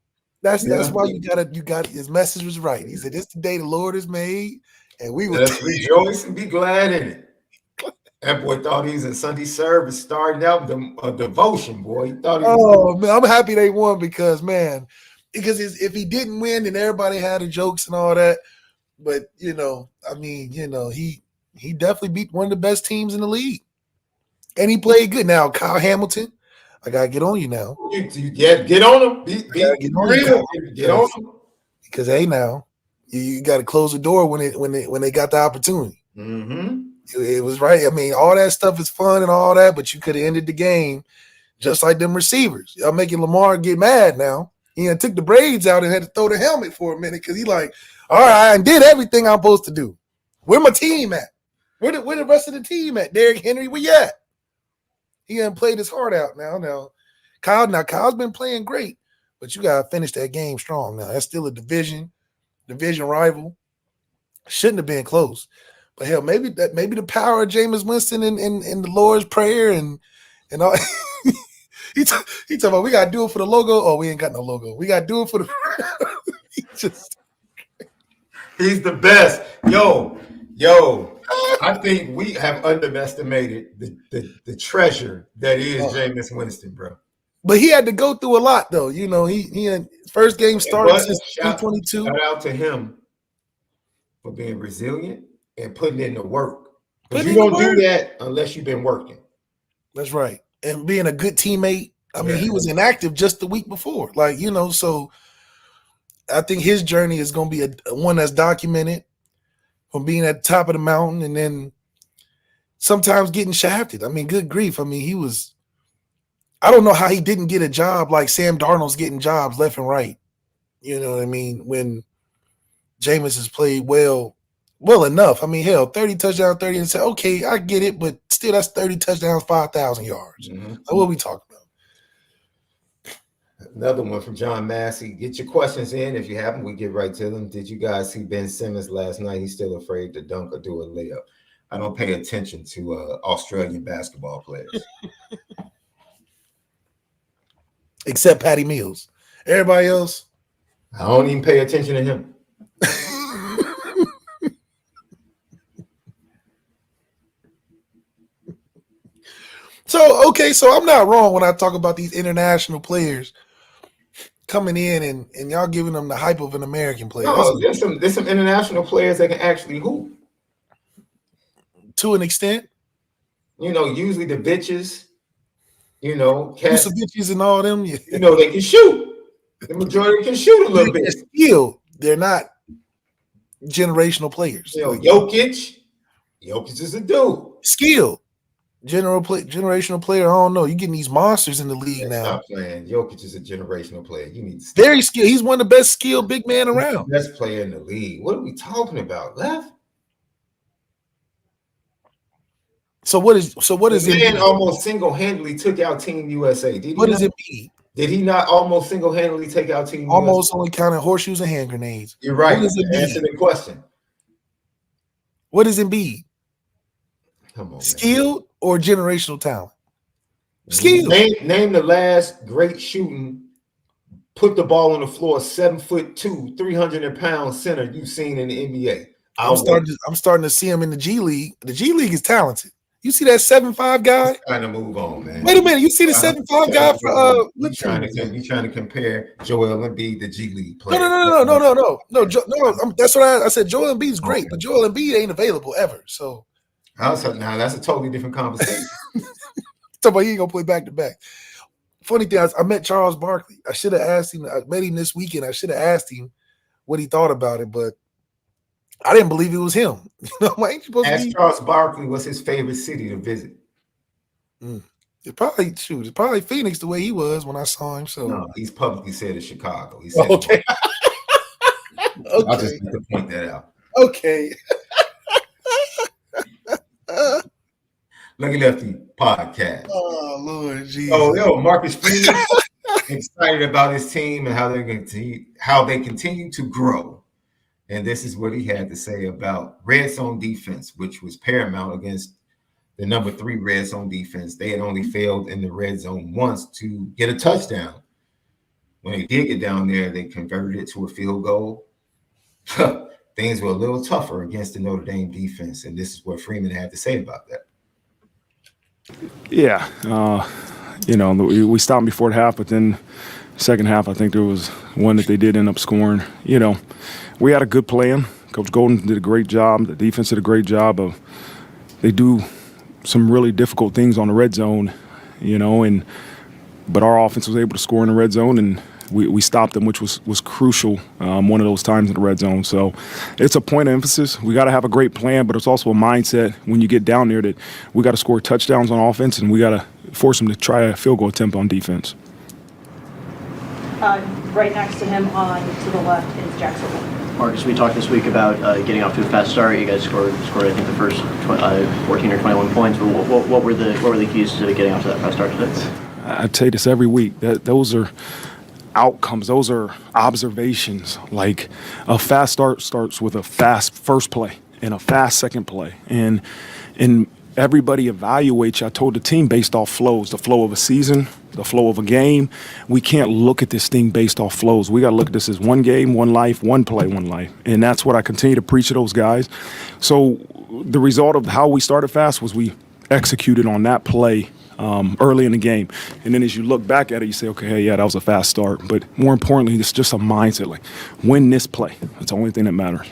That's why you got his message was right. He said, "This is the day the Lord has made, and we will rejoice and be glad in it." That boy thought he was in Sunday service, starting out a devotion. Boy, he thought. Man, I'm happy they won because if he didn't win, then everybody had the jokes and all that. But he definitely beat one of the best teams in the league, and he played good. Now, Kyle Hamilton. I gotta get on you now. You get on him. Get on him. Because now you got to close the door when they got the opportunity. Mm-hmm. It was right. I mean, all that stuff is fun and all that, but you could have ended the game just like them receivers. Y'all making Lamar get mad now. He took the braids out and had to throw the helmet for a minute because he like, all right, I did everything I'm supposed to do. Where my team at? Where the rest of the team at? Derrick Henry, where you at? He hasn't played his heart out now. Kyle's been playing great, but you gotta finish that game strong now. That's still a division rival. Shouldn't have been close. But hell, maybe the power of Jameis Winston and the Lord's Prayer and all he talking about we gotta do it for the logo. Oh, we ain't got no logo. We gotta do it for the he's the best. Yo. I think we have underestimated the treasure that is Jameis Winston, bro. But he had to go through a lot, though. He had first game started since 2022. Shout out to him for being resilient and putting in the work. Because you don't do that unless you've been working. That's right. And being a good teammate. I mean, he was inactive just the week before. So I think his journey is going to be one that's documented. From being at the top of the mountain and then sometimes getting shafted. I mean, good grief. I mean, I don't know how he didn't get a job like Sam Darnold's getting jobs left and right. You know what I mean? When Jameis has played well enough. I mean, hell, 30 touchdowns, 30 and say, okay, I get it, but still that's 30 touchdowns, 5,000 yards. Mm-hmm. So what are we talking about? Another one from John Massey. Get your questions in. If you haven't, we get right to them. Did you guys see Ben Simmons last night? He's still afraid to dunk or do a layup. I don't pay attention to Australian basketball players. Except Patty Mills. Everybody else? I don't even pay attention to him. So I'm not wrong when I talk about these international players coming in and y'all giving them the hype of an American player. No, there's some international players that can actually hoop. To an extent. You know, usually the bitches, you know, cats, bitches and all them. Yeah. You know, they can shoot. The majority can shoot a little bit. Skill. They're not generational players. You know, Jokic is a dude. Skill. Generational player, I don't know. You're getting these monsters in the league now. Stop playing. Jokic is a generational player. You need to stop. Very skilled. He's one of the best skilled big men around. Best player in the league. What are we talking about, Left? So what is the man almost single-handedly took out Team USA? What does it mean? Did he not almost single-handedly take out Team almost USA? Only counting horseshoes and hand grenades. You're right. Answer the question. What does it mean? Come on, skilled or generational talent? Skilled. Name the last great shooting, put the ball on the floor, 7'2", 300-pound center you've seen in the NBA. I'm starting to see him in the G League. The G League is talented. You see that 7'5" guy? Trying to move on, man. Wait a minute. You see the 7'5" guy for you trying to compare Joel Embiid to G League player? No. That's what I said. Joel Embiid's great, but Joel Embiid ain't available ever. So now that's a totally different conversation. Talking about he ain't gonna play back to back. Funny thing, I met Charles Barkley. I should have asked him. I met him this weekend. I should have asked him what he thought about it, but I didn't believe it was him. Ask Charles Barkley what's his favorite city to visit. It's probably Phoenix the way he was when I saw him. So no, he's publicly said it's Chicago. He said okay. I'll just need to point that out. Okay. Lucky Lefty podcast. Oh Lord Jesus. Oh, Marcus Freeman excited about his team and how they continue to grow. And this is what he had to say about red zone defense, which was paramount against the number 3 red zone defense. They had only failed in the red zone once to get a touchdown. When they did get down there, they converted it to a field goal. Things were a little tougher against the Notre Dame defense, and this is what Freeman had to say about that. Yeah, we stopped before the half, but then second half, I think there was one that they did end up scoring. We had a good plan. Coach Golden did a great job. The defense did a great job of. They do some really difficult things on the red zone, but our offense was able to score in the red zone, and we stopped them, which was crucial one of those times in the red zone. So it's a point of emphasis. We got to have a great plan, but it's also a mindset when you get down there that we got to score touchdowns on offense, and we got to force them to try a field goal attempt on defense. Right next to him to the left is Jackson. Marcus, we talked this week about getting off to a fast start. You guys scored I think the first 14 or 21 points. But what were the keys to getting off to that fast start today? I say this every week. Those are outcomes. Those are observations. Like a fast start starts with a fast first play and a fast second play, and everybody evaluates. I told the team based off flows, the flow of a season, the flow of a game. We can't look at this thing based off flows. We got to look at this as one game, one life, one play, one life. And that's what I continue to preach to those guys. So the result of how we started fast was we executed on that play early in the game. And then as you look back at it, you say, okay, hey, yeah, that was a fast start. But more importantly, it's just a mindset, like win this play. That's the only thing that matters.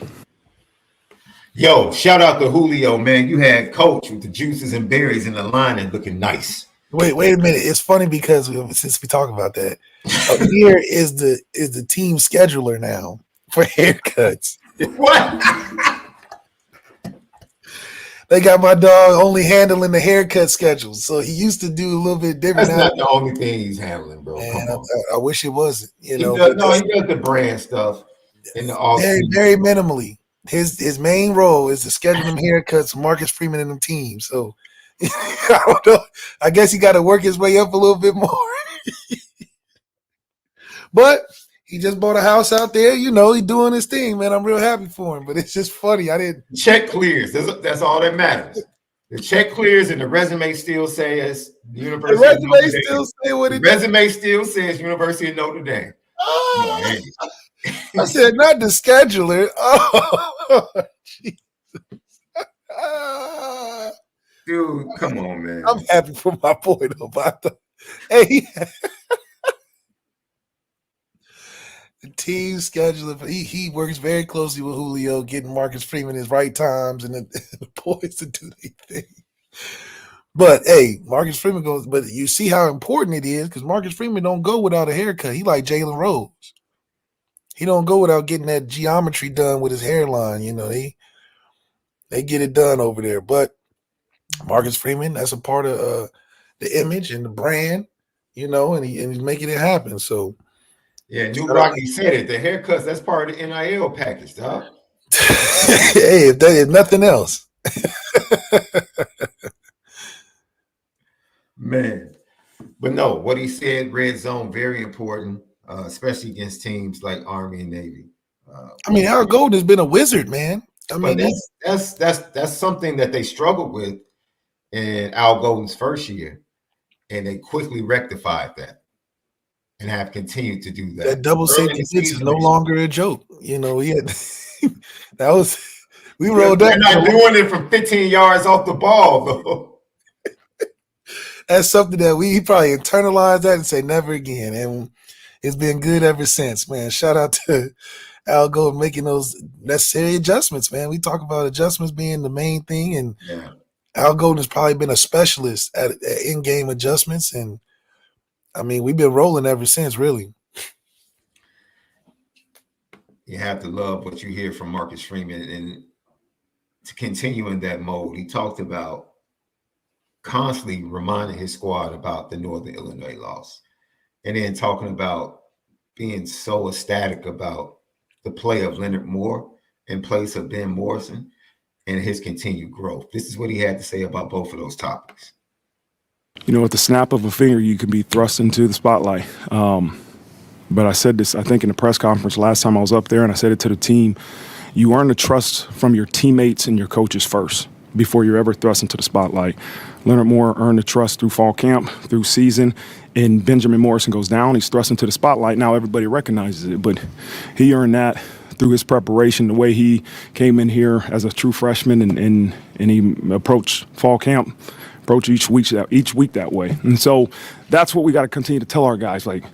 Yo, shout out to Julio, man. You had Coach with the juices and berries in the line and looking nice. Wait a minute. It's funny because since we talk about that, here is the team scheduler now for haircuts. What? They got my dog only handling the haircut schedule. So he used to do a little bit different. That's not the only thing he's handling, bro. Man, Come on. I wish it wasn't. You know, He does the brand stuff in the offseason. very minimally. His main role is to schedule them haircuts, Marcus Freeman and them teams. So I don't know. I guess he got to work his way up a little bit more. But he just bought a house out there. You know, he's doing his thing, man. I'm real happy for him. But it's just funny. I didn't check clears. That's all that matters. The check clears and the resume still says University. The resume still say what it. The resume still says University of Notre Dame. Oh. I said not the scheduler. Oh, Jesus. Dude, come on, man. I'm happy for my boy though. Hey, the team scheduler. He works very closely with Julio, getting Marcus Freeman his right times and the boys to do their thing. But hey, Marcus Freeman goes. But you see how important it is because Marcus Freeman don't go without a haircut. He like Jalen Rose. He don't go without getting that geometry done with his hairline. You know, they get it done over there. But Marcus Freeman, that's a part of the image and the brand, you know, and he's making it happen. So, yeah, New Rocky said it. The haircuts, that's part of the NIL package, dog. Hey, if nothing else. Man. But no, what he said, red zone, very important. Especially against teams like Army and Navy. I mean, Al Golden has been a wizard, man. I mean, that's something that they struggled with in Al Golden's first year, and they quickly rectified that and have continued to do that. That double safety blitz is no longer a joke. You know, we rolled that. They're not doing it from 15 yards off the ball, though. That's something that he probably internalized that and say never again. And it's been good ever since, man. Shout out to Al Golden making those necessary adjustments, man. We talk about adjustments being the main thing, and Al Golden has probably been a specialist at in-game adjustments. And, I mean, we've been rolling ever since, really. You have to love what you hear from Marcus Freeman. And to continue in that mode, he talked about constantly reminding his squad about the Northern Illinois loss. And then talking about being so ecstatic about the play of Leonard Moore in place of Ben Morrison and his continued growth. This is what he had to say about both of those topics. You know, at the snap of a finger, you can be thrust into the spotlight. But I said this, I think, in the press conference last time I was up there, and I said it to the team. You earn the trust from your teammates and your coaches first before you're ever thrust into the spotlight. Leonard Moore earned the trust through fall camp, through season, and Benjamin Morrison goes down. He's thrust into the spotlight. Now everybody recognizes it, but he earned that through his preparation, the way he came in here as a true freshman and he approached fall camp, approached each week that way. And so that's what we got to continue to tell our guys, like,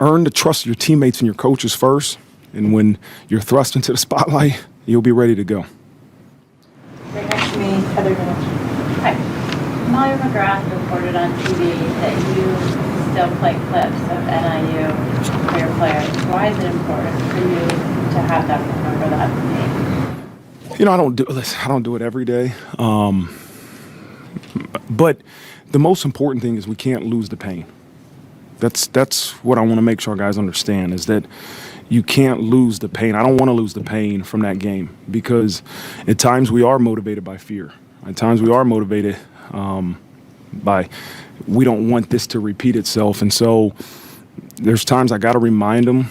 earn the trust of your teammates and your coaches first, and when you're thrust into the spotlight, you'll be ready to go. Right next to me, Heather Gillis. Hi. Molly McGrath reported on TV that you still play clips of NIU for your players. Why is it important for you to have them remember that name? You know, I don't do it every day. But the most important thing is we can't lose the pain. That's what I want to make sure our guys understand, is that you can't lose the pain. I don't want to lose the pain from that game, because at times we are motivated by fear. At times we are motivated by we don't want this to repeat itself. And so there's times I got to remind them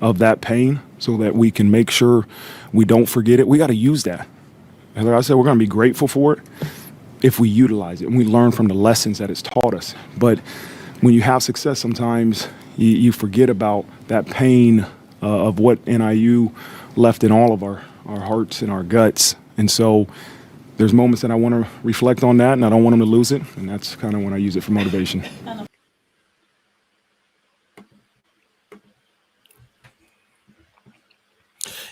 of that pain so that we can make sure we don't forget it. We got to use that. And like I said, we're going to be grateful for it if we utilize it and we learn from the lessons that it's taught us. But when you have success, sometimes you forget about that pain of what NIU left in all of our hearts and our guts. And so there's moments that I want to reflect on that, and I don't want them to lose it, and that's kind of when I use it for motivation.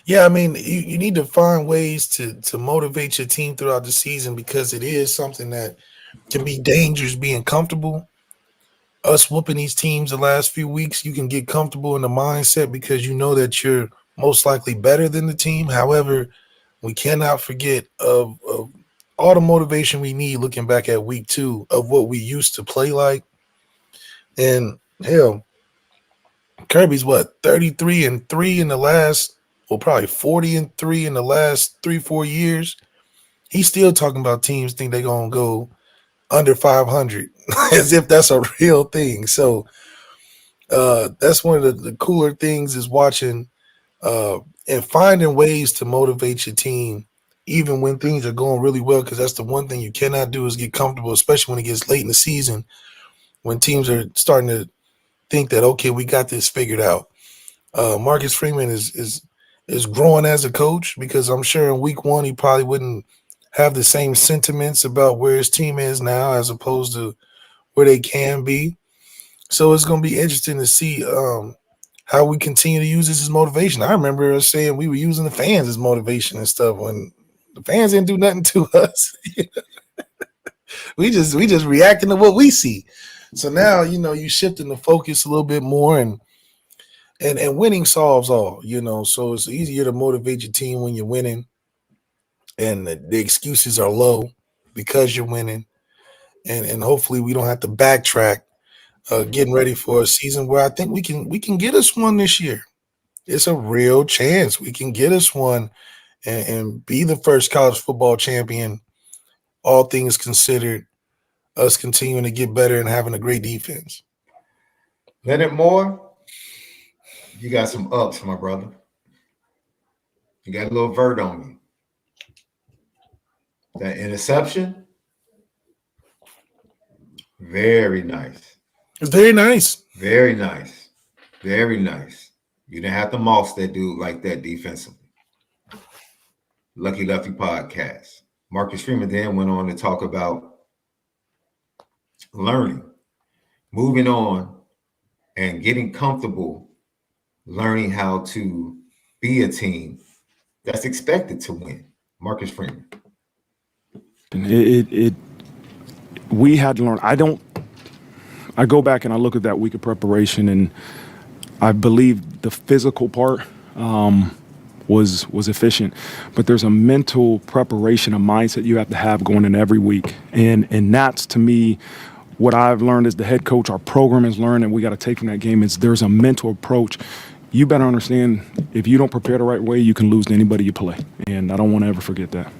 Yeah, I mean, you need to find ways to motivate your team throughout the season, because it is something that can be dangerous being comfortable. Us whooping these teams the last few weeks, you can get comfortable in the mindset because you know that you're most likely better than the team. However, we cannot forget of all the motivation we need looking back at week 2 of what we used to play like. And hell, Kirby's 33-3 in the last, well, probably 40-3 in the last 3-4 years. He's still talking about teams think they're gonna go under 500 as if that's a real thing. So that's one of the cooler things is watching and finding ways to motivate your team even when things are going really well, because that's the one thing you cannot do is get comfortable, especially when it gets late in the season, when teams are starting to think that, okay, we got this figured out. Marcus Freeman is growing as a coach, because I'm sure in week 1 he probably wouldn't have the same sentiments about where his team is now as opposed to where they can be. So it's going to be interesting to see how we continue to use this as motivation. I remember us saying we were using the fans as motivation and stuff when the fans didn't do nothing to us. we just reacting to what we see. So now, you shifting the focus a little bit more, and winning solves all, so it's easier to motivate your team when you're winning and the excuses are low because you're winning. And hopefully we don't have to backtrack getting ready for a season where I think we can get us one this year. It's a real chance we can get us one and be the first college football champion, all things considered, us continuing to get better and having a great defense. Leonard Moore, you got some ups, my brother. You got a little vert on me. That interception, very nice. It's very nice. Very nice. Very nice. You didn't have to moss that dude like that defensively. Lucky Lefty podcast. Marcus Freeman then went on to talk about learning, moving on, and getting comfortable, learning how to be a team that's expected to win. Marcus Freeman. We had to learn. I go back and I look at that week of preparation, and I believe the physical part was efficient, but there's a mental preparation, a mindset you have to have going in every week, and that's, to me, what I've learned as the head coach. Our program has learned, and we got to take from that game, is there's a mental approach. You better understand, if you don't prepare the right way, you can lose to anybody you play, and I don't want to ever forget that.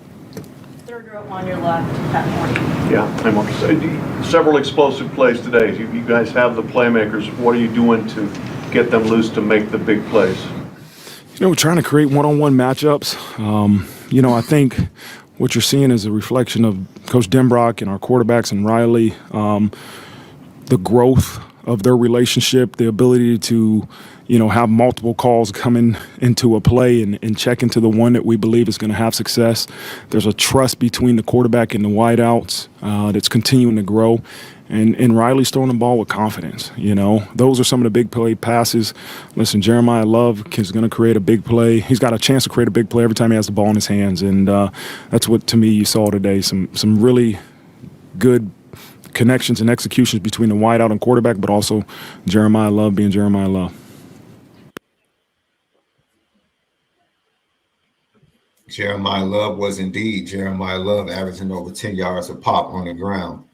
Third row on your left, Pat Morty. Yeah, I'm on. Several explosive plays today. You guys have the playmakers. What are you doing to get them loose to make the big plays? We're trying to create one-on-one matchups. I think what you're seeing is a reflection of Coach Denbrock and our quarterbacks and Riley, the growth of their relationship, the ability to, have multiple calls coming into a play and check into the one that we believe is going to have success. There's a trust between the quarterback and the wideouts that's continuing to grow. And Riley's throwing the ball with confidence. Those are some of the big play passes. Listen, Jeremiah Love is going to create a big play. He's got a chance to create a big play every time he has the ball in his hands. And that's what, to me, you saw today. Some really good connections and executions between the wideout and quarterback, but also Jeremiah Love being Jeremiah Love. Jeremiah Love was indeed Jeremiah Love, averaging over 10 yards a pop on the ground.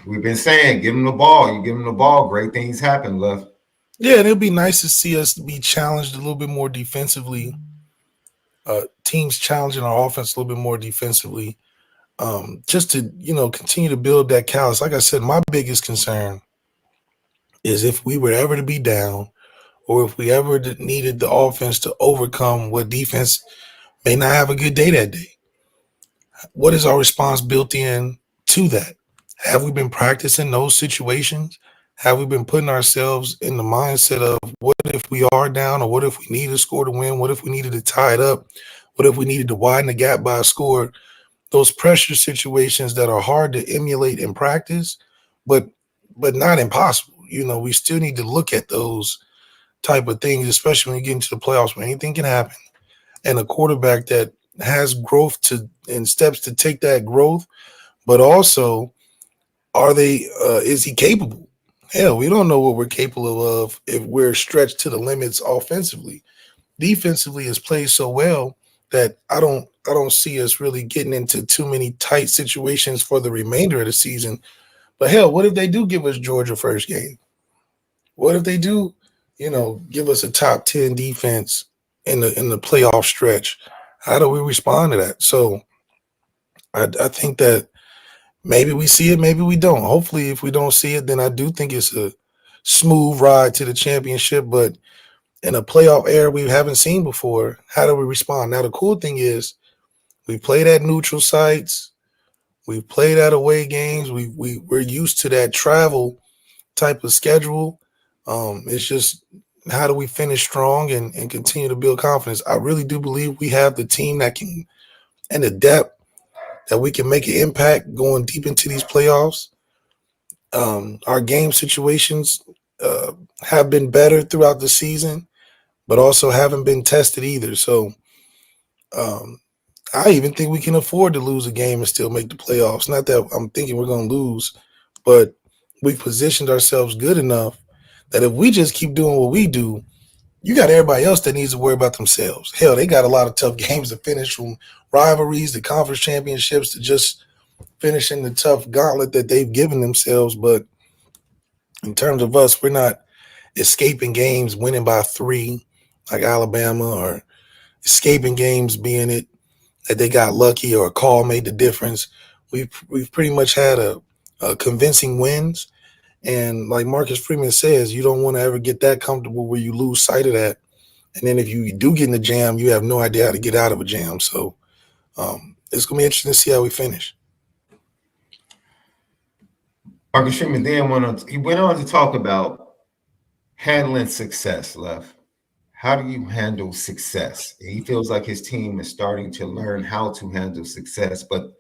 We've been saying, give him the ball. You give him the ball, great things happen, Love. Yeah, and it'll be nice to see us be challenged a little bit more defensively. Teams challenging our offense a little bit more defensively. Just to, continue to build that callus. Like I said, my biggest concern is if we were ever to be down, or if we ever needed the offense to overcome what defense may not have a good day that day. What is our response built in to that? Have we been practicing those situations? Have we been putting ourselves in the mindset of what if we are down, or what if we need to score to win? What if we needed to tie it up? What if we needed to widen the gap by a score? Those pressure situations that are hard to emulate in practice, but not impossible. We still need to look at those type of things, especially when you get into the playoffs where anything can happen. And a quarterback that has growth and steps to take that growth, but also is he capable? Hell, we don't know what we're capable of if we're stretched to the limits offensively. Defensively has played so well that I don't see us really getting into too many tight situations for the remainder of the season. But hell, what if they do give us Georgia first game? What if they do, give us a top 10 defense in the playoff stretch? How do we respond to that? So I think that maybe we see it, maybe we don't. Hopefully, if we don't see it, then I do think it's a smooth ride to the championship. But in a playoff era we haven't seen before, how do we respond? Now, the cool thing is we played at neutral sites. We've played at away games. We're used to that travel type of schedule. It's just how do we finish strong and continue to build confidence? I really do believe we have the team that can, and the depth that we can make an impact going deep into these playoffs. Our game situations have been better throughout the season, but also haven't been tested either. So I even think we can afford to lose a game and still make the playoffs. Not that I'm thinking we're going to lose, but we've positioned ourselves good enough that if we just keep doing what we do, you got everybody else that needs to worry about themselves. Hell, they got a lot of tough games to finish, from rivalries to conference championships to just finishing the tough gauntlet that they've given themselves. But in terms of us, we're not escaping games winning by 3 like Alabama, or escaping games being it that they got lucky or a call made the difference. We've pretty much had a convincing wins. And like Marcus Freeman says, you don't want to ever get that comfortable where you lose sight of that. And then if you do get in the jam, you have no idea how to get out of a jam. So it's going to be interesting to see how we finish. Marcus Freeman then went on to talk about handling success, Left. How do you handle success? He feels like his team is starting to learn how to handle success, but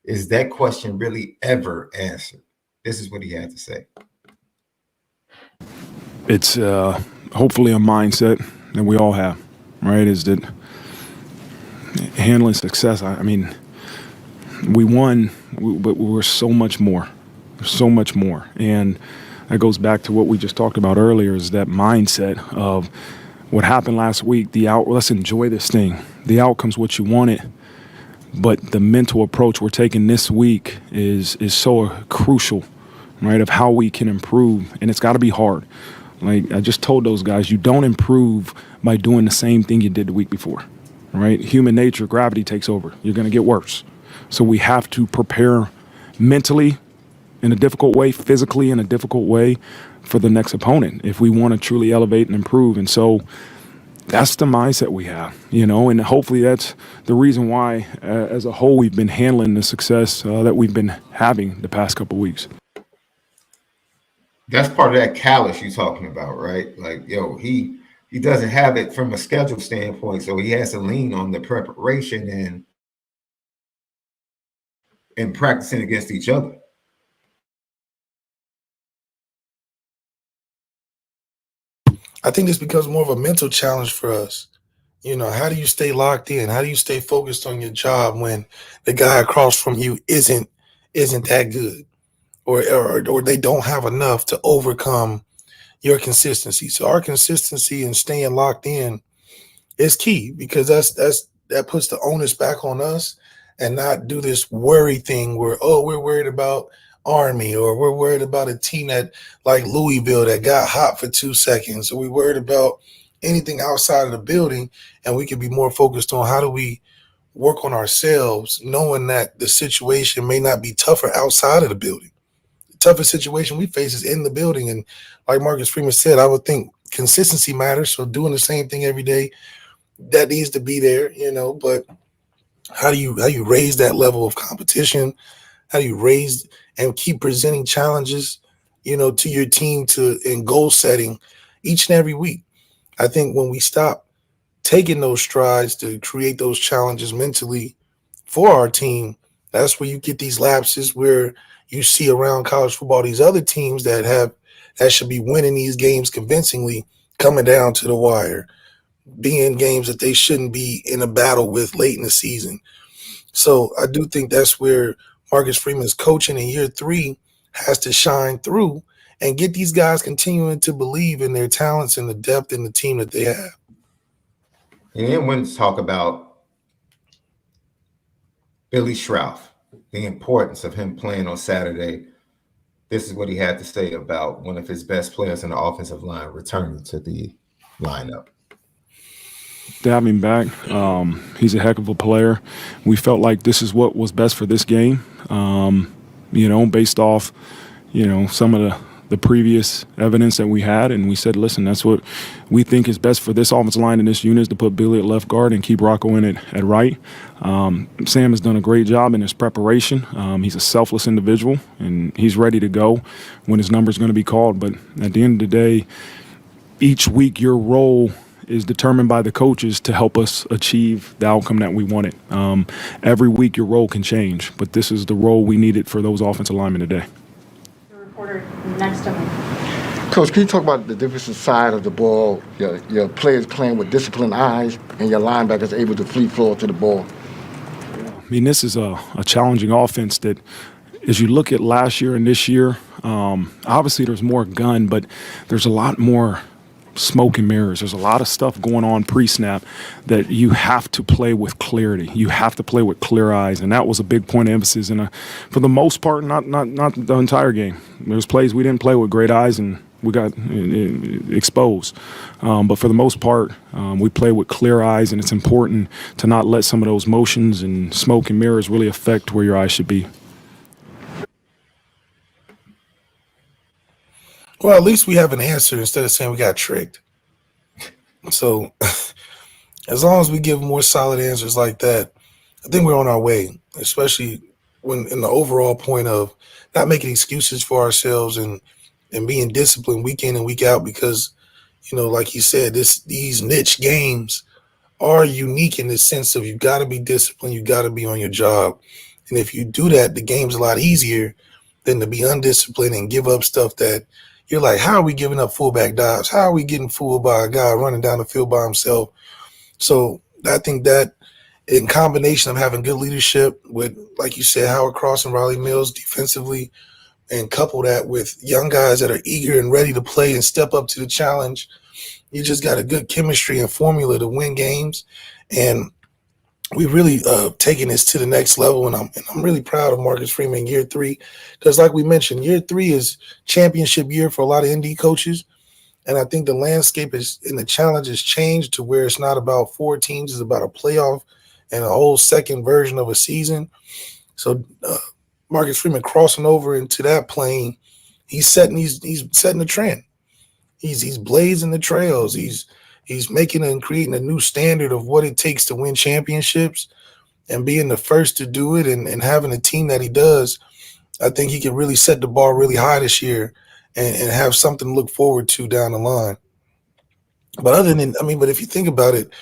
is that question really ever answered? This is what he had to say. It's hopefully a mindset that we all have, right? Is that handling success? I mean, we won, but we're so much more. So much more. And that goes back to what we just talked about earlier, is that mindset of what happened last week. Let's enjoy this thing. The outcome's what you wanted, but the mental approach we're taking this week is so crucial, right, of how we can improve. And it's got to be hard. Like I just told those guys, you don't improve by doing the same thing you did the week before, right? Human nature, gravity takes over. You're going to get worse. So we have to prepare mentally in a difficult way, physically in a difficult way for the next opponent if we want to truly elevate and improve. And so that's the mindset we have, and hopefully that's the reason why, as a whole, we've been handling the success that we've been having the past couple of weeks. That's part of that callous you're talking about, right? Like, he doesn't have it from a schedule standpoint, so he has to lean on the preparation and practicing against each other. I think this becomes more of a mental challenge for us. How do you stay locked in? How do you stay focused on your job when the guy across from you isn't that good, or they don't have enough to overcome your consistency? So our consistency and staying locked in is key, because that puts the onus back on us, and not do this worry thing where, we're worried about Army, or we're worried about a team that like Louisville that got hot for 2 seconds, or we're worried about anything outside of the building, and we can be more focused on how do we work on ourselves, knowing that the situation may not be tougher outside of the building. The toughest situation we face is in the building. And like Marcus Freeman said, I would think consistency matters. So doing the same thing every day, that needs to be there, but how do you raise that level of competition? How do you raise and keep presenting challenges, to your team in goal setting each and every week? I think when we stop taking those strides to create those challenges mentally for our team, that's where you get these lapses where you see around college football these other teams that should be winning these games convincingly coming down to the wire, being games that they shouldn't be in a battle with late in the season. So I do think that's where Marcus Freeman's coaching in year 3 has to shine through and get these guys continuing to believe in their talents and the depth in the team that they have. And then when to talk about Billy Schrauff, the importance of him playing on Saturday. This is what he had to say about one of his best players in the offensive line returning to the lineup. To have him back, he's a heck of a player. We felt like this is what was best for this game, based off, some of the previous evidence that we had. And we said, listen, that's what we think is best for this offensive line and this unit is to put Billy at left guard and keep Rocco in at right. Sam has done a great job in his preparation. He's a selfless individual, and he's ready to go when his number is going to be called. But at the end of the day, each week your role is determined by the coaches to help us achieve the outcome that we wanted. Every week your role can change, but this is the role we needed for those offensive linemen today. The reporter next to him. Coach, can you talk about the defensive side of the ball, your players playing with disciplined eyes and your linebackers able to free flow to the ball? I mean, this is a challenging offense that, as you look at last year and this year, obviously there's more gun, but there's a lot more smoke and mirrors. There's a lot of stuff going on pre-snap that you have to play with clarity. You have to play with clear eyes, and that was a big point of emphasis. And for the most part, not the entire game. There's plays we didn't play with great eyes, and we got exposed. But for the most part, we play with clear eyes, and it's important to not let some of those motions and smoke and mirrors really affect where your eyes should be. Well, at least we have an answer instead of saying we got tricked. So as long as we give more solid answers like that, I think we're on our way, especially when in the overall point of not making excuses for ourselves and being disciplined week in and week out because, like you said, these niche games are unique in the sense of you got to be disciplined, you got to be on your job. And if you do that, the game's a lot easier than to be undisciplined and give up stuff that you're like, how are we giving up fullback dives? How are we getting fooled by a guy running down the field by himself? So I think that in combination of having good leadership with, like you said, Howard Cross and Riley Mills defensively, and couple that with young guys that are eager and ready to play and step up to the challenge, you just got a good chemistry and formula to win games. And we've really taken this to the next level, and I'm really proud of Marcus Freeman year 3 because, like we mentioned, year 3 is championship year for a lot of ND coaches, and I think the landscape and the challenge has changed to where it's not about 4 teams, it's about a playoff and a whole second version of a season. So Marcus Freeman crossing over into that plane, he's setting the trend. He's blazing the trails. He's making and creating a new standard of what it takes to win championships and being the first to do it and having a team that he does. I think he can really set the bar really high this year and have something to look forward to down the line. But but if you think about it,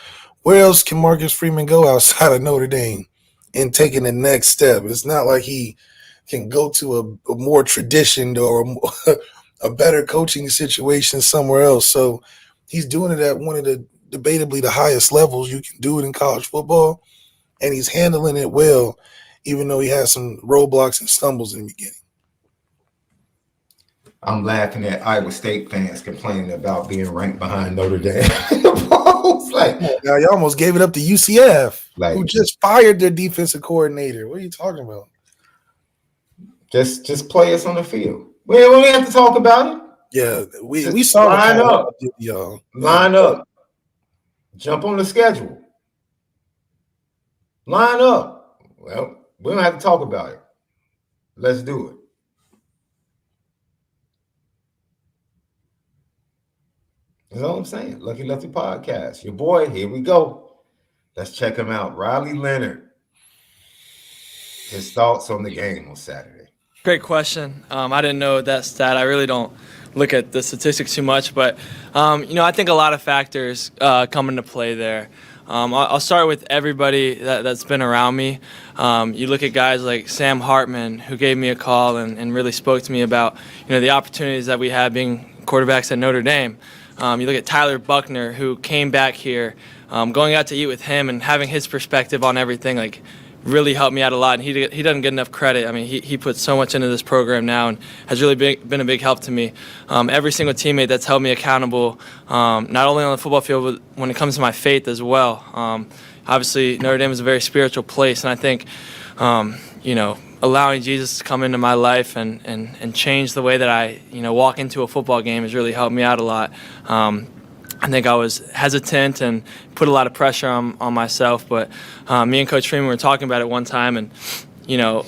where else can Marcus Freeman go outside of Notre Dame in taking the next step? It's not like he can go to a more traditioned or a better coaching situation somewhere else. So he's doing it at one of the debatably the highest levels you can do it in college football, and he's handling it well, even though he has some roadblocks and stumbles in the beginning. I'm laughing at Iowa State fans complaining about being ranked behind Notre Dame. Now you almost gave it up to UCF, who just fired their defensive coordinator. What are you talking about? Just play us on the field. We don't have to talk about it. Yeah, we saw line up, y'all. Line up. Jump on the schedule. Line up. Well, we don't have to talk about it. Let's do it. That's all I'm saying. Lucky Lefty Podcast. Your boy, here we go. Let's check him out. Riley Leonard. His thoughts on the game on Saturday. Great question. I didn't know that stat. I really don't look at the statistics too much, but I think a lot of factors come into play there. I'll start with everybody that's been around me. You look at guys like Sam Hartman, who gave me a call and really spoke to me about the opportunities that we had being quarterbacks at Notre Dame. You look at Tyler Buckner, who came back here, going out to eat with him and having his perspective on everything, really helped me out a lot, and he doesn't get enough credit. I mean, he puts so much into this program now and has really been a big help to me. Every single teammate that's held me accountable, not only on the football field, but when it comes to my faith as well. obviously Notre Dame is a very spiritual place, and I think, you know, allowing Jesus to come into my life and change the way that I, you know, walk into a football game has really helped me out a lot. I think I was hesitant and put a lot of pressure on myself, but me and Coach Freeman were talking about it one time, and, you know,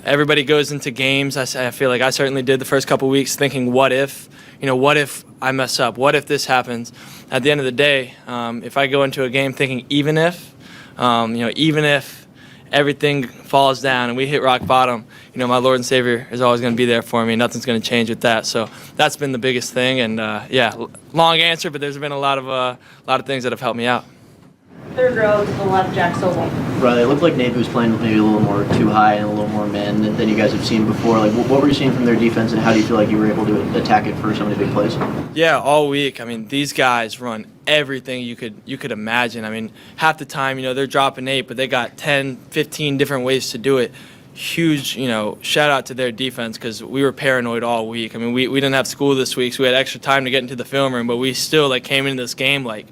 everybody goes into games. I feel like I certainly did the first couple weeks thinking, what if? You know, what if I mess up? What if this happens? At the end of the day, if I go into a game thinking even if, you know, even if everything falls down and we hit rock bottom, you know, my Lord and Savior is always going to be there for me. Nothing's going to change with that. So that's been the biggest thing. And yeah, long answer, but there's been a lot of things that have helped me out. Third row to the left, Jack Sobel. Right, it looked like Navy was playing maybe a little more too high and a little more men than you guys have seen before. Like, what were you seeing from their defense, and how do you feel like you were able to attack it for so many big plays? Yeah, all week. I mean, these guys run everything you could imagine. I mean, half the time, you know, they're dropping 8, but they got 10, 15 different ways to do it. Huge, you know, shout out to their defense, because we were paranoid all week. I mean, we didn't have school this week, so we had extra time to get into the film room, but we still, like, came into this game like,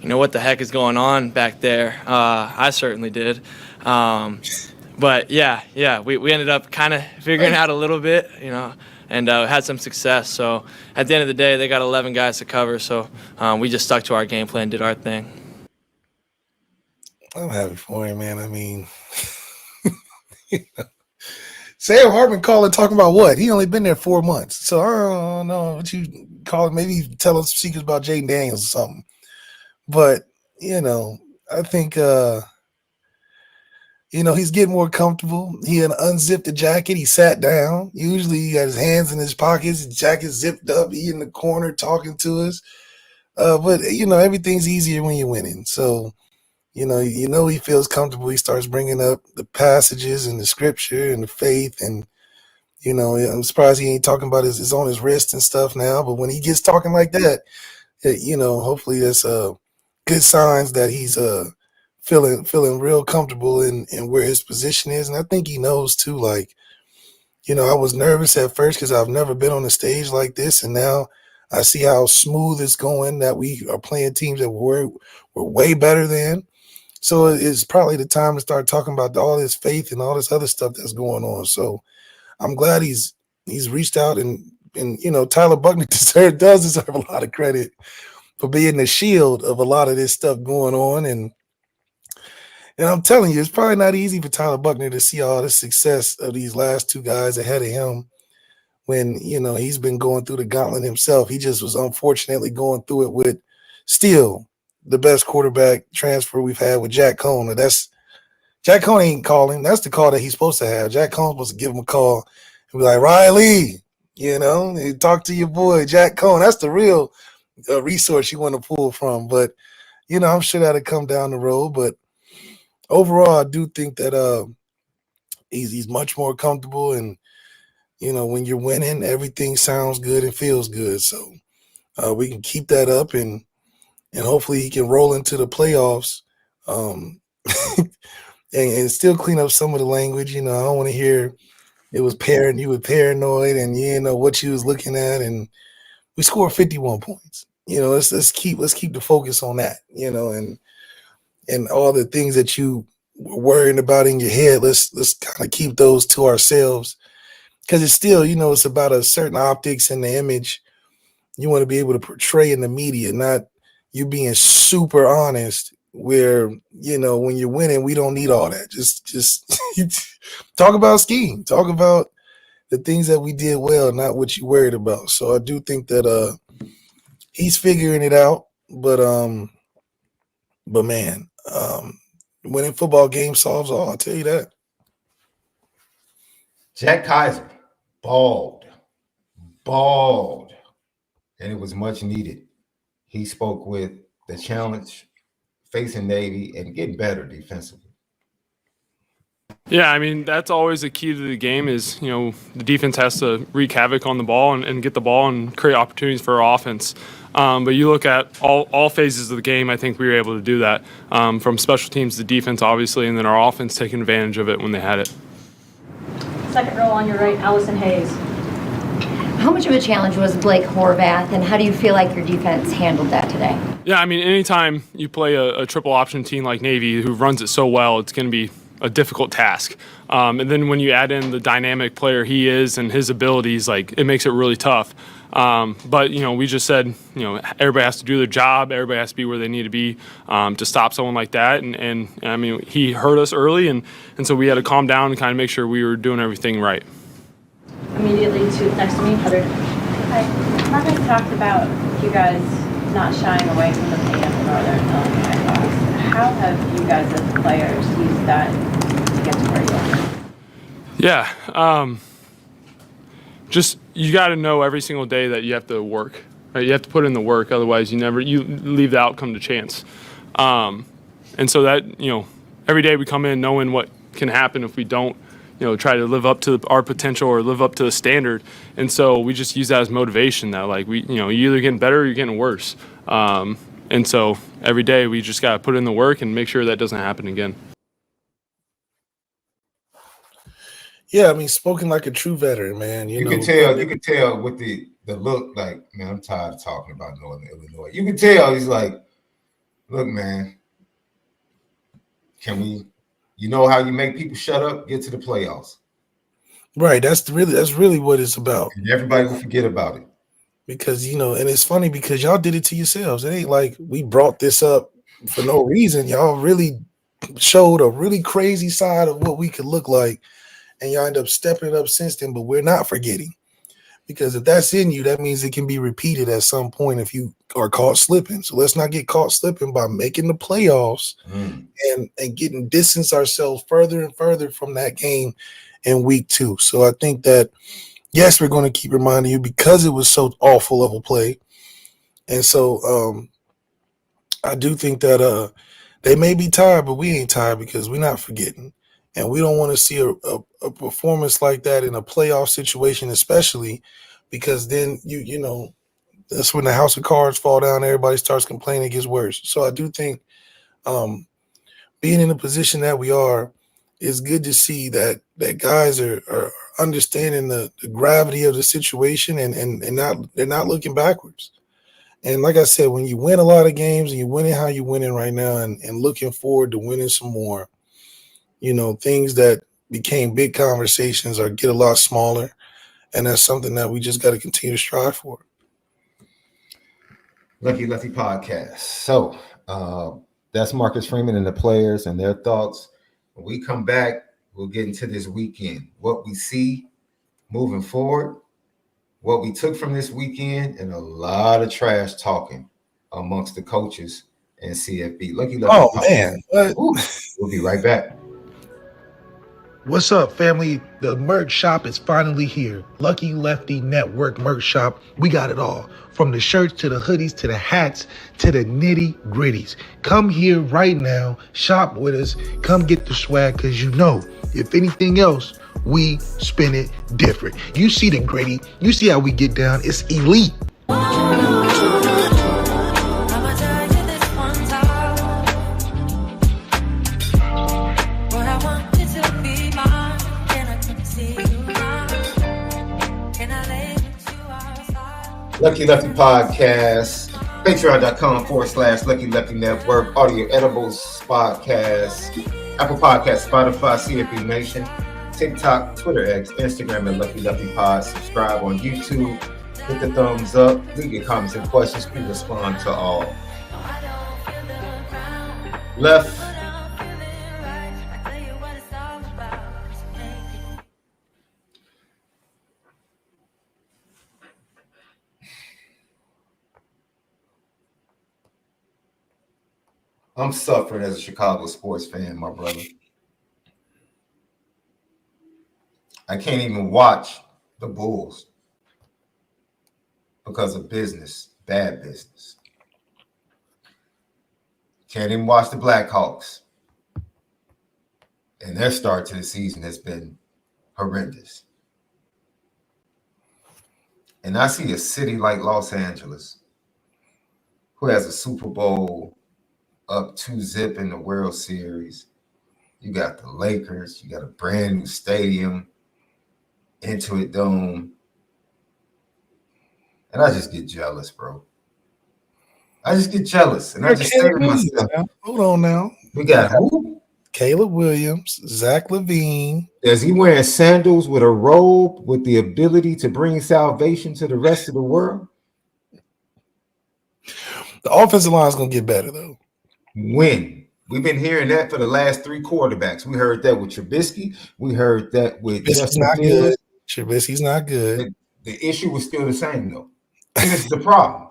you know, what the heck is going on back there? I certainly did. But yeah, we ended up kind of figuring out a little bit, you know, and had some success. So at the end of the day, they got 11 guys to cover, so we just stuck to our game plan, did our thing. I'm happy for him, man. I mean, Sam Hartman calling, talking about what? He only been there 4 months. So I don't know what you call it. Maybe tell us secrets about Jaden Daniels or something. But, you know, I think, you know, he's getting more comfortable. He had unzipped the jacket. He sat down. Usually he got his hands in his pockets, his jacket zipped up. He in the corner talking to us. But, you know, everything's easier when you're winning. So, you know he feels comfortable. He starts bringing up the passages and the scripture and the faith. And, you know, I'm surprised he ain't talking about his on his wrist and stuff now. But when he gets talking like that, you know, hopefully that's good signs that he's feeling real comfortable in where his position is. And I think he knows too, like, you know, I was nervous at first because I've never been on a stage like this, and now I see how smooth it's going, that we are playing teams that we're way better than. So it's probably the time to start talking about all this faith and all this other stuff that's going on. So I'm glad he's reached out, and you know, Tyler Buckner does deserve a lot of credit for being the shield of a lot of this stuff going on. And I'm telling you, it's probably not easy for Tyler Buckner to see all the success of these last 2 guys ahead of him when, you know, he's been going through the gauntlet himself. He just was unfortunately going through it with still the best quarterback transfer we've had with Jack Cohn. Jack Cohn ain't calling. That's the call that he's supposed to have. Jack Cohn's supposed to give him a call and be like, Riley, you know, you talk to your boy, Jack Cohn. That's the real resource you want to pull from. But, you know, I'm sure that'll come down the road. But overall, I do think that he's much more comfortable. And, you know, when you're winning, everything sounds good and feels good. So we can keep that up, and hopefully he can roll into the playoffs and still clean up some of the language. You know, I don't want to hear you were paranoid and you didn't know what you was looking at. And we scored 51 points. You know, let's keep the focus on that, you know, and all the things that you were worrying about in your head. Let's kind of keep those to ourselves, because it's still, you know, it's about a certain optics and the image you want to be able to portray in the media, not you being super honest where, you know, when you're winning, we don't need all that. Just talk about scheme, talk about the things that we did well, not what you worried about. So I do think that he's figuring it out, but man, winning football game solves all. I'll tell you that. Jack Kaiser, bald, and it was much needed. He spoke with the challenge facing Navy and getting better defensively. Yeah, I mean, that's always the key to the game is, you know, the defense has to wreak havoc on the ball and get the ball and create opportunities for our offense. But you look at all phases of the game, I think we were able to do that, from special teams to defense, obviously, and then our offense taking advantage of it when they had it. Second row on your right, Allison Hayes. How much of a challenge was Blake Horvath, and how do you feel like your defense handled that today? Yeah, I mean, anytime you play a triple option team like Navy who runs it so well, it's going to be a difficult task. And then when you add in the dynamic player he is and his abilities, like, it makes it really tough. But, we just said, everybody has to do their job. Everybody has to be where they need to be to stop someone like that. And I mean, he hurt us early, and so we had to calm down and kind of make sure we were doing everything right. Immediately next to me, Heather. Hi. Marcus talked about you guys not shying away from the pain of the Northern Illinois loss. How have you guys as players used that to get to where you are? Yeah. Just you got to know every single day that you have to work. Right? You have to put in the work. Otherwise, you leave the outcome to chance. And so that every day we come in knowing what can happen if we don't try to live up to our potential or live up to the standard. And so we just use that as motivation that you're either getting better or you're getting worse. And so every day we just got to put in the work and make sure that doesn't happen again. Yeah, I mean, spoken like a true veteran, man. You can tell with the look, like, man, I'm tired of talking about Northern Illinois. You can tell he's like, look, man, can we, how you make people shut up, get to the playoffs. Right. That's really what it's about. And everybody will forget about it. Because, and it's funny because y'all did it to yourselves. It ain't like we brought this up for no reason. Y'all really showed a really crazy side of what we could look like. And y'all end up stepping it up since then, but we're not forgetting. Because if that's in you, that means it can be repeated at some point if you are caught slipping. So let's not get caught slipping by making the playoffs and getting distance ourselves further and further from that game in week 2. So I think that, yes, we're going to keep reminding you because it was so awful of a play. And so I do think that they may be tired, but we ain't tired because we're not forgetting. And we don't want to see a performance like that in a playoff situation, especially because then that's when the house of cards fall down. Everybody starts complaining, it gets worse. So I do think being in the position that we are, it's good to see that guys are understanding the gravity of the situation and they're not looking backwards. And like I said, when you win a lot of games and you're winning how you're winning right now and looking forward to winning some more, things that became big conversations or get a lot smaller. And that's something that we just got to continue to strive for. Lucky Lefty Podcast. So that's Marcus Freeman and the players and their thoughts. When we come back, we'll get into this weekend, what we see moving forward, what we took from this weekend, and a lot of trash talking amongst the coaches and CFB. Lucky Lefty Podcast. Man. We'll be right back. What's up, family? The merch shop is finally here. Lucky Lefty Network merch shop. We got it all. From the shirts to the hoodies to the hats to the nitty gritties. Come here right now. Shop with us. Come get the swag because if anything else, we spin it different. You see the gritty. You see how we get down. It's elite. Lucky Lefty Podcast, patreon.com/Lucky Lefty Network, Audio Edibles Podcast, Apple Podcast, Spotify, CFB Nation, TikTok, Twitter X, Instagram, and Lucky Lefty Pod. Subscribe on YouTube, hit the thumbs up, leave your comments and questions. We respond to all. Left. I'm suffering as a Chicago sports fan, my brother. I can't even watch the Bulls because of business, bad business. Can't even watch the Blackhawks. And their start to the season has been horrendous. And I see a city like Los Angeles who has a Super Bowl up 2-0 in the World Series. You got the Lakers. You got a brand new stadium, Intuit Dome. And I just get jealous, bro. I just get jealous. And I just say to myself, hold on now. We got who? Caleb Williams, Zach Levine. Is he wearing sandals with a robe with the ability to bring salvation to the rest of the world? The offensive line is going to get better, though. When? We've been hearing that for the last 3 quarterbacks. We heard that with Trubisky. We heard that with Trubisky's not good. Trubisky's not good. The issue was still the same, though. And this is the problem.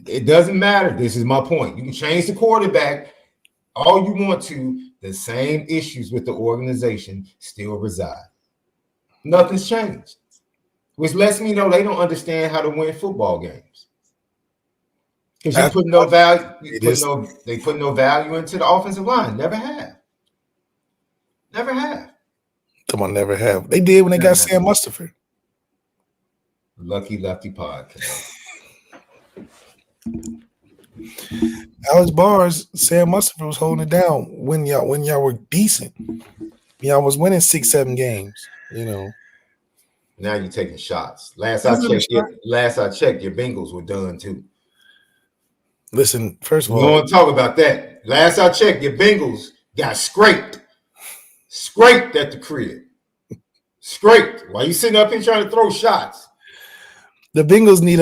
It doesn't matter. This is my point. You can change the quarterback all you want to. The same issues with the organization still reside. Nothing's changed, which lets me know they don't understand how to win football games. Because you put no value, they put no value into the offensive line. Never have. Never have. Come on, never have. They did when they got Sam Mustipher. Lucky Lefty podcast. Alex Bars, Sam Mustipher was holding it down when y'all were decent. Y'all was winning 6-7 games, Now you're taking shots. Last I checked, your Bengals were done too. Listen, first of all, we don't talk about that. Last I checked, your Bengals got scraped at the crib. Scraped. Why you sitting up here trying to throw shots? The Bengals need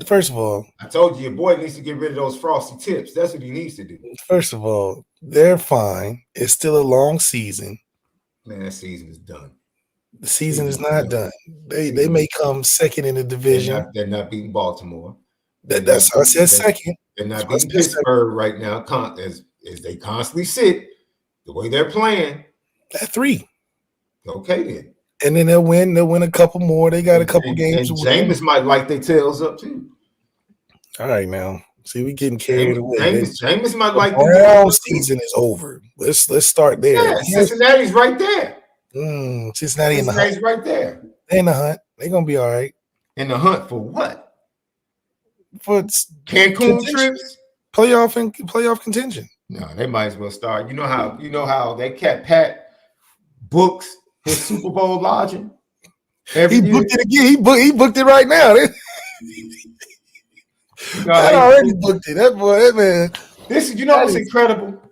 first of all, I told you your boy needs to get rid of those frosty tips. That's what he needs to do. First of all, they're fine. It's still a long season. Man, that season is done. The season is not done. They may come second in the division. They're not beating Baltimore. That's how I said second. They're not beating Pittsburgh right now. As they constantly sit, the way they're playing. At 3. Okay, then. And then they'll win a couple more. They got a couple games. And Jameis might like their tails up too. All right, now. See, we getting carried away. Jameis might like the Brown season is over. Let's start there. Yeah, Cincinnati's right there. Cincinnati's in the hunt. Right there. They're in the hunt. They're gonna be all right. In the hunt for what? For Cancun trips, playoff contention. No, they might as well start. You know how that cat Pat books his Super Bowl lodging. He booked it again. He booked it right now. I already booked it. That man. This is what's incredible.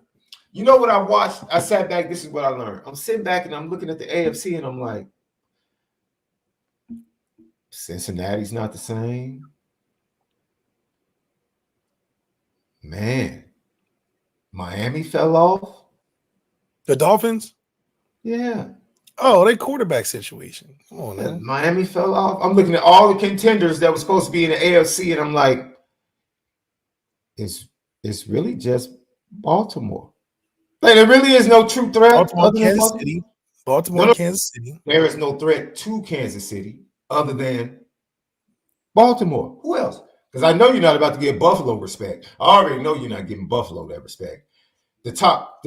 You know what I watched? I sat back. This is what I learned. I'm sitting back and I'm looking at the AFC and I'm like, Cincinnati's not the same. Man, Miami fell off. The Dolphins? Yeah. Oh, they quarterback situation. Come on, man. Miami fell off. I'm looking at all the contenders that were supposed to be in the AFC, and I'm like, it's really just Baltimore. Like, there really is no true threat. Baltimore, Kansas City. Kansas City. There is no threat to Kansas City other than Baltimore. Who else? Because I know you're not about to give Buffalo respect. I already know you're not giving Buffalo that respect. The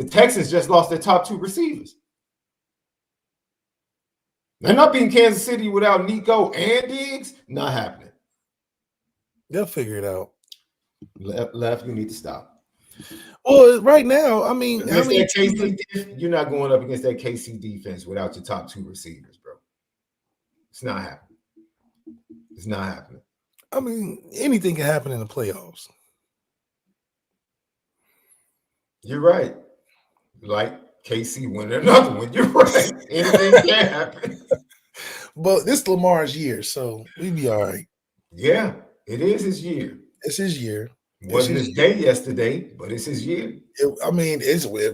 Texans just lost their top 2 receivers. They're not beating Kansas City without Nico and Diggs. Not happening. They'll figure it out. Left, you need to stop. Well, right now, you're not going up against that KC defense without your top 2 receivers, bro. It's not happening. It's not happening. I mean, anything can happen in the playoffs. You're right. Like KC winning another one. You're right. Anything can happen. But this is Lamar's year, so we be all right. Yeah, it is his year. It's his year. It wasn't his day yesterday, but it's his year.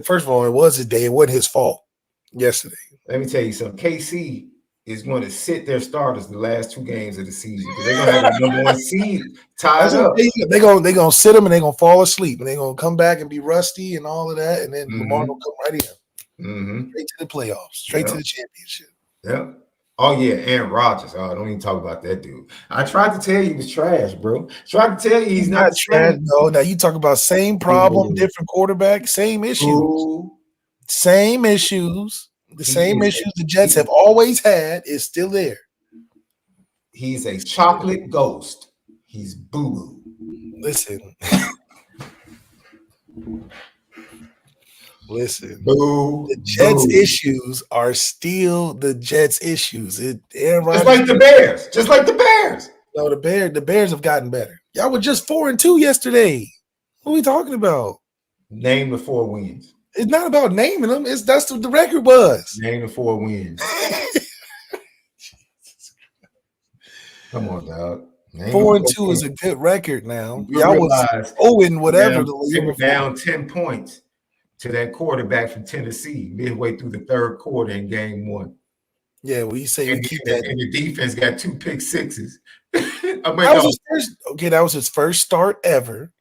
First of all, it was his day. It wasn't his fault yesterday. Let me tell you something. KC is going to sit their starters the last 2 games of the season because they're going to have the number 1 seed tied up. They're going to sit them and they're going to fall asleep and they're going to come back and be rusty and all of that, and then Lamar will come right in. Straight to the playoffs, straight to the championship. Yeah. Oh, yeah, Aaron Rodgers. Oh, don't even talk about that dude. I tried to tell you he was trash, bro. Tried to tell you he's not trash. No, now you talk about same problem, different quarterback, same issues. Ooh. Same issues. The same issues the Jets have always had is still there. He's a chocolate ghost. He's boo-boo. Listen. Boo, the Jets' issues are still the Jets' issues. Just like the Bears. No, the Bears have gotten better. Y'all were just 4-2 yesterday. What are we talking about? Name the 4 wins. It's not about naming them. That's what the record was. Name the 4 wins. Come on, dog. 4-2 is a good record now. You Y'all was 0 whatever. They were down 10 points to that quarterback from Tennessee midway through the 3rd quarter in game 1. Yeah, well, you say and, keep and, that. And the defense got 2 pick sixes. That was his first start ever.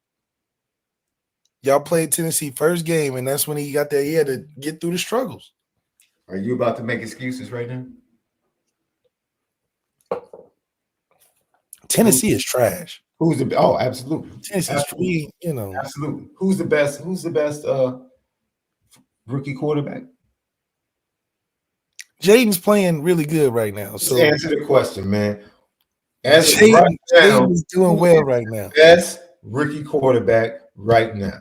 Y'all played Tennessee first game, and that's when he got there. He had to get through the struggles. Are you about to make excuses right now? Tennessee is trash. Who's the absolutely. Tennessee, absolutely. Who's the best rookie quarterback? Jaden's playing really good right now. So answer the question, man. As Jaden is doing well right now. Best rookie quarterback right now.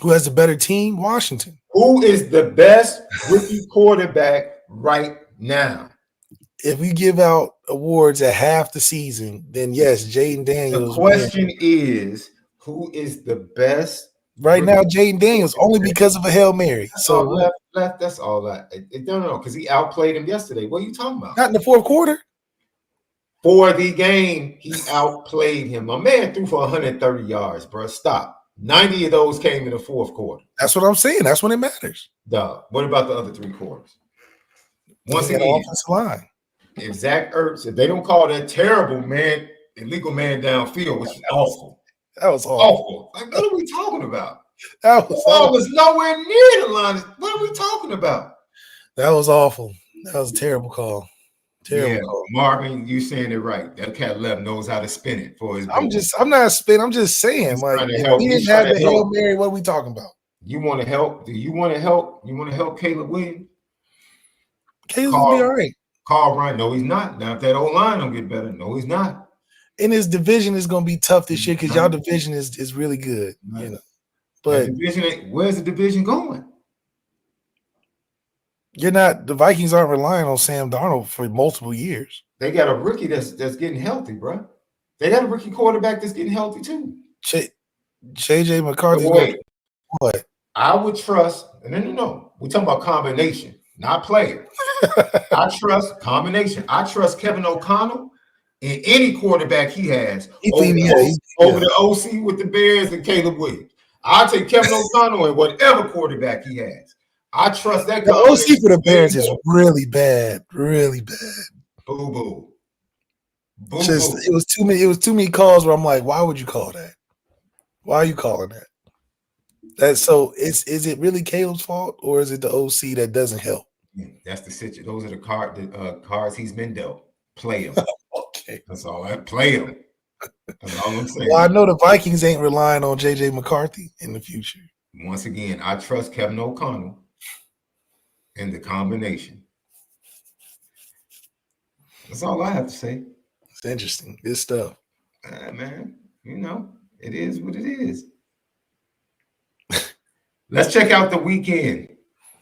Who has a better team? Washington. Who is the best rookie quarterback right now? If we give out awards at half the season, then yes, Jaden Daniels. The question is, who is the best right now? Jaden Daniels, only because of a Hail Mary. So that's all that. No, because he outplayed him yesterday. What are you talking about? Not in the 4th quarter. For the game, he outplayed him. My man threw for 130 yards, bro. Stop. 90 of those came in the 4th quarter. That's what I'm saying. That's when it matters. Dog. What about the other 3 quarters? Once again, offensive line. If Zach Ertz, if they don't call that terrible man, illegal man downfield, which is awful. That was awful. Like, what are we talking about? That was the ball was nowhere near the line. What are we talking about? That was awful. That was a terrible call. Terrible call. Marvin, you saying it right. That cat left knows how to spin it for his. I'm not spinning. I'm just saying, like, if he didn't have the Hail Mary, what are we talking about? You want to help? Do you want to help? You want to help Caleb Williams? Caleb will be all right. Carl Ryan, no, he's not. Now, if that old line don't get better, no, he's not. And his division is going to be tough this year because y'all division is really good, you know. But where's the division going? The Vikings aren't relying on Sam Darnold for multiple years. They got a rookie that's getting healthy, bro. They got a rookie quarterback that's getting healthy too. JJ McCarthy. What? I would trust. No. We're talking about combination, not player. I trust combination. I trust Kevin O'Connell in any quarterback he has over the OC with the Bears and Caleb Williams. I'll take Kevin O'Connell and whatever quarterback he has. I trust that. The OC for the Bears is really bad, really bad. Boo boo. It was too many calls where I'm like, why would you call that? Why are you calling that? Is it really Caleb's fault or is it the OC that doesn't help? That's the situation. Those are the cards he's been dealt. Play him. Okay. That's all. Play him. That's all I'm saying. Well, I know the Vikings ain't relying on JJ McCarthy in the future. Once again, I trust Kevin O'Connell and the combination. That's all I have to say. It's interesting. Good stuff. Man, it is what it is. Let's check out the weekend.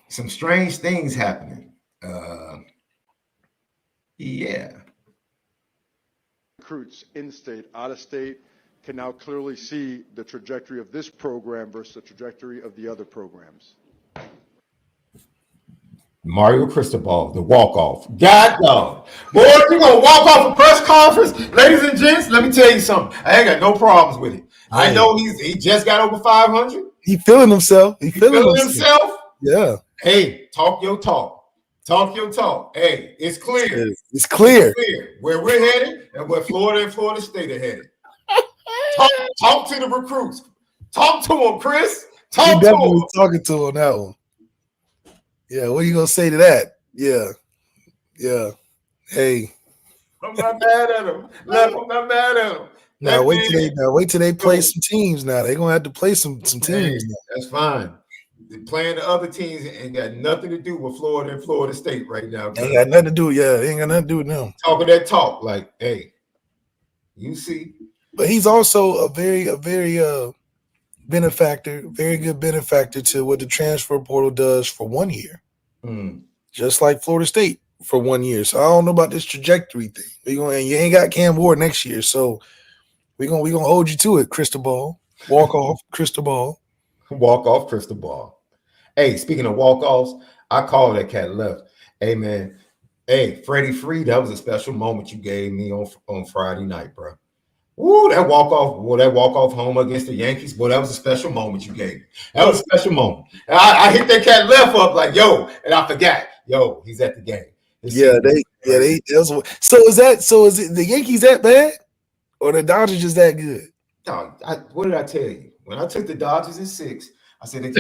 Some strange things happening. Recruits in-state, out-of-state can now clearly see the trajectory of this program versus the trajectory of the other programs. Mario Cristobal, the walk-off. God dog. Boy, you gonna walk off a press conference? Ladies and gents, let me tell you something. I ain't got no problems with it. I know he just got over 500. He feeling himself. He feeling himself. Yeah. Hey, talk your talk. Talk your talk. Hey, it's clear. It's clear where we're headed and where Florida and Florida State are headed. Talk to the recruits. Talk to them, Chris. Talk to them. Talking to on that one. Yeah, what are you gonna say to that? Yeah. Hey. I'm not mad at him. I'm not mad at him. Now wait till they play some teams now. They're gonna have to play some teams now. That's fine. They're playing the other teams ain't got nothing to do with Florida and Florida State right now. Ain't got nothing to do, ain't got nothing to do with them. Talking that talk, like, hey, you see. But he's also a very benefactor, very good benefactor to what the transfer portal does for 1 year. Just like Florida State for 1 year. So I don't know about this trajectory thing. And you ain't got Cam Ward next year, so we gonna hold you to it, crystal ball. Walk off, crystal ball. Walk off, crystal ball. Hey, speaking of walk offs, I called that cat left. Hey man, hey Freddie Free, that was a special moment you gave me on Friday night, bro. Woo, that walk off home against the Yankees, boy, that was a special moment you gave me. That was a special moment. And I hit that cat left up like yo, and I forgot, yo, he's at the game. So is it the Yankees that bad, or the Dodgers just that good? No, what did I tell you? When I took the Dodgers in 6, I said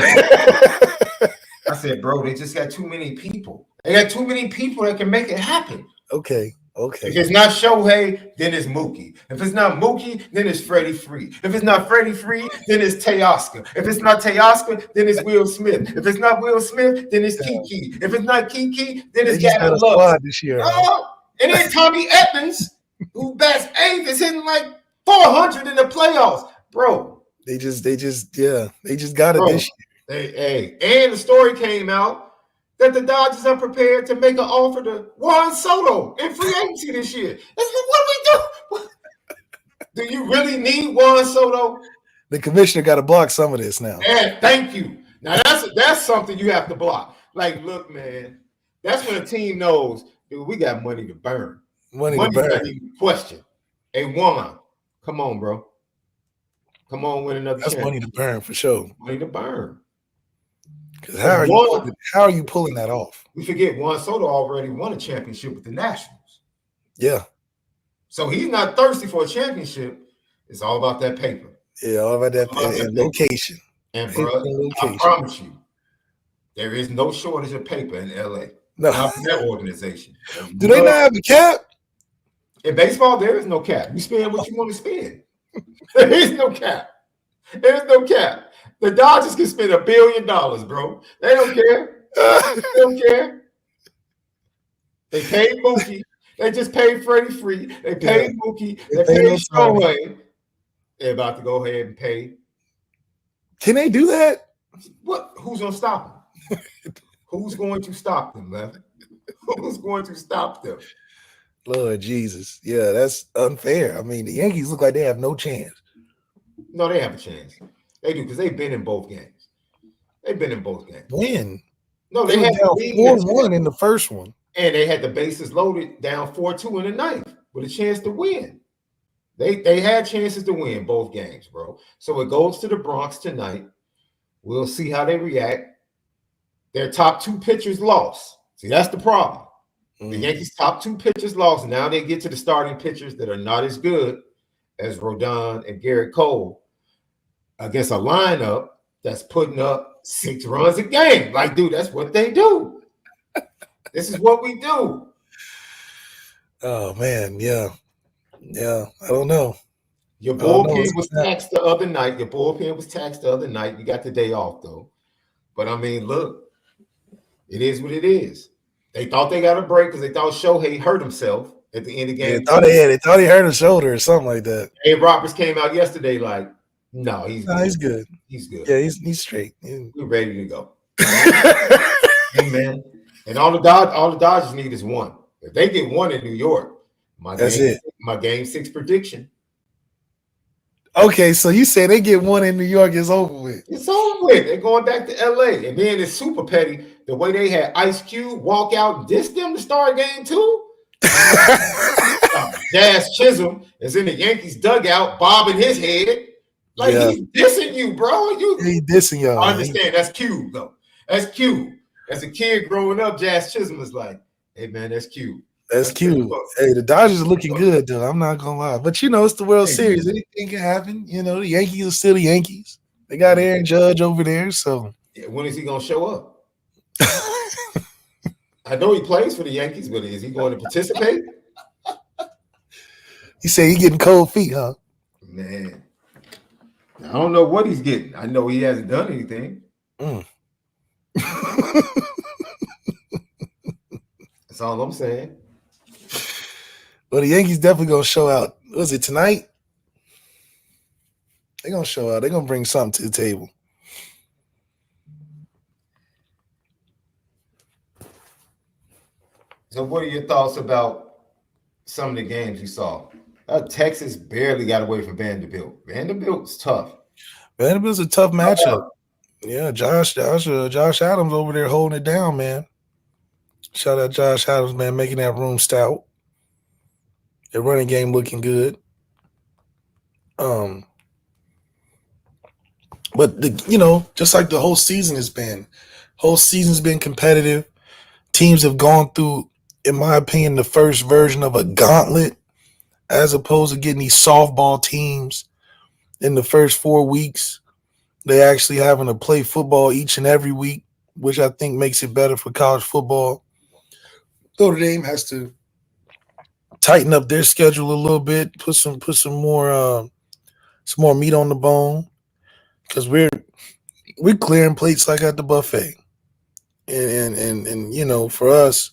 I said, bro, they just got too many people. They got too many people that can make it happen. Okay. If it's not Shohei, then it's Mookie. If it's not Mookie, then it's Freddie Free. If it's not Freddie Free, then it's Teoscar. If it's not Teoscar, then it's Will Smith. If it's not Will Smith, then it's Kiki. If it's not Kiki, then it's Gavin Love. This year, and then Tommy Edmonds, who bats 8th, is hitting like 400 in the playoffs, bro. They just got it this year. And the story came out that the Dodgers are prepared to make an offer to Juan Soto in free agency this year. What we do? Do you really need Juan Soto? The commissioner got to block some of this now. Yeah, thank you. Now that's something you have to block. Like, look, man, that's when a team knows, dude, we got money to burn. Money to burn. Not even question. Hey, Juan, come on, bro. Come on, win another. That's money to burn for sure. Money to burn. Because how are you pulling that off? We forget Juan Soto already won a championship with the Nationals. Yeah. So he's not thirsty for a championship. It's all about that paper. Yeah, all about that paper and location. And bro, I promise you, there is no shortage of paper in LA. No. Not from that organization. Do they not have a cap? In baseball, there is no cap. You spend what you want to spend. There is no cap. There's no cap. The Dodgers can spend $1 billion, bro. They don't care. They don't care. They paid Mookie. They just paid Freddie Free. They paid Mookie. They paid Shohei. They're about to go ahead and pay. Can they do that? What? Who's going to stop them? Who's going to stop them, man? Who's going to stop them? Lord Jesus. Yeah, that's unfair. I mean, the Yankees look like they have no chance. No, they have a chance. They do, because they've been in both games. They've been in both games. When? No, they had 4-1 in the first one. And they had the bases loaded down 4-2 in the ninth with a chance to win. They had chances to win both games, bro. So it goes to the Bronx tonight. We'll see how they react. Their top 2 pitchers lost. See, that's the problem. The Yankees' top 2 pitchers lost. Now they get to the starting pitchers that are not as good as Rodon and Garrett Cole against a lineup that's putting up 6 runs a game. Like, dude, that's what they do. This is what we do. Oh, man, yeah. Yeah, I don't know. Your bullpen was taxed the other night. You got the day off, though. But, I mean, look, it is what it is. They thought they got a break because they thought Shohei hurt himself at the end of the game. They thought he hurt his shoulder or something like that. Hey, Roberts came out yesterday like, no, he's good. He's good. Yeah, he's straight. We're ready to go. Amen. And all the Dodgers need is 1. If they get 1 in New York, my game 6 prediction. Okay, so you say they get 1 in New York is over with. It's over with. They're going back to LA. And then it's super petty. The way they had Ice Cube walk out and diss them to start game 2. Jazz Chisholm is in the Yankees dugout bobbing his head. Like, he's dissing you, bro. He's dissing y'all. I understand. That's Cube, though. That's Cube. As a kid growing up, Jazz Chisholm was like, hey, man, that's Cube. That's cute. Hey, the Dodgers are looking good, though. I'm not going to lie. But, it's the World Series. Anything can happen. The Yankees are still the Yankees. They got Aaron Judge over there, so. Yeah, when is he going to show up? I know he plays for the Yankees, but is he going to participate? You say he getting cold feet, huh? Man. I don't know what he's getting. I know he hasn't done anything. That's all I'm saying. Well, the Yankees definitely going to show out. Was it tonight? They're going to show out. They're going to bring something to the table. So what are your thoughts about some of the games you saw? Texas barely got away from Vanderbilt. Vanderbilt's tough. Vanderbilt's a tough matchup. Yeah, Josh Adams over there holding it down, man. Shout out Josh Adams, man, making that room stout. The running game looking good. But just like the whole season's been competitive. Teams have gone through, in my opinion, the first version of a gauntlet, as opposed to getting these softball teams in the first 4 weeks. They actually having to play football each and every week, which I think makes it better for college football. Notre Dame has to tighten up their schedule a little bit, put some more meat on the bone, because we're clearing plates like at the buffet. And for us,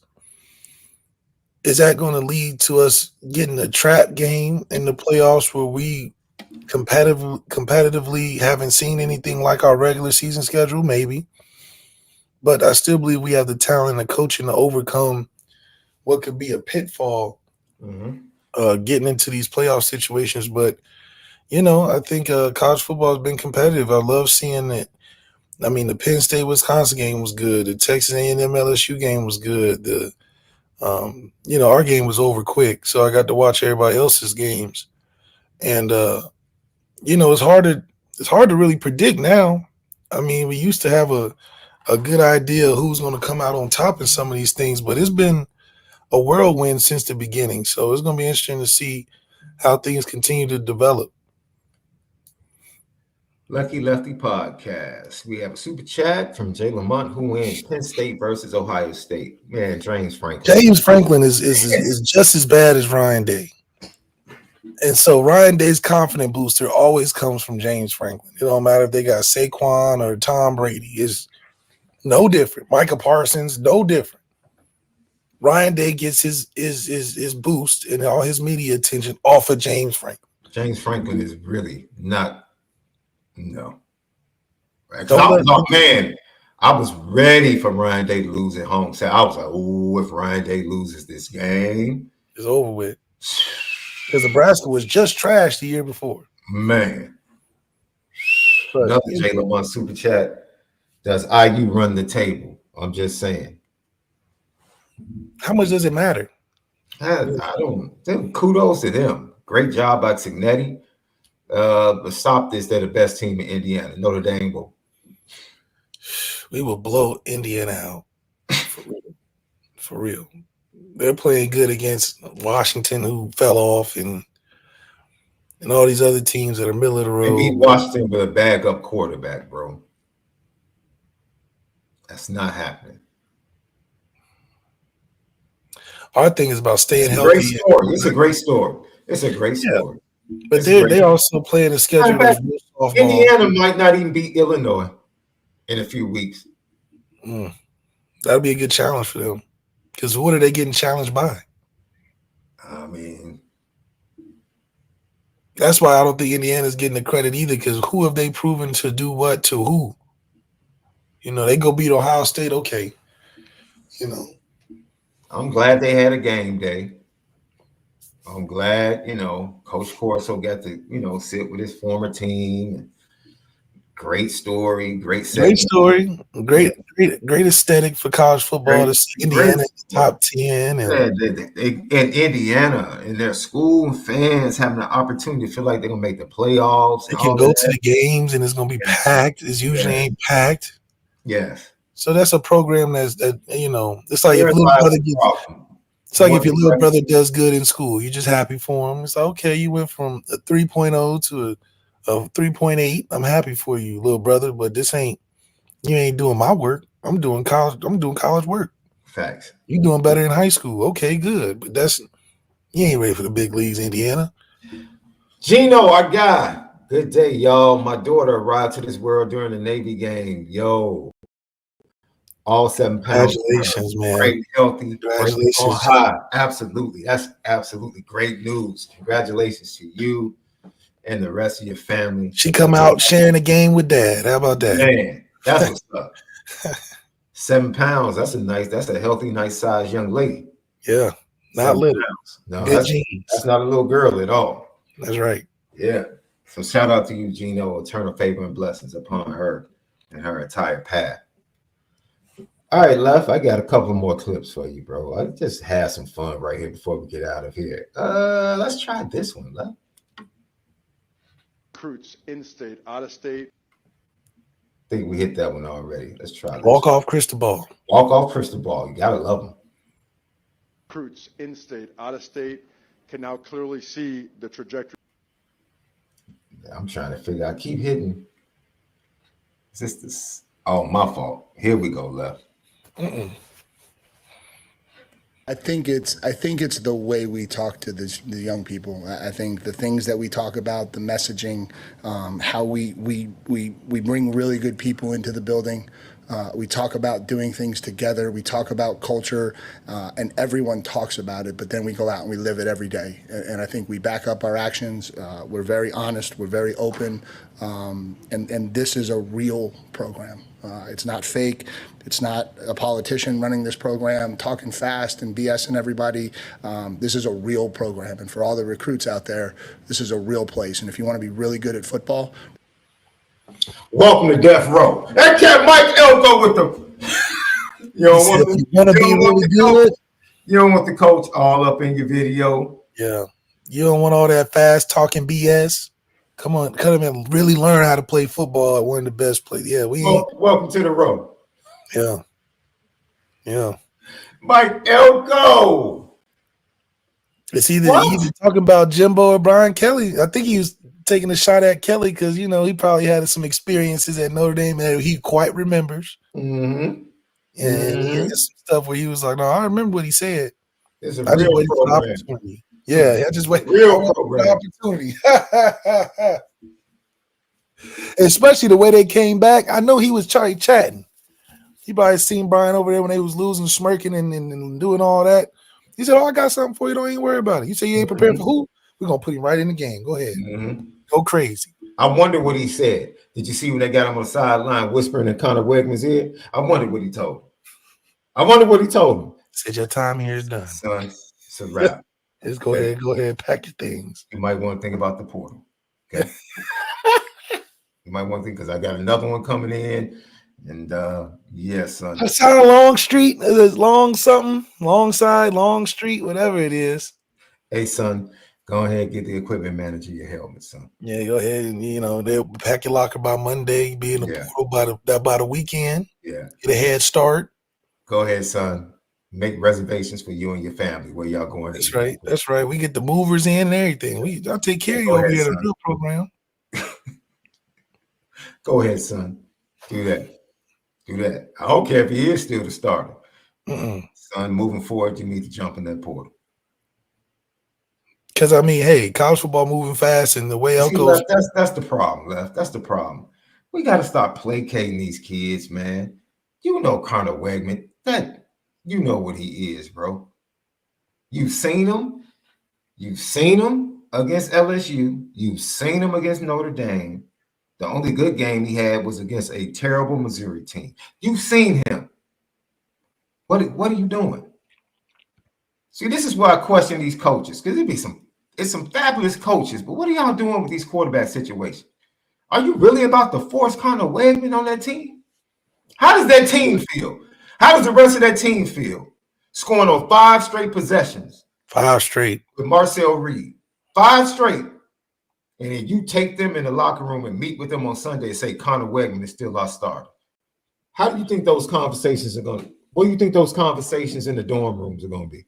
is that going to lead to us getting a trap game in the playoffs where we competitively haven't seen anything like our regular season schedule? Maybe. But I still believe we have the talent and the coaching to overcome what could be a pitfall getting into these playoff situations. But, I think college football has been competitive. I love seeing it. I mean, the Penn State-Wisconsin game was good. The Texas A&M LSU game was good. Our game was over quick, so I got to watch everybody else's games. And, it's hard to really predict now. I mean, we used to have a good idea of who's going to come out on top in some of these things, but it's been a whirlwind since the beginning. So it's going to be interesting to see how things continue to develop. Lucky Lefty Podcast. We have a super chat from Jay Lamont, who wins Penn State versus Ohio State. Man, James Franklin is just as bad as Ryan Day. And so Ryan Day's confident booster always comes from James Franklin. It don't matter if they got Saquon or Tom Brady. It's no different. Micah Parsons, no different. Ryan Day gets his boost and all his media attention off of James Franklin. James Franklin is really not. No. I was ready for Ryan Day to lose at home. So I was like, oh, if Ryan Day loses this game, it's over with. Because Nebraska was just trash the year before. Man. Another Jay Lamont super chat. Does IU run the table? I'm just saying. How much does it matter? I don't. Kudos to them. Great job by Cignetti. But stop this. They're the best team in Indiana. Notre Dame we will blow Indiana out. For real. They're playing good against Washington, who fell off, and all these other teams that are middle of the road. They beat Washington with a bag-up quarterback, bro. That's not happening. Our thing is about staying healthy. It's a great story. But they also playing a schedule. Indiana might not even beat Illinois in a few weeks. That'll be a good challenge for them. Because what are they getting challenged by? I mean, that's why I don't think Indiana's getting the credit either. Because who have they proven to do what to who? They go beat Ohio State. Okay. I'm glad they had a game day. I'm glad, Coach Corso got to, sit with his former team. Great story, great story, great aesthetic for college football. To see Indiana top 10, and Indiana and their school fans having the opportunity to feel like they're gonna make the playoffs. They can go to the games and it's gonna be packed. It's usually ain't packed. Yes. So that's a program it's like if little brother gets. It's like if your little brother does good in school, you're just happy for him. It's like, okay, you went from a 3.0 to a 3.8. I'm happy for you, little brother, but you ain't doing my work. I'm doing college work. Facts. You doing better in high school. Okay, good. But you ain't ready for the big leagues, Indiana. Gino, our guy. Good day, y'all. My daughter arrived to this world during the Navy game. Yo. All 7 pounds. Congratulations, man. Great, healthy. Congratulations. On high. Absolutely. That's absolutely great news. Congratulations to you and the rest of your family. She come out sharing a game with dad. How about that? Man, that's what's up. 7 pounds. That's a healthy, nice sized young lady. Yeah, not 7 little. pounds. No, Good genes. that's not a little girl at all. That's right. Yeah. So shout out to you, Gino. Eternal favor and blessings upon her and her entire path. All right, Left, I got a couple more clips for you, bro. I just had some fun right here before we get out of here. Let's try this one, Left. Recruits in-state, out-of-state. I think we hit that one already. Let's try this. Walk off crystal ball. Walk off crystal ball. You gotta love them. Recruits in-state, out-of-state can now clearly see the trajectory. I'm trying to figure out. I keep hitting. Is this? Oh, my fault. Here we go, Left. I think it's the way we talk to the young people. I think the things that we talk about, the messaging, how we bring really good people into the building. We talk about doing things together. We talk about culture, and everyone talks about it, but then we go out and we live it every day. And I think we back up our actions. We're very honest. We're very open. And this is a real program. It's not fake. It's not a politician running this program, talking fast and BSing everybody. This is a real program. And for all the recruits out there, this is a real place. And if you want to be really good at football, welcome to Death Row. That cat Mike Elko with the. You don't want the coach all up in your video. Yeah, you don't want all that fast talking BS. Come on, come and really learn how to play football at one of the best places. Yeah, welcome to the row. Yeah. Mike Elko. It's either talking about Jimbo or Brian Kelly. I think he was taking a shot at Kelly because he probably had some experiences at Notre Dame that he quite remembers. Mm-hmm. And he had some stuff where he was like, "No, I remember what he said." It's a I just real waited for the program. opportunity. Yeah, I just waited Real for program. the opportunity. Especially the way they came back. I know he was chatting. He probably seen Brian over there when they was losing, smirking, and doing all that. He said, "Oh, I got something for you. Don't even worry about it." You say you ain't prepared for who? We're gonna put him right in the game. Go ahead. Go crazy. I wonder what he said. Did you see when they got him on the sideline whispering in Connor Wegman's ear? I wonder what he told him. Said your time here is done. Son, it's a wrap. Just go ahead, pack your things. You might want to think about the portal. Okay. You might want to think because I got another one coming in. And yes, son. I saw Long Street, long something, long side, long street, whatever it is. Hey, son, go ahead and get the equipment manager your helmet, son. Yeah, go ahead and they'll pack your locker by Monday, be in the portal by the weekend. Yeah. Get a head start. Go ahead, son. Make reservations for you and your family where y'all going. That's right. That's right. We get the movers in and everything. I'll take care of you over here at the real program. Go ahead, son. Do that. I don't care if he is still the starter. Son, moving forward, you need to jump in that portal. Because, hey, college football moving fast and the way it goes. That's the problem, Left. That's the problem. We got to stop placating these kids, man. You know Connor Wegman. You know what he is, bro. You've seen him. You've seen him against LSU. You've seen him against Notre Dame. The only good game he had was against a terrible Missouri team. You've seen him. What are you doing? See, this is why I question these coaches, because it's some fabulous coaches, but what are y'all doing with these quarterback situations? Are you really about to force Connor Wegman on that team? How does that team feel? How does the rest of that team feel? Scoring on 5 straight possessions. 5 straight. With Marcel Reed. 5 straight. And then you take them in the locker room and meet with them on Sunday and say Connor Wegman is still our starter. How do you think those conversations are going to, what do you think those conversations in the dorm rooms are going to be?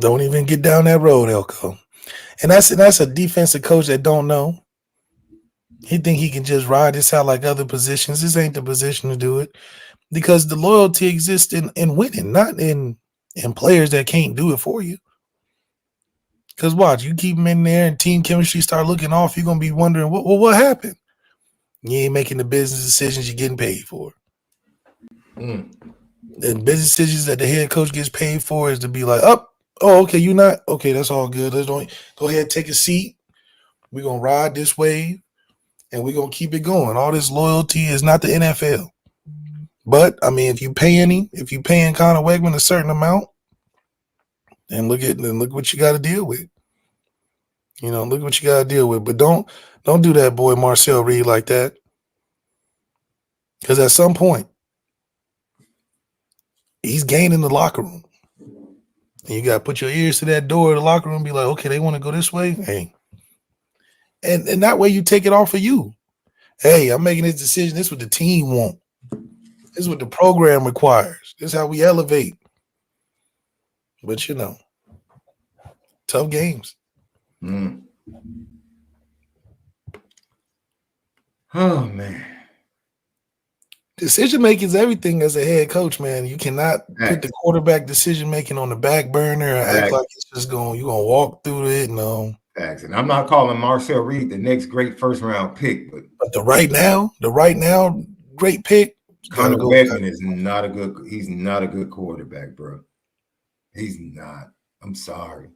Don't even get down that road, Elko. And that's a defensive coach that don't know. He think he can just ride this out like other positions. This ain't the position to do it. Because the loyalty exists in winning, not in players that can't do it for you. Because watch, you keep them in there and team chemistry start looking off, you're going to be wondering, what happened? You ain't making the business decisions you're getting paid for. The business decisions that the head coach gets paid for is to be like, okay, you're not? Okay, that's all good. Let's go ahead, take a seat. We're going to ride this wave, and we're going to keep it going. All this loyalty is not the NFL. But, if you're paying Connor Wegman a certain amount, And look what you got to deal with. Look what you got to deal with. But don't do that boy Marcel Reed like that. Because at some point, he's gaining the locker room. And you got to put your ears to that door of the locker room and be like, okay, they want to go this way? Hey. And that way you take it off of you. Hey, I'm making this decision. This is what the team want. This is what the program requires. This is how we elevate. But, tough games. Oh, man. Decision making is everything as a head coach, man. You cannot put the quarterback decision making on the back burner and act like it's just you're gonna walk through it. No. Facts. And I'm not calling Marcel Reed the next great first round pick, but the right now great pick. Connor Wegman is not a good. He's not a good quarterback, bro. He's not. I'm sorry.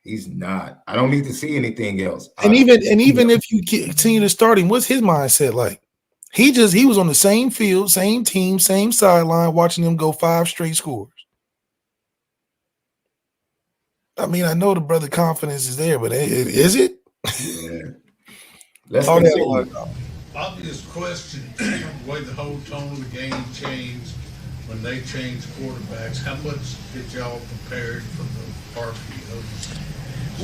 He's not. I don't need to see anything else. And even if you continue to start him, what's his mindset like? He was on the same field, same team, same sideline, watching them go 5 straight scores. I mean, I know the brother confidence is there, but is it? Yeah. Let's continue. Obvious question, the way the whole tone of the game changed when they changed quarterbacks. How much did y'all prepare for the RPOs?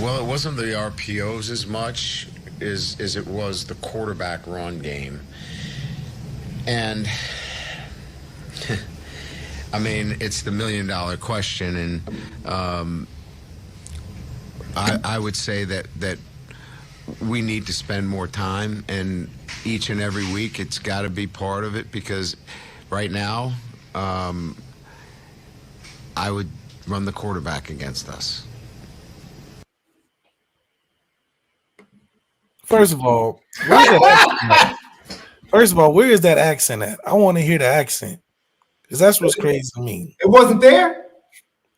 Well, it wasn't the RPOs as much as it was the quarterback run game. And I mean, it's the $1 million question, and I would say that we need to spend more time, and each and every week it's got to be part of it, because right now I would run the quarterback against us. First of all, where is that accent at? I want to hear the accent, because that's what's crazy to me. It wasn't there?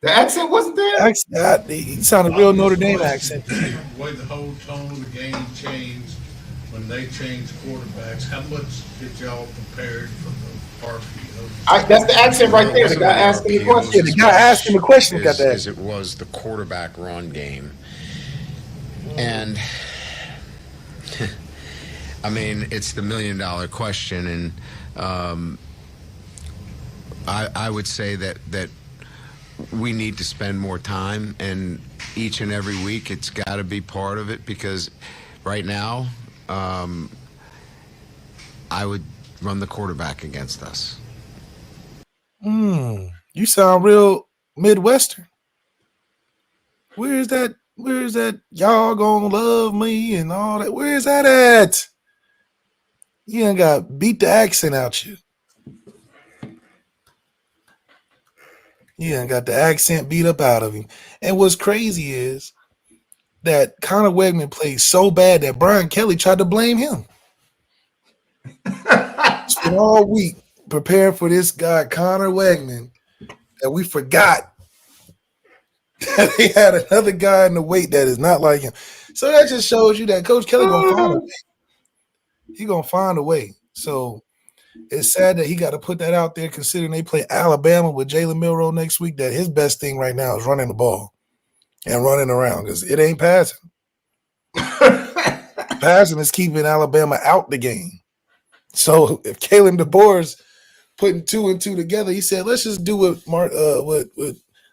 The accent wasn't there? He sounded real Notre Dame accent. The way the whole tone of the game changed when they changed quarterbacks. How much did y'all prepare for the RPOs? That's the accent right there. The guy asking the question. Yeah, the guy asking the question got that. As it was the quarterback run game. And I mean, it's the $1 million question, and I would say that we need to spend more time, and each and every week it's got to be part of it, because right now I would run the quarterback against us. You sound real Midwestern. Where is that? Y'all gonna love me and all that? Where is that at? You ain't got beat the accent out you. You ain't got the accent beat up out of him. And what's crazy is that Connor Wegman played so bad that Brian Kelly tried to blame him. Spent all week preparing for this guy, Connor Wegman, and we forgot that they had another guy in the weight that is not like him. So that just shows you that Coach Kelly gonna find a way. He gonna find a way. So it's sad that he got to put that out there, considering they play Alabama with Jalen Milroe next week, that his best thing right now is running the ball and running around, because it ain't passing. Passing is keeping Alabama out the game. So if Kalen DeBoer's putting 2 and 2 together, he said, let's just do what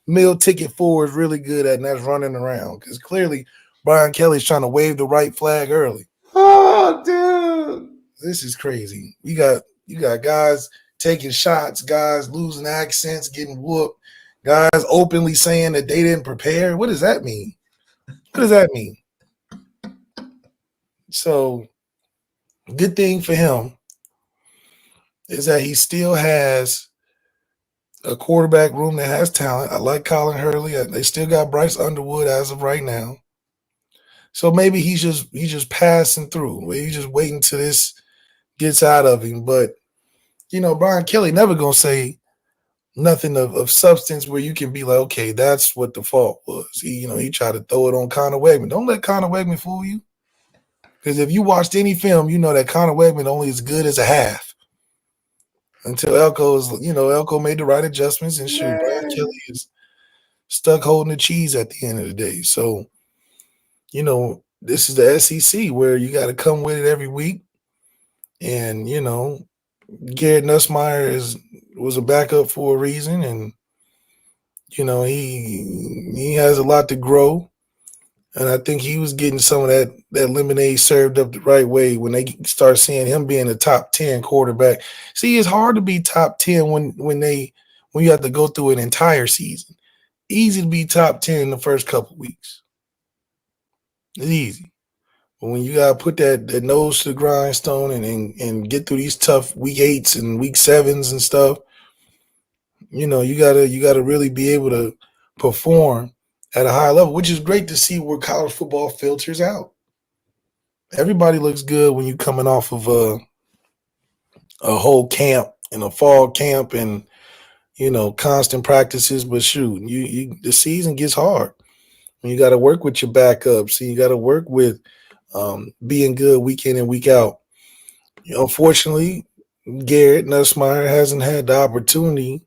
Mill Ticket 4 is really good at, and that's running around, because clearly Brian Kelly's trying to wave the right flag early. Oh, dude. This is crazy. You got guys taking shots, guys losing accents, getting whooped, guys openly saying that they didn't prepare. What does that mean? What does that mean? So, good thing for him is that he still has a quarterback room that has talent. I like Colin Hurley. They still got Bryce Underwood as of right now. So maybe he's just passing through. He's just waiting till this gets out of him. But, Brian Kelly never going to say nothing of substance where you can be like, okay, that's what the fault was. He tried to throw it on Connor Wegman. Don't let Connor Wegman fool you. Because if you watched any film, you know that Connor Wegman only as good as a half. Until Elko made the right adjustments, and shoot, Brian Kelly is stuck holding the cheese at the end of the day. So, you know, this is the SEC where you got to come with it every week. And, you know, Garrett Nussmeier was a backup for a reason. And, you know, he has a lot to grow. And I think he was getting some of that lemonade served up the right way when they start seeing him being a top 10 quarterback. See, it's hard to be top 10 when you have to go through an entire season. Easy to be top 10 in the first couple weeks. It's easy. But when you gotta put that nose to the grindstone and get through these tough week 8s and week 7s and stuff, you know, you gotta really be able to perform at a high level, which is great to see where college football filters out. Everybody looks good when you're coming off of a whole camp and a fall camp and, you know, constant practices. But shoot, the season gets hard. You got to work with your backups. And you got to work with being good week in and week out. You know, unfortunately, Garrett Nussmeier hasn't had the opportunity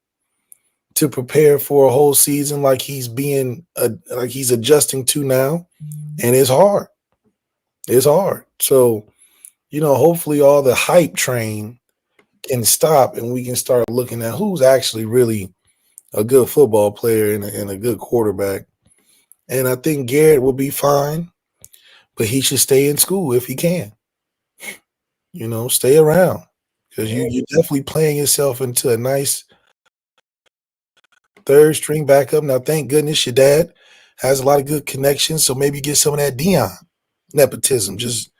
to prepare for a whole season like he's adjusting to now, and it's hard. It's hard. So, you know, hopefully all the hype train can stop and we can start looking at who's actually really a good football player and a good quarterback. And I think Garrett will be fine, but he should stay in school if he can. You know, stay around because you're definitely playing yourself into a nice third string backup. Now, thank goodness your dad has a lot of good connections, so maybe get some of that Deion nepotism. Just,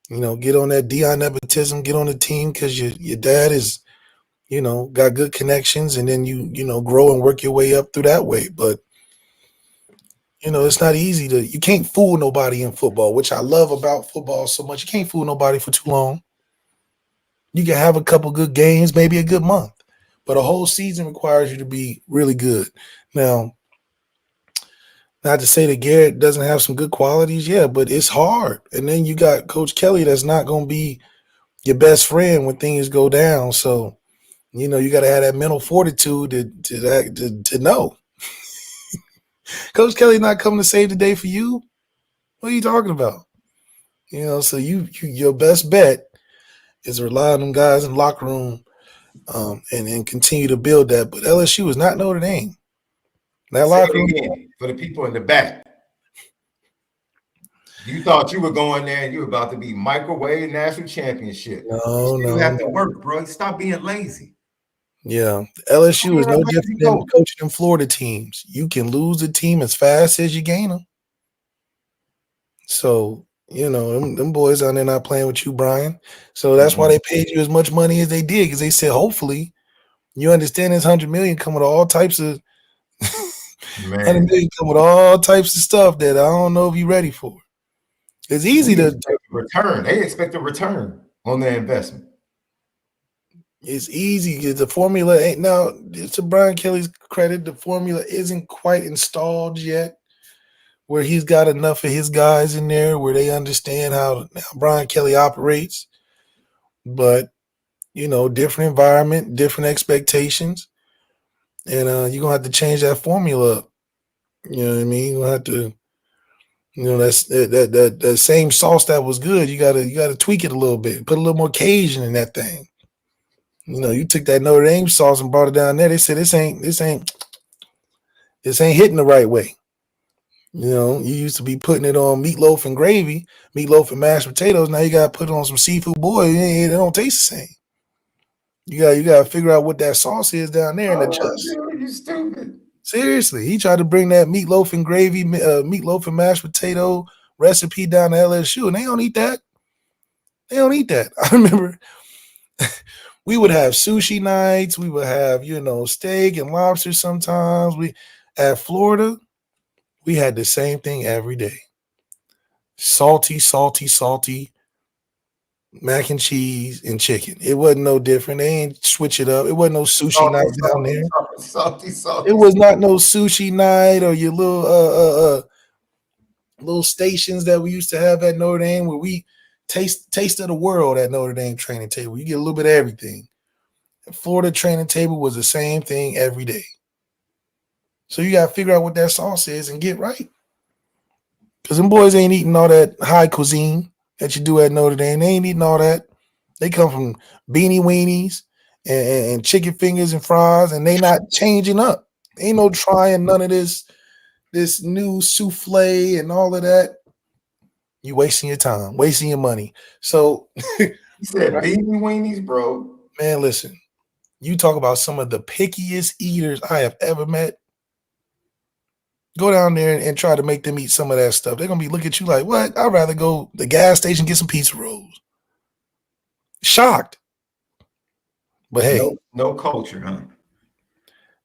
you know, get on that Deion nepotism, get on the team because your dad is, you know, got good connections, and then you know, grow and work your way up through that way. But, you know, it's not easy you can't fool nobody in football, which I love about football so much. You can't fool nobody for too long. You can have a couple good games, maybe a good month. But a whole season requires you to be really good. Now, not to say that Garrett doesn't have some good qualities, yeah, but it's hard. And then you got Coach Kelly that's not going to be your best friend when things go down. So, you know, you got to have that mental fortitude to know. Coach Kelly's not coming to save the day for you. What are you talking about? You know, so your best bet is rely on them guys in the locker room and continue to build that. But LSU is not Notre Dame. That locker room again for the people in the back. You thought you were going there and you were about to be microwave national championship. You have to work, bro. Stop being lazy. Yeah, LSU is no different than coaching in Florida teams. You can lose a team as fast as you gain them. So, you know, them boys out there not playing with you, Brian. So that's why they paid you as much money as they did, because they said, hopefully, you understand this $100 million come with all types of $100 million come with all types of stuff that I don't know if you're ready for. It's easy to return. They expect a return on their investment. It's easy. The formula ain't now. To Brian Kelly's credit, the formula isn't quite installed yet, where he's got enough of his guys in there where they understand how Brian Kelly operates. But, you know, different environment, different expectations, and you're gonna have to change that formula up. You know what I mean? You're gonna have to, you know, that same sauce that was good. You gotta tweak it a little bit, put a little more Cajun in that thing. You know, you took that Notre Dame sauce and brought it down there. They said this ain't hitting the right way. You know, you used to be putting it on meatloaf and gravy, meatloaf and mashed potatoes. Now you gotta put it on some seafood. Boy, it don't taste the same. You gotta figure out what that sauce is down there and adjust. You stupid. Seriously, he tried to bring that meatloaf and gravy, meatloaf and mashed potato recipe down to LSU, and they don't eat that. They don't eat that. I remember we would have sushi nights. We would have, you know, steak and lobster sometimes. At Florida, we had the same thing every day. Salty mac and cheese and chicken. It wasn't no different. They ain't switch it up. It wasn't no sushi night down there. Salty. It was not no sushi night or your little stations that we used to have at Notre Dame where we taste of the world at Notre Dame training table. You get a little bit of everything. The Florida training table was the same thing every day. So you got to figure out what that sauce is and get right. Because them boys ain't eating all that high cuisine that you do at Notre Dame. They ain't eating all that. They come from beanie weenies and chicken fingers and fries, and they not changing up. Ain't no trying none of this new souffle and all of that. You wasting your time, wasting your money. So you said beanie weenies, bro. Man, listen. You talk about some of the pickiest eaters I have ever met. Go down there and try to make them eat some of that stuff. They're gonna be looking at you like, what? I'd rather go to the gas station, get some pizza rolls. Shocked. But hey. No culture, huh?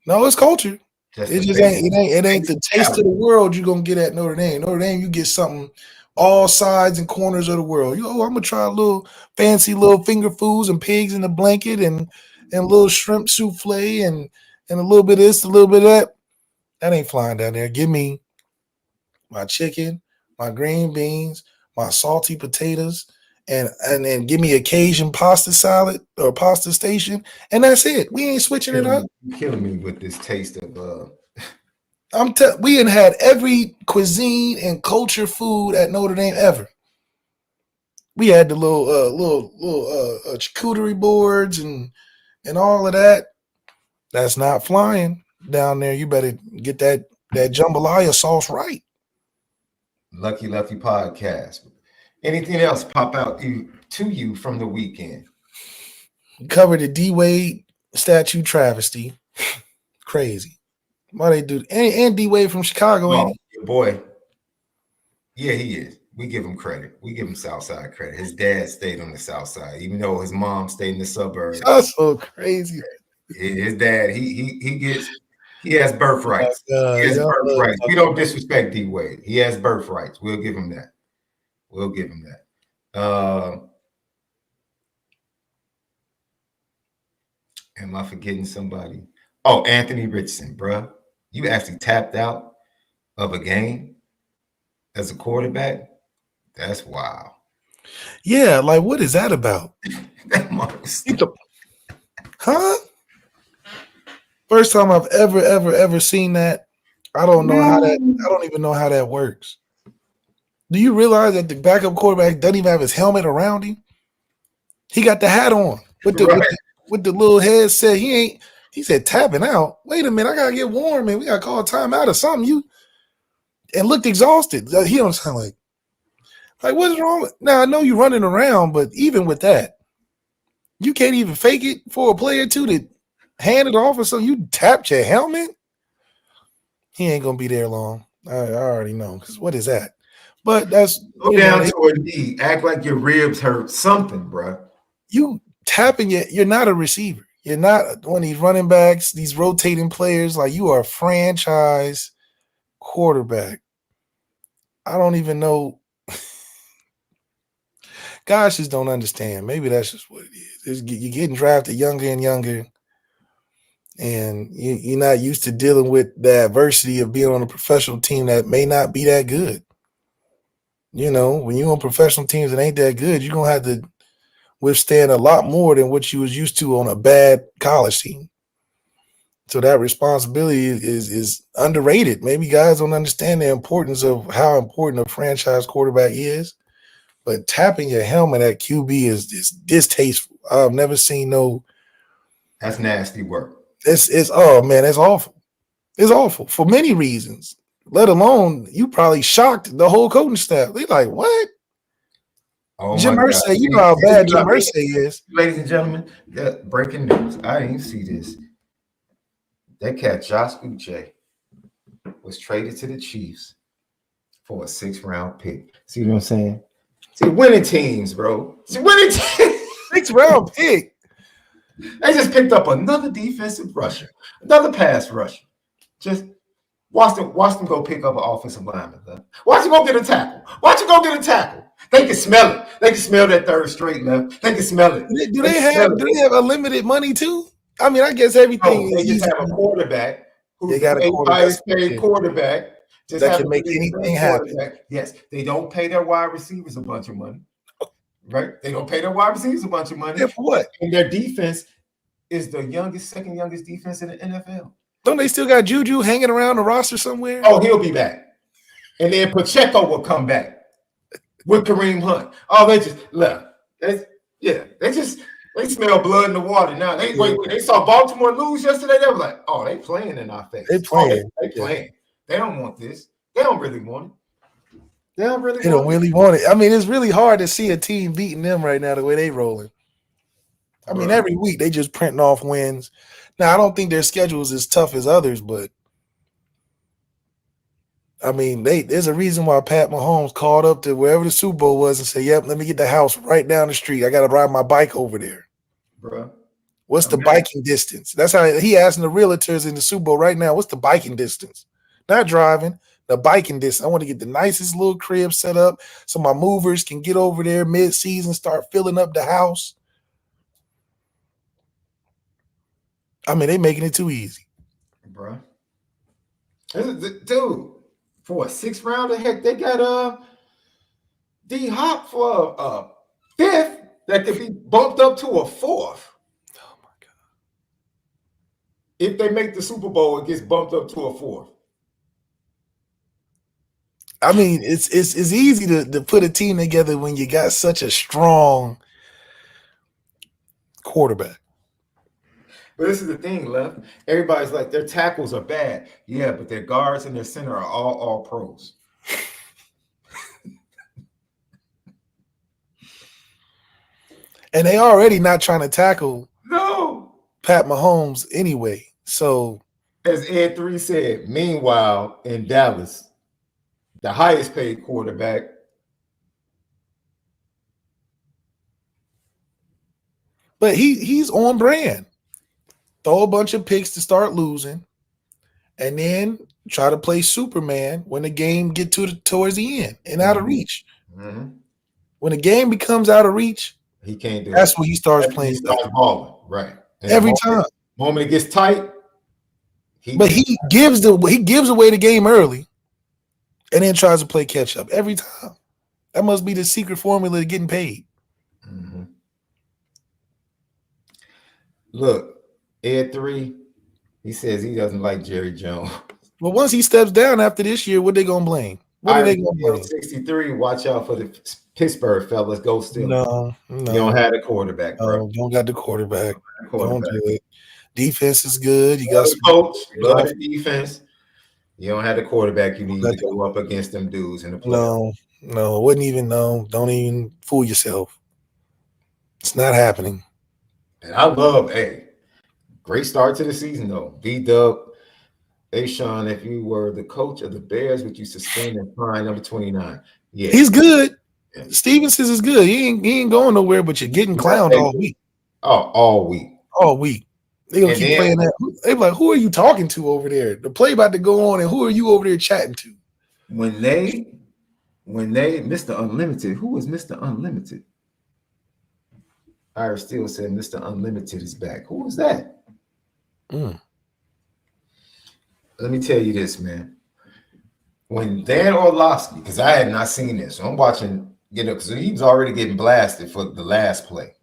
No, it's culture. It just ain't the taste talent. of the world you're gonna get at Notre Dame. Notre Dame, you get something all sides and corners of the world. I'm gonna try a little fancy little finger foods and pigs in a blanket and a little shrimp souffle and a little bit of this, a little bit of that. That ain't flying down there. Give me my chicken, my green beans, my salty potatoes, and then give me a Cajun pasta salad or pasta station, and that's it. We ain't switching it up. You're killing me with this taste of we had every cuisine and culture food at Notre Dame ever. We had the little charcuterie boards and all of that. That's not flying down there. You better get that jambalaya sauce right. Lucky Lefty podcast. Anything else pop out to you from the weekend? Covered the D Wade statue travesty. Crazy. Why they do and D Wade from Chicago? Oh, your boy. Yeah, he is. We give him credit. We give him Southside credit. His dad stayed on the South Side, even though his mom stayed in the suburbs. That's so crazy. His dad, he has birthrights. He has birthrights. We don't disrespect D Wade. He has birthrights. We'll give him that. We'll give him that. Am I forgetting somebody? Oh, Anthony Richardson, bro. You actually tapped out of a game as a quarterback? That's wild. Yeah, like what is that about? Huh? First time I've ever seen that. I don't even know how that works. Do you realize that the backup quarterback doesn't even have his helmet around him? He got the hat on with the little headset. He said tapping out. Wait a minute, I gotta get warm, man. We gotta call a timeout or something. And looked exhausted. He don't sound like what's wrong with now? I know you're running around, but even with that, you can't even fake it for a player to hand it off or something. You tapped your helmet. He ain't gonna be there long. I already know. Because what is that? But that's go down to a knee. Act like your ribs hurt. Something, bro. You tapping you're not a receiver. You're not one of these running backs, these rotating players. Like you are a franchise quarterback. I don't even know. Guys just don't understand. Maybe that's just what it is. You're getting drafted younger and younger, and you're not used to dealing with the adversity of being on a professional team that may not be that good. You know, when you're on professional teams that ain't that good, you're going to have to withstand a lot more than what you was used to on a bad college team. So that responsibility is underrated. Maybe guys don't understand the importance of how important a franchise quarterback is. But tapping your helmet at QB is distasteful. I've never seen That's nasty work. It's oh man, it's awful. It's awful for many reasons. Let alone you probably shocked the whole coaching staff. They like, what? Oh Jim Irsay, you know how bad Jim Irsay is. Ladies and gentlemen, breaking news. I didn't see this. That cat Josh Uche was traded to the Chiefs for a 6th-round pick. See what I'm saying? See, winning teams, bro. See, winning teams. 6th-round pick. They just picked up another defensive rusher, another pass rusher. Just watch them go pick up an offensive lineman. Watch them go get a tackle. Watch them go get a tackle. They can smell it. They can smell that third straight left. They can smell it. Do they have unlimited money too? I mean, I guess everything they is just have a quarterback who's they got a highest paid quarterback. Just that can make anything happen. Yes, they don't pay their wide receivers a bunch of money. Right? They don't pay their wide receivers a bunch of money. Yeah, for what? And their defense is the second youngest defense in the NFL. Don't they still got Juju hanging around the roster somewhere? Oh, he'll be back. And then Pacheco will come back with Kareem Hunt. Oh, they just left. They smell blood in the water now. When they saw Baltimore lose yesterday, they were like, oh, they playing in our face. They playing. They playing. They don't want this. They don't really want it. They don't really want it. I mean, it's really hard to see a team beating them right now the way they rolling. I mean, every week they just printing off wins. Now, I don't think their schedule is as tough as others, but I mean, there's a reason why Pat Mahomes called up to wherever the Super Bowl was and said, yep, let me get the house right down the street. I got to ride my bike over there. Bro. What's the biking distance? That's how he asking the realtors in the Super Bowl right now, what's the biking distance? Not driving, the biking distance. I want to get the nicest little crib set up so my movers can get over there mid-season, start filling up the house. I mean, they making it too easy. Bro. Dude, for a 6th rounder, heck, they got D-Hop for a 5th that could be bumped up to a 4th. Oh, my God. If they make the Super Bowl, it gets bumped up to a 4th. I mean, it's easy to put a team together when you got such a strong quarterback. But this is the thing, Left. Everybody's like, their tackles are bad. Yeah, but their guards and their center are all pros. And they already not trying to tackle Pat Mahomes anyway. So, as Ed 3 said, meanwhile, in Dallas, the highest paid quarterback, but he's on brand. Throw a bunch of picks to start losing, and then try to play Superman when the game get towards the end and out of reach. Mm-hmm. When the game becomes out of reach, he can't do that's it. when he starts playing. He starts balling, right? And Every time. Moment it gets tight, he gives away the game early, and then tries to play catch up every time. That must be the secret formula to getting paid. Mm-hmm. Look. Ed 3, he says he doesn't like Jerry Jones. Well, once he steps down after this year, what they gonna blame? What are they gonna blame? 63, watch out for the Pittsburgh fellas. Go still. No. You don't have the quarterback, bro. No, don't got the quarterback. Don't do it. Defense is good. You got some coach, love the defense. You don't have the quarterback you need to go up against them dudes in the playoffs. No, wouldn't even know. Don't even fool yourself. It's not happening. And I love, great start to the season, though. D-Dub, SHAUN, if you were the coach of the Bears, would you sustain and find number 29? Yeah. He's good. Yeah. Stevenson is good. He ain't going nowhere, but you're getting clowned all week. Oh, all week. All week. They're going to keep playing that. They're like, who are you talking to over there? The play about to go on, and who are you over there chatting to? When they Mr. Unlimited, who was Mr. Unlimited? Ira Steele said Mr. Unlimited is back. Who was that? Let me tell you this, man. When Dan Orlovsky, because I had not seen this, so I'm watching, because he was already getting blasted for the last play.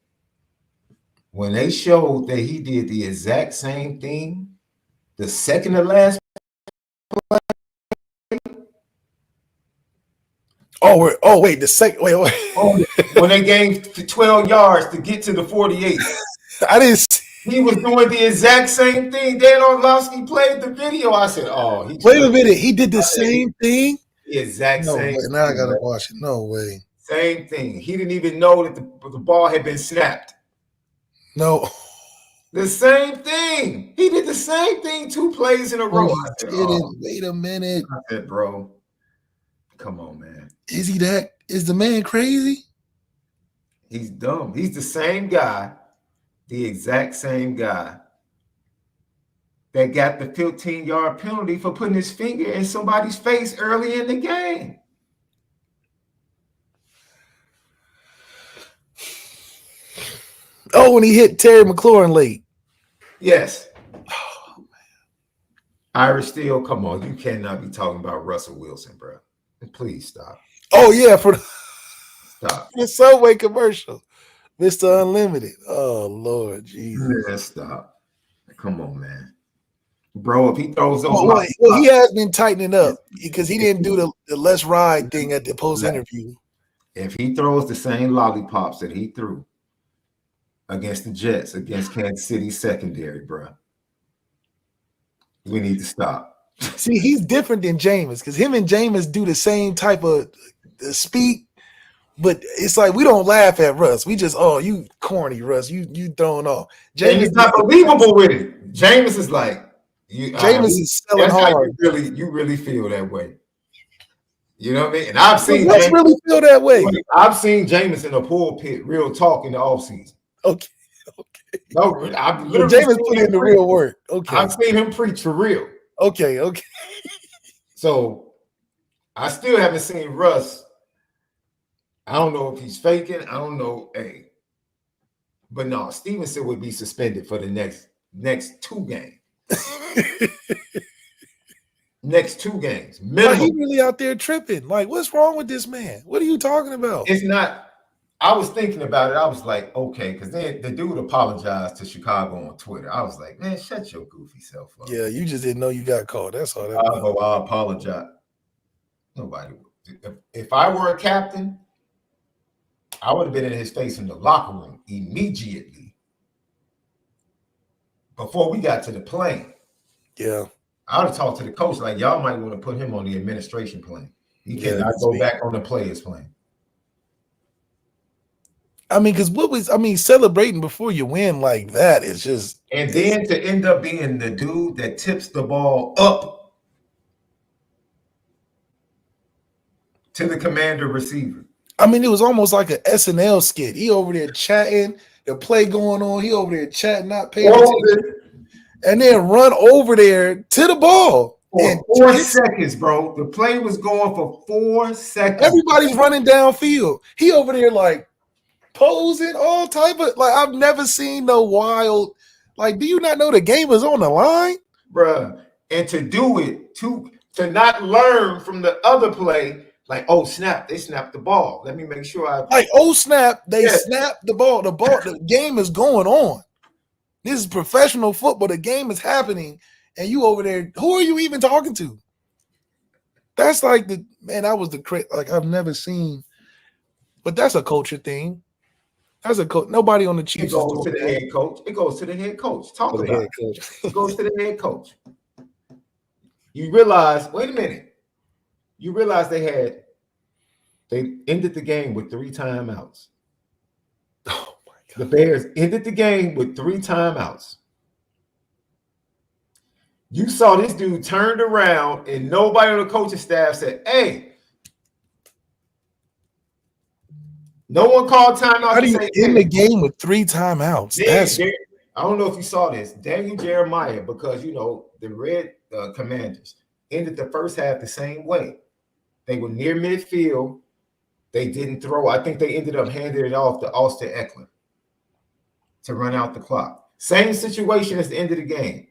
When they showed that he did the exact same thing, the second to last play. Wait, the second. Wait. When they gained 12 yards to get to the 48. I didn't see. He was doing the exact same thing. Dan Orlovsky played the video. I said, wait a minute. He did the same thing? The exact same thing. Now I got to watch it. No way. Same thing. He didn't even know that the ball had been snapped. No. The same thing. He did the same thing 2 plays in a row. Wait a minute. I said, bro, come on, man. Is the man crazy? He's dumb. He's the same guy. The exact same guy that got the 15-yard penalty for putting his finger in somebody's face early in the game. Oh, when he hit Terry McLaurin late. Yes. Oh, man. Irish Steele, come on. You cannot be talking about Russell Wilson, bro. Please stop. Oh, yeah, for stop. The Subway commercial. Mr. Unlimited. Oh, Lord Jesus. Yeah, stop. Come on, man. bro. If he throws those, well, he has been tightening up because he didn't do the let's ride thing at the post interview. If he throws the same lollipops that he threw against the Jets, against Kansas City secondary, bro, we need to stop. See, he's different than Jameis because him and Jameis do the same type of speak, but it's like we don't laugh at Russ. We just, oh, you corny, Russ. You throwing off. Jameis is not believable with it. Jameis is like, Jameis is selling hard. You really feel that way. You know what I mean? And I've seen Jameis really feel that way. I've seen Jameis in a pulpit, real talk in the offseason. Okay. No, I've literally Jameis put in the real work. Okay. I've seen him preach for real. Okay. So I still haven't seen Russ. I don't know if he's faking. I don't know. Hey, but no, Stevenson would be suspended for the next 2 games. Next 2 games. Like he really out there tripping. Like, what's wrong with this man? What are you talking about? It's not. I was thinking about it. I was like, okay, because then the dude apologized to Chicago on Twitter. I was like, man, shut your goofy self up. Yeah, you just didn't know you got caught. That's all. I apologize. Nobody would. If I were a captain, I would have been in his face in the locker room immediately before we got to the plane. Yeah. I would have talked to the coach like, y'all might want to put him on the administration plane. He cannot go back on the players plane. I mean, because celebrating before you win like that is just. And then to end up being the dude that tips the ball up to the commander receiver. I mean, it was almost like an SNL skit. He over there chatting, the play going on. He over there chatting, not paying attention. And then run over there to the ball. For 4 seconds, bro. The play was going for 4 seconds. Everybody's running downfield. He over there like posing, all type of, like, I've never seen no wild, like, do you not know the game is on the line? Bruh. And to do it, to not learn from the other play, like, oh, snap, they snapped the ball. Let me make sure like, oh, snap, they snapped the ball. The game is going on. This is professional football. The game is happening. And you over there, who are you even talking to? That's like that was the like I've never seen. But that's a culture thing. That's a coach. Nobody on the Chiefs. It goes to the head coach. It goes to the head coach. Talk about it. It goes to the head coach. You realize, wait a minute. You realize they ended the game with 3 timeouts. Oh my God. The Bears ended the game with 3 timeouts. You saw this dude turned around and nobody on the coaching staff said, hey, no one called timeout. How do you end the game with 3 timeouts? I don't know if you saw this. Daniel Jeremiah, because, the Red Commanders ended the first half the same way. They were near midfield. They didn't throw. I think they ended up handing it off to Austin Eckler to run out the clock. Same situation as the end of the game.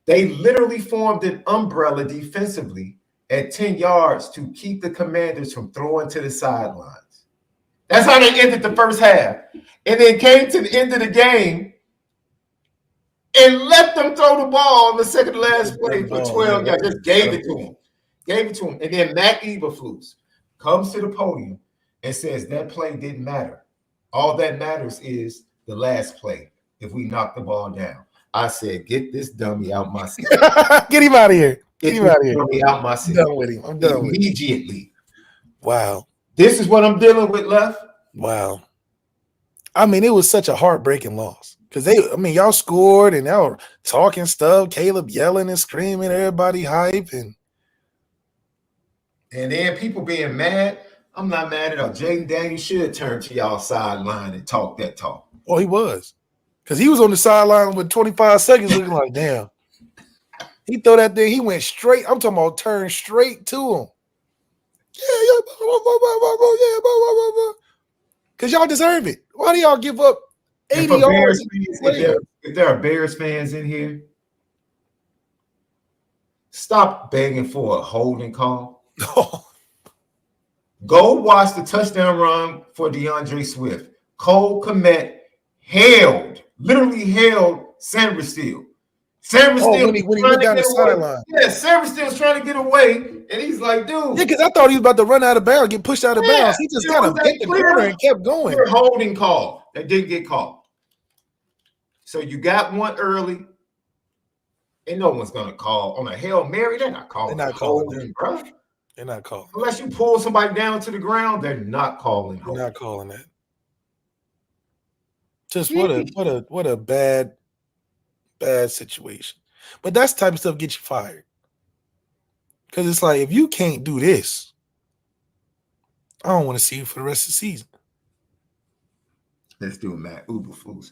They literally formed an umbrella defensively at 10 yards to keep the Commanders from throwing to the sidelines. That's how they ended the first half. And then came to the end of the game and let them throw the ball on the second to last play for 12 yards. Just gave it to them. And then Matt Eberflus comes to the podium and says that play didn't matter. All that matters is the last play if we knock the ball down. I said, get this dummy out my seat. Get him out of here. Get him out of here. Dummy out my seat. I'm done with him. I'm done with him. Immediately. Wow. This is what I'm dealing with, Left. Wow. I mean, it was such a heartbreaking loss. Because y'all scored and y'all were talking stuff, Caleb yelling and screaming, everybody hype. And then people being mad. I'm not mad at all. Jaden Daniels should turn to y'all sideline and talk that talk. Oh, he was. Because he was on the sideline with 25 seconds looking like, damn. He threw that thing. He went straight. I'm talking about turn straight to him. Yeah. Because y'all deserve it. Why do y'all give up 80 yards? If there are Bears fans in here, stop begging for a holding call. Go watch the touchdown run for DeAndre Swift. Cole Kmet literally held Sanders Steele. Severus Oh, still when he trying went to down get the away. sideline. Yeah, Severus still trying to get away, and he's like, dude. Yeah, because I thought he was about to run out of bounds, get pushed out of bounds. He just it kind was of a hit the corner and kept going. clear holding call that didn't get called. So you got one early, and no one's gonna call on a Hail Mary. They're not calling. They're not calling holding, bro. They're not calling. Unless you pull somebody down to the ground, they're not calling. They're not calling that. Just what a bad situation. But that's the type of stuff gets you fired. Because it's like, if you can't do this, I don't want to see you for the rest of the season. Let's do it, Matt. Eberflus.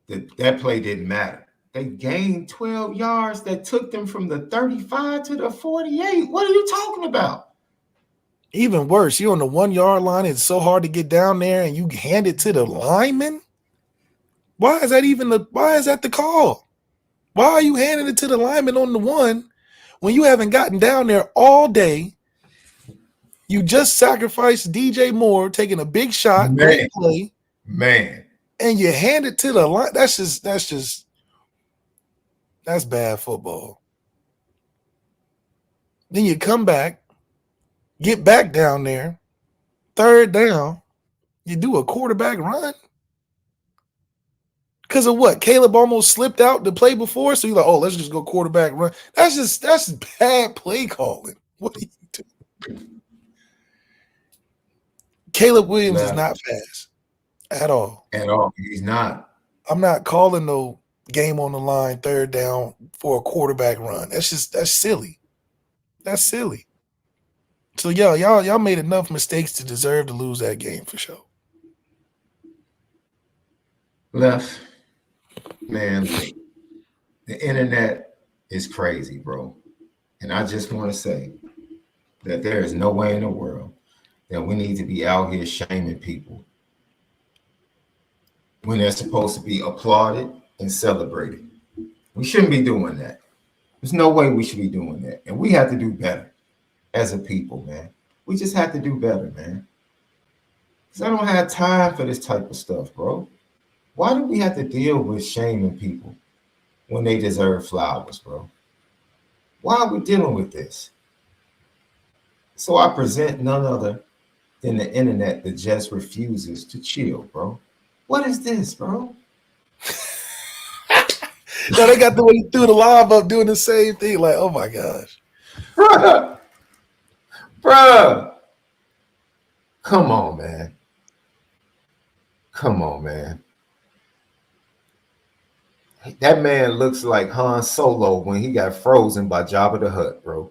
That play didn't matter. They gained 12 yards that took them from the 35 to the 48. What are you talking about? Even worse, you're on the 1 yard line. It's so hard to get down there, and you hand it to the lineman. Why is that the call? Why are you handing it to the lineman on the 1 when you haven't gotten down there all day? You just sacrificed DJ Moore taking a big shot, great play, and you hand it to the line. That's bad football. Then you come back, get back down there, 3rd down, you do a quarterback run. Because of what? Caleb almost slipped out the play before, so you're like, oh, let's just go quarterback run. That's bad play calling. What are you doing? Caleb Williams is not fast at all. At all. He's not. I'm not calling no game on the line, 3rd down for a quarterback run. That's silly. That's silly. So y'all made enough mistakes to deserve to lose that game for sure. Left, man, the internet is crazy, bro. And I just want to say that there is no way in the world that we need to be out here shaming people when they're supposed to be applauded and celebrated. We shouldn't be doing that. There's no way we should be doing that. And we have to do better as a people, man. We just have to do better, man. Because I don't have time for this type of stuff, bro. Why do we have to deal with shaming people when they deserve flowers, bro? Why are we dealing with this? So I present none other than the internet that just refuses to chill, bro. What is this, bro? No, they got the way you threw the lob up doing the same thing. Like, oh my gosh. Bruh. Come on, man. Come on, man. That man looks like Han Solo when he got frozen by Jabba the Hutt, bro.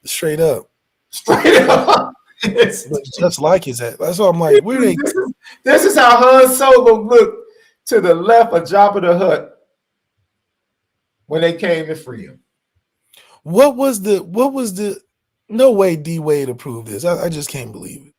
Straight up. Straight up. It looks just like his head. That's what I'm like. Where they? This is how Han Solo looked to the left of Jabba the Hutt when they came to free him. What was the no way D Wade approved this. I just can't believe it.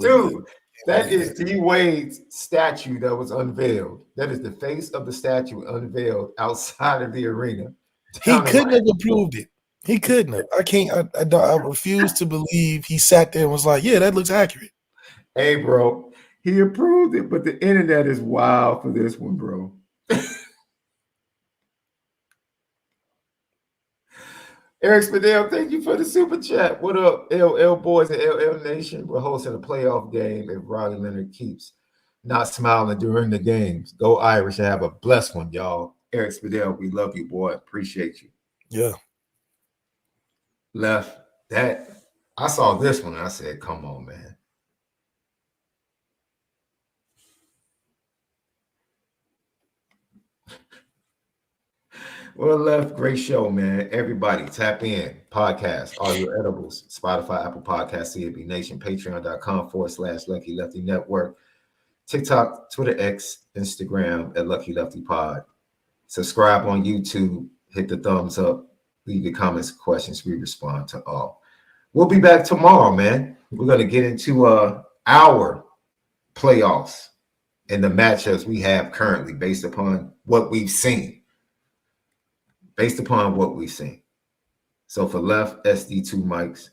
Dude, that is D Wade's statue that was unveiled. That is the face of the statue unveiled outside of the arena. He couldn't have approved it. He couldn't have. I refuse to believe he sat there and was like, yeah, that looks accurate. Hey, bro, he approved it, but the internet is wild for this one, bro. Eric Spadell, thank you for the super chat. What up, LL boys and LL Nation? We're hosting a playoff game if Riley Leonard keeps not smiling during the games. Go Irish and have a blessed one, y'all. Eric Spadell, we love you, boy. Appreciate you. Yeah. Left that. I saw this one and I said, come on, man. Well, Left, great show, man. Everybody tap in. Podcast, Audio Edibles, Spotify, Apple Podcasts, CAB Nation, Patreon.com/Lucky Lefty Network, TikTok, Twitter, X, Instagram at Lucky Lefty Pod. Subscribe on YouTube. Hit the thumbs up. Leave your comments, questions. We respond to all. We'll be back tomorrow, man. We're going to get into our playoffs and the matchups we have currently based upon what we've seen. Based upon what we've seen. So for Left, SD2 mics.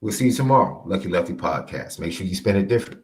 We'll see you tomorrow. Lucky Lefty Podcast. Make sure you spend it different.